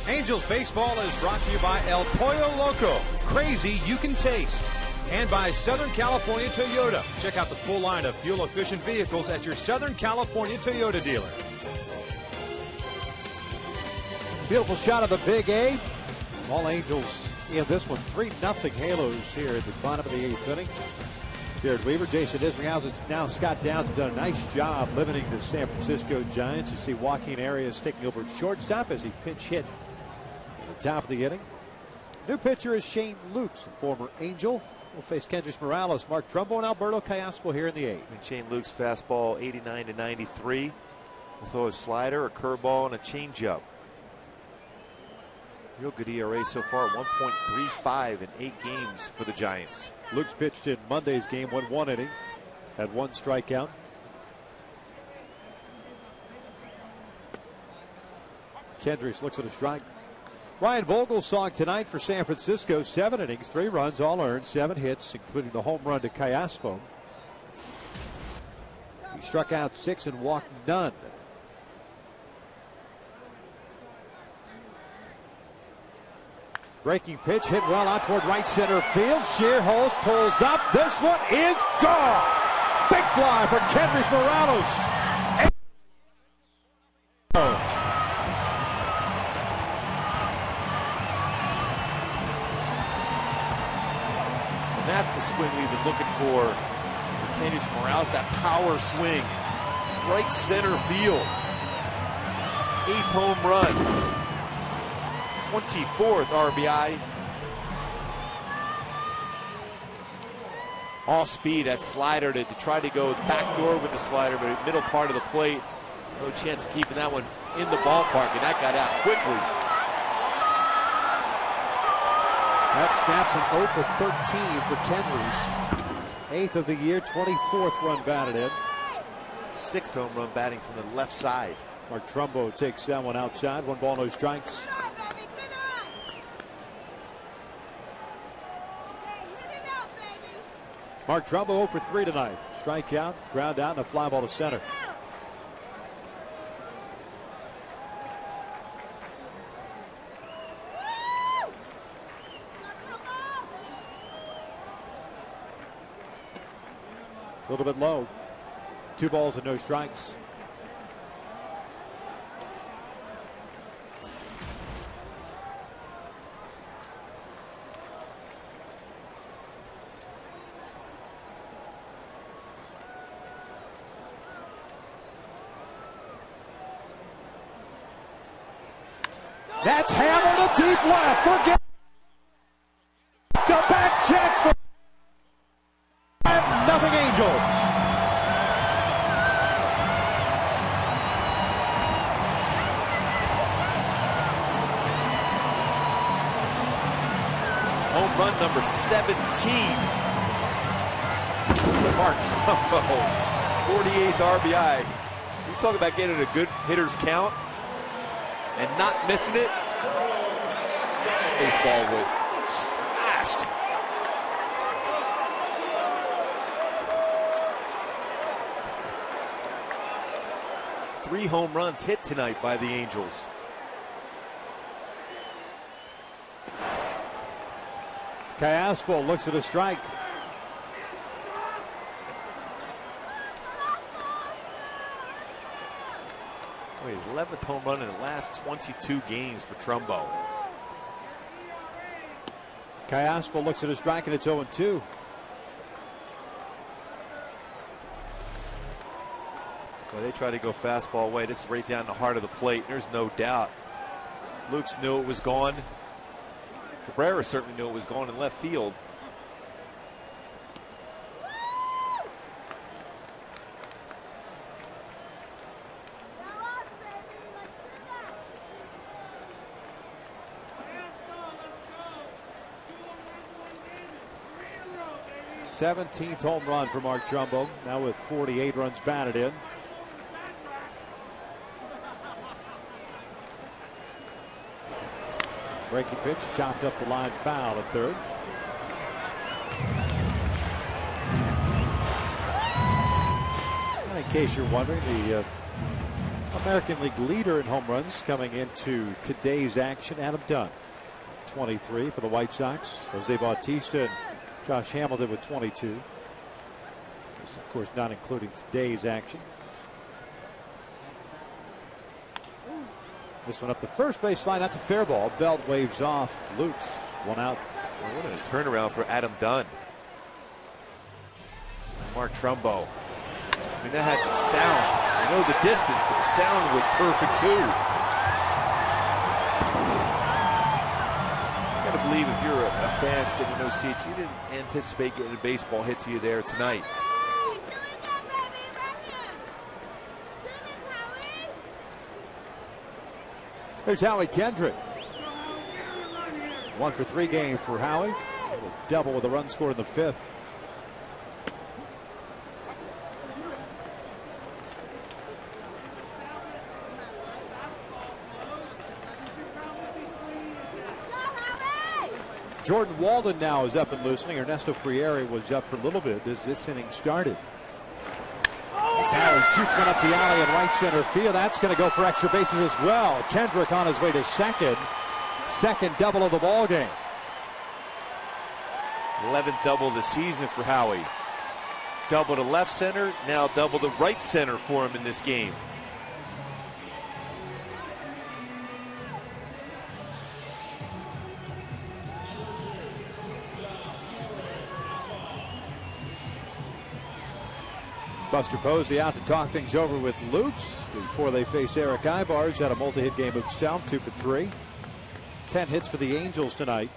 Angels baseball is brought to you by El Pollo Loco. Crazy you can taste. And by Southern California Toyota. Check out the full line of fuel-efficient vehicles at your Southern California Toyota dealer. Beautiful shot of the Big A. All Angels in this one. 3-0 Halos here at the bottom of the 8th inning. Jared Weaver, Jason Isringhausen, now Scott Downs have done a nice job limiting the San Francisco Giants. You see Joaquin Arias taking over at shortstop as he pinch hit at the top of the inning. New pitcher is Shane Lukes, a former Angel. Will face Kendrys Morales, Mark Trumbo, and Alberto Callaspo here in the 8th. And Shane Lukes fastball 89 to 93. Will throw a slider, a curveball, and a changeup. Real good ERA so far, 1.35 in 8 games for the Giants. Lukes pitched in Monday's game, went 1 inning, had 1 strikeout. Kendrys looks at a strike. Ryan Vogelbach tonight for San Francisco, 7 innings, 3 runs, all earned, 7 hits, including the home run to Callaspo. He struck out 6 and walked none. Breaking pitch hit well out toward right center field. Shearholz pulls up. This one is gone. Big fly for Kendrys Morales. And that's the swing we've been looking for Kendrys Morales, that power swing. Right center field. 8th home run. 24th RBI. Off speed, that slider to try to go back door with the slider, but middle part of the plate. No chance of keeping that one in the ballpark, and that got out quickly. That snaps an 0 for 13 for Kendrys. 8th of the year, 24th run batted in. 6th home run batting from the left side. Mark Trumbo takes that one outside. 1 ball, no strikes. Mark Trumbo 0 for 3 tonight. Strikeout, ground out, and a fly ball to center. A little bit low. 2 balls and no strikes. That's hammered to deep left. Forget the back checks for Angels. Home run number 17. Mark Trumbo, 48th RBI. You talk about getting a good hitter's count and not missing it. Baseball was smashed. Three home runs hit tonight by the Angels. Callaspo looks at a strike. His 11th home run in the last 22 games for Trumbo. Callaspo looks at a strike, and it's 0-2. Well, they try to go fastball away. This is right down the heart of the plate. There's no doubt. Lukes knew it was gone. Cabrera certainly knew it was gone in left field. Baby. 17th home run for Mark Trumbo, now with 48 runs batted in. Breaking pitch, chopped up the line, foul at third. And in case you're wondering, the American League leader in home runs coming into today's action, Adam Dunn, 23 for the White Sox. Jose Bautista and Josh Hamilton with 22. This, of course, not including today's action. This one up the first base line. That's a fair ball. Belt waves off. Lutz, one out. Well, what a turnaround for Adam Dunn. Mark Trumbo. I mean, that had some sound. I know the distance, but the sound was perfect too. You gotta believe if you're a fan sitting in those seats, you didn't anticipate getting a baseball hit to you there tonight. There's Howie Kendrick. 1 for 3 game for Howie. A double with a run scored in the 5th. Jordan Walden now is up and loosening. Ernesto Frieri was up for a little bit as this inning started. Howie shoots one up the alley in right center field. That's going to go for extra bases as well. Kendrick on his way to second. Second double of the ball game. 11th double of the season for Howie. Double to left center, now double to right center for him in this game. Buster Posey out to talk things over with Lutz before they face Eric Ibarz. Had a multi-hit game himself, 2 for 3. 10 hits for the Angels tonight.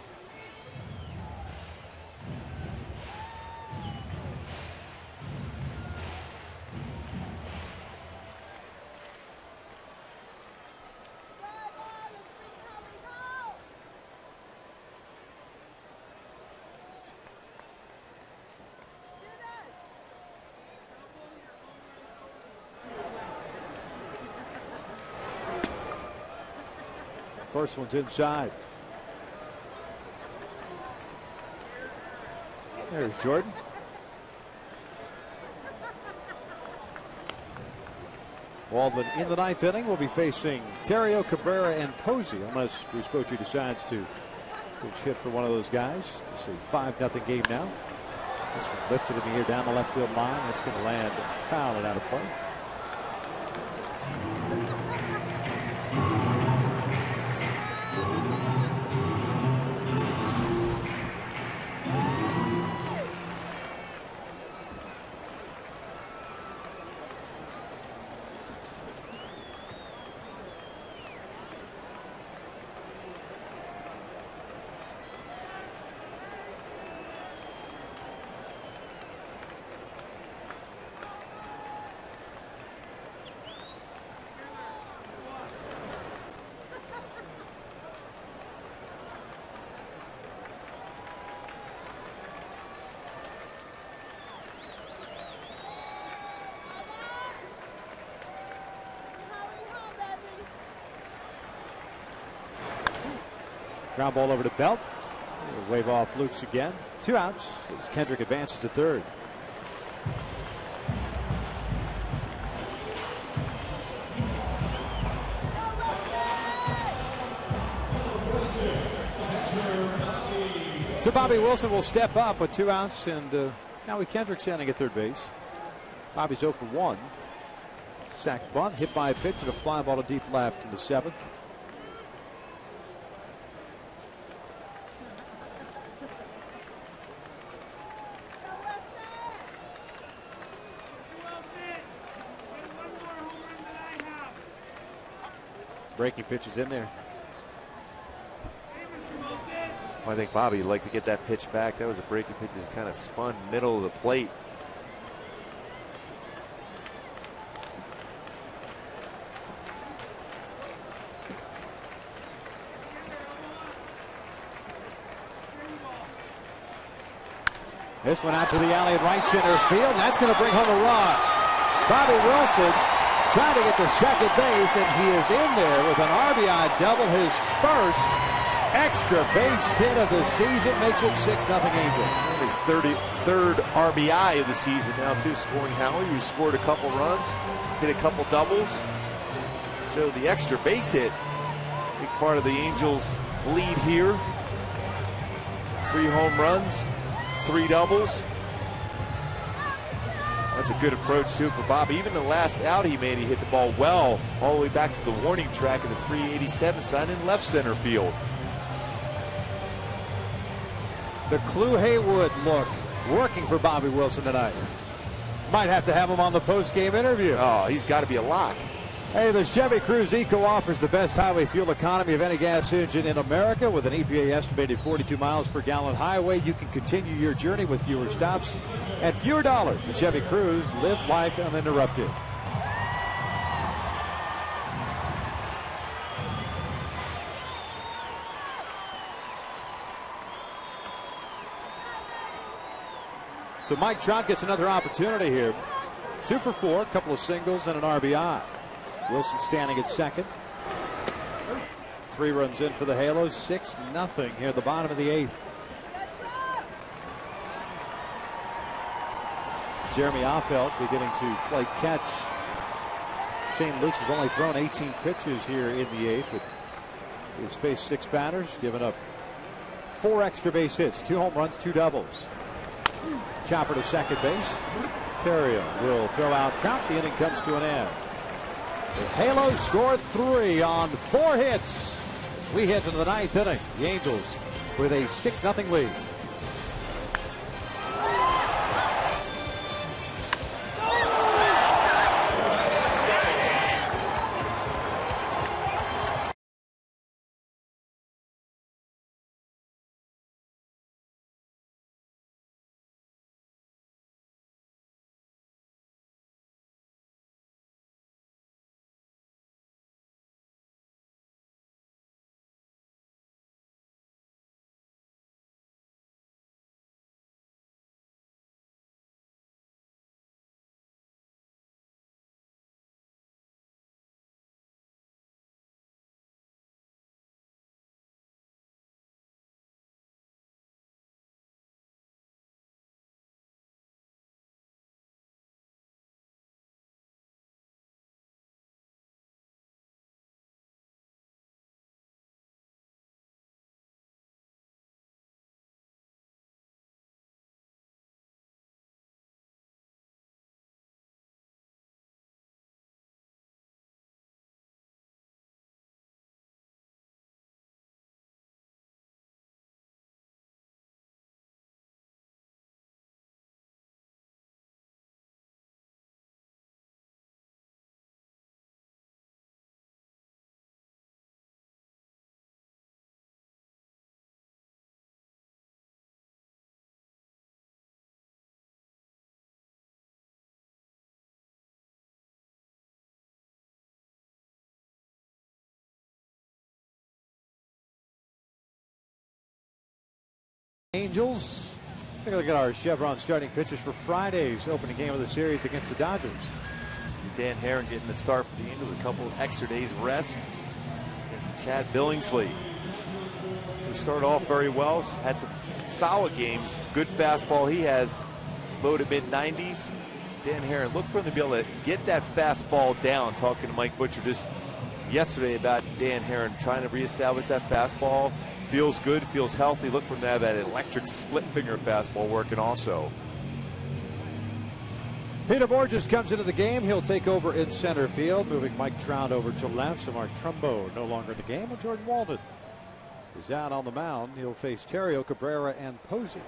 First one's inside. There's Jordan. Walden in the 9th inning will be facing Terrio, Cabrera, and Posey unless Vespucci decides to pitch hit for one of those guys. It's a 5-0 game now. This one lifted in the air down the left field line. It's going to land foul and out of play. Ground ball over to Belt. He'll wave off Lukes again. 2 outs. Kendrick advances to third. So Bobby Wilson will step up with 2 outs, and Howie Kendrick standing at third base. Bobby's 0 for 1. Sack bunt, hit by a pitch, and a fly ball to deep left in the 7th. Breaking pitches in there. I think Bobby would like to get that pitch back. That was a breaking pitch that kind of spun middle of the plate. This one out to the alley in right center field, and that's going to bring home a run. Bobby Wilson trying to get to second base, and he is in there with an RBI double, his first extra base hit of the season, makes it 6-0 Angels. His 33rd RBI of the season now, too, scoring Howie, who scored a couple runs, hit a couple doubles. So the extra base hit, big part of the Angels' lead here. 3 home runs, 3 doubles. That's a good approach, too, for Bobby. Even the last out he made, he hit the ball well all the way back to the warning track of the 387 sign in left center field. The Clue Haywood look working for Bobby Wilson tonight. Might have to have him on the post-game interview. Oh, he's got to be a lock. Hey, the Chevy Cruze Eco offers the best highway fuel economy of any gas engine in America. With an EPA estimated 42 miles per gallon highway, you can continue your journey with fewer stops and fewer dollars. The Chevy Cruze, live life uninterrupted. So Mike Trout gets another opportunity here. 2 for 4, a couple of singles and an RBI. Wilson standing at second. 3 runs in for the Halos, 6-0 here at the bottom of the 8th. Jeremy Offeld beginning to play catch. Shane Lukes has only thrown 18 pitches here in the 8th, but he's faced 6 batters, given up 4 extra base hits, 2 home runs, 2 doubles. Chopper to second base. Terrio will throw out Trout. The inning comes to an end. The Halos scored 3 on 4 hits. We hit into the 9th inning. The Angels with a 6-0 lead. Angels. Take a look at our Chevron starting pitchers for Friday's opening game of the series against the Dodgers. Dan Herron getting the start for the Angels, a couple of extra days rest against Chad Billingsley, who started off very well, had some solid games, good fastball. He has low to mid-90s. Dan Herron, look for him to be able to get that fastball down. Talking to Mike Butcher just yesterday about Dan Herron trying to reestablish that fastball. Feels good, feels healthy. Look for him to have that electric split finger fastball working also. Peter Borges comes into the game. He'll take over in center field, moving Mike Trout over to left. So Mark Trumbo no longer in the game, and Jordan Walden is out on the mound. He'll face Terrio, Cabrera, and Posey.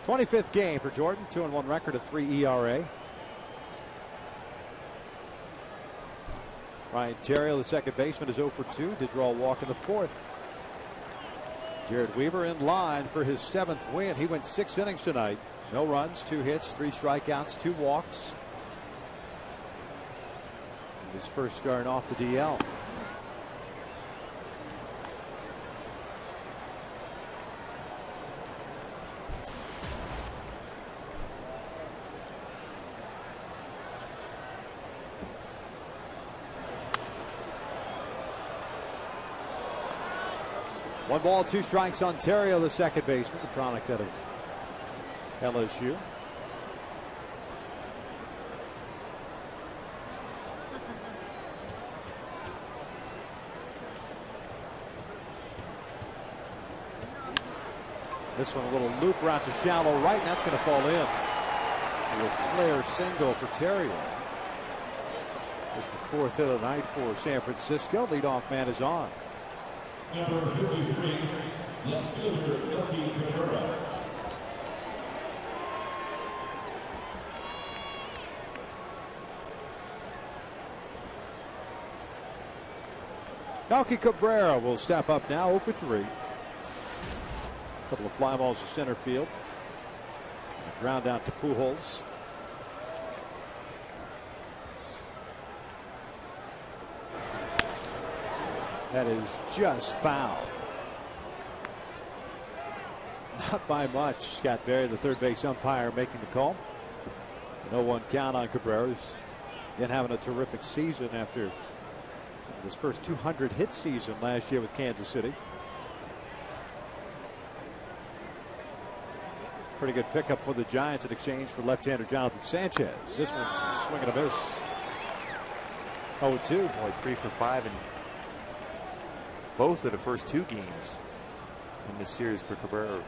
'25th game for Jordan. 2-1 record, a 3 ERA. Ryan Terrio, the second baseman, is 0 for 2. Did draw a walk in the fourth. Jared Weaver in line for his 7th win. He went 6 innings tonight. No runs, 2 hits, 3 strikeouts, 2 walks. And his first start off the DL. One ball, 2 strikes on Terrio, the second baseman, the product out of LSU. This one a little loop route to shallow right, and that's going to fall in. A flare single for Terrio. It's the 4th hit of the night for San Francisco. Leadoff man is on. Number 53, left fielder, Melky Cabrera. Melky Cabrera will step up now, 0 for 3. A couple of fly balls to center field. Ground out to Pujols. That is just foul. Not by much. Scott Berry, the third base umpire, making the call. No 1 count on Cabrera. He's again having a terrific season after his first 200 hit season last year with Kansas City. Pretty good pickup for the Giants in exchange for left-hander Jonathan Sanchez. This one's a swing and a miss. 0-2. Boy, 3 for 5 and both of the first 2 games in this series for Cabrera.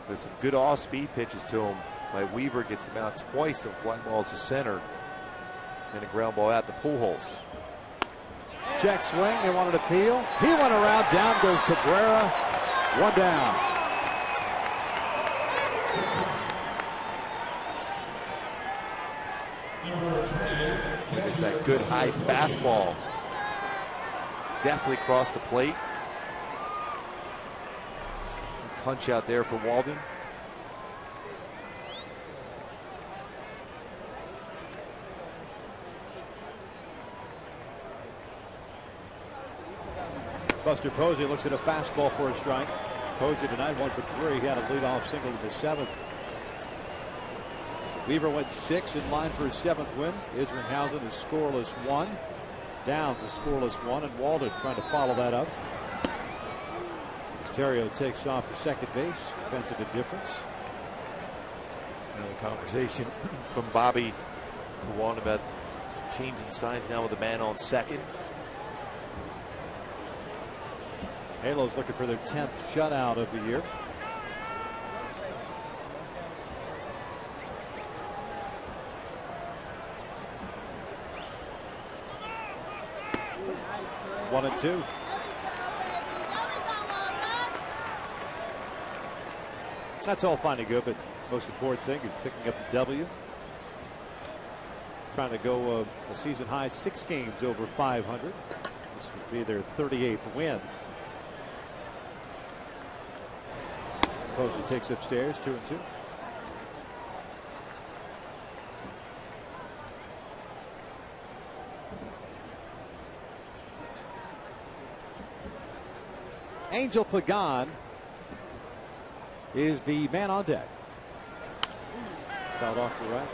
With some good off-speed pitches to him by Weaver, gets him out twice on fly balls to center, and a ground ball out to Pujols. Check swing. They wanted to peel. He went around. Down goes Cabrera. 1 down. It's that good high fastball. Definitely crossed the plate. Punch out there for Walden. Buster Posey looks at a fastball for a strike. Posey tonight 1 for 3. He had a leadoff single in the 7th. So Weaver went 6 in line for his 7th win. Isringhausen is scoreless 1. Downs a scoreless 1, and Walden trying to follow that up. Terrio takes off for second base. Defensive indifference. And the conversation from Bobby to Juan about changing signs now with a man on second. Halos looking for their 10th shutout of the year. One and 2. That's all fine and good, but most important thing is picking up the W. Trying to go a season high 6 games over 500. This would be their 38th win. Posey takes upstairs, 2 and 2. Angel Pagan is the man on deck. Fouled off the right.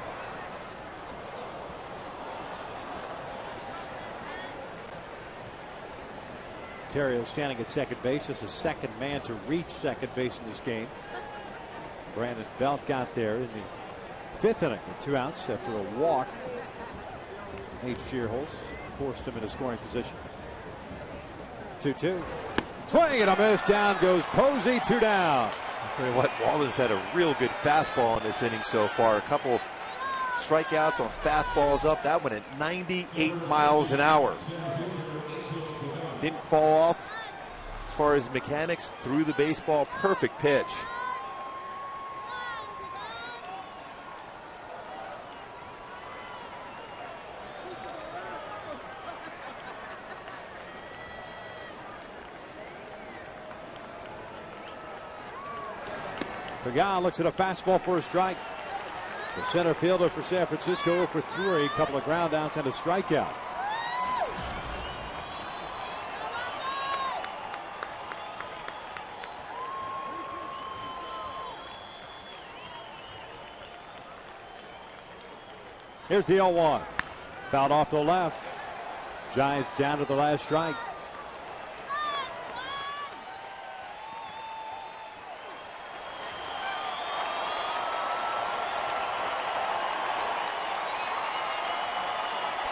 Ontario standing at second base, just the second man to reach second base in this game. Brandon Belt got there in the 5th inning with 2 outs after a walk. Nate Shearholz forced him into scoring position. 2-2. Swing and a miss. Down goes Posey. 2 down. I'll tell you what, Walden's had a real good fastball in this inning so far. A couple strikeouts on fastballs up. That one at 98 miles an hour. Didn't fall off as far as mechanics. Threw the baseball. Perfect pitch. Pagan looks at a fastball for a strike. The center fielder for San Francisco 0 for 3. A couple of ground outs and a strikeout. Here's the 0-1. Fouled off to the left. Giants down to the last strike.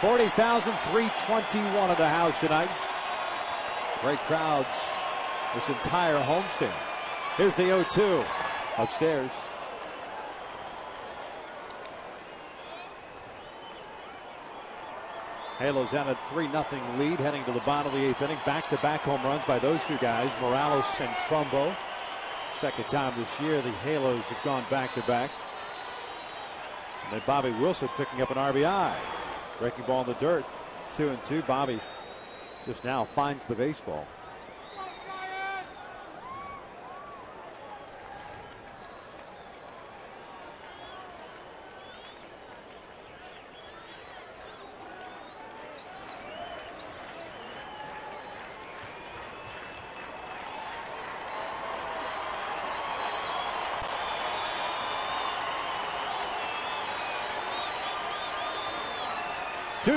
$40,321 at the house tonight. Great crowds this entire homestand. Here's the 0-2 upstairs. Halos on a 3-0 lead heading to the bottom of the 8th inning. Back-to-back home runs by those two guys, Morales and Trumbo. Second time this year the Halos have gone back-to-back. And then Bobby Wilson picking up an RBI. Breaking ball in the dirt. 2-2. Bobby just now finds the baseball.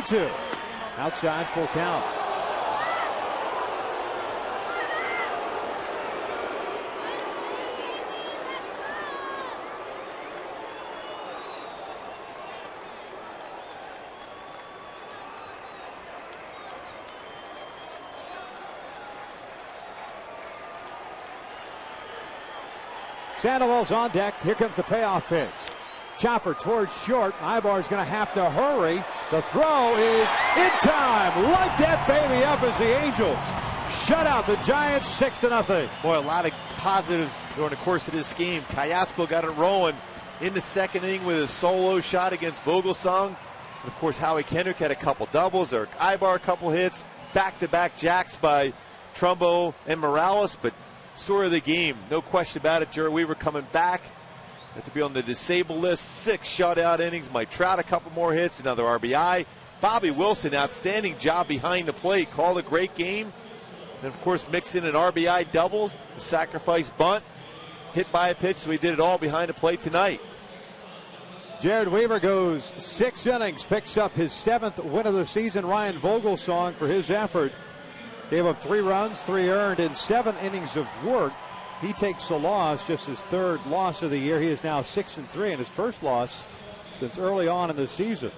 Two. Outside, full count. Sandoval's on deck. Here comes the payoff pitch. Chopper towards short. Ibar's going to have to hurry. The throw is in time. Light that baby up as the Angels shut out the Giants 6-0. Boy, a lot of positives during the course of this game. Callaspo got it rolling in the 2nd inning with a solo shot against Vogelsong. And of course, Howie Kendrick had a couple doubles. Eric Ibar a couple hits. Back-to-back jacks by Trumbo and Morales. But story of the game, no question about it. Jerry Weaver coming back. Had to be on the disabled list. 6 shutout innings. Mike Trout a couple more hits. Another RBI. Bobby Wilson, outstanding job behind the plate. Called a great game. And of course, mix in an RBI double, a sacrifice bunt, hit by a pitch. So he did it all behind the plate tonight. Jared Weaver goes 6 innings, picks up his 7th win of the season. Ryan Vogelsong for his effort gave up 3 runs, 3 earned in 7 innings of work. He takes a loss, just his 3rd loss of the year. He is now 6-3 in his first loss since early on in the season.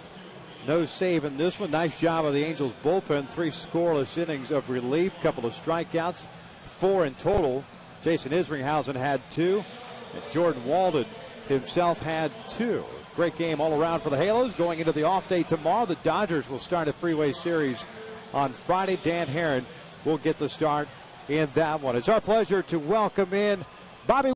No save in this one. Nice job of the Angels bullpen. 3 scoreless innings of relief, couple of strikeouts, 4 in total. Jason Isringhausen had 2, and Jordan Walden himself had 2. Great game all around for the Halos. Going into the off day tomorrow, the Dodgers will start a freeway series on Friday. Dan Herron will get the start in that one. It's our pleasure to welcome in Bobby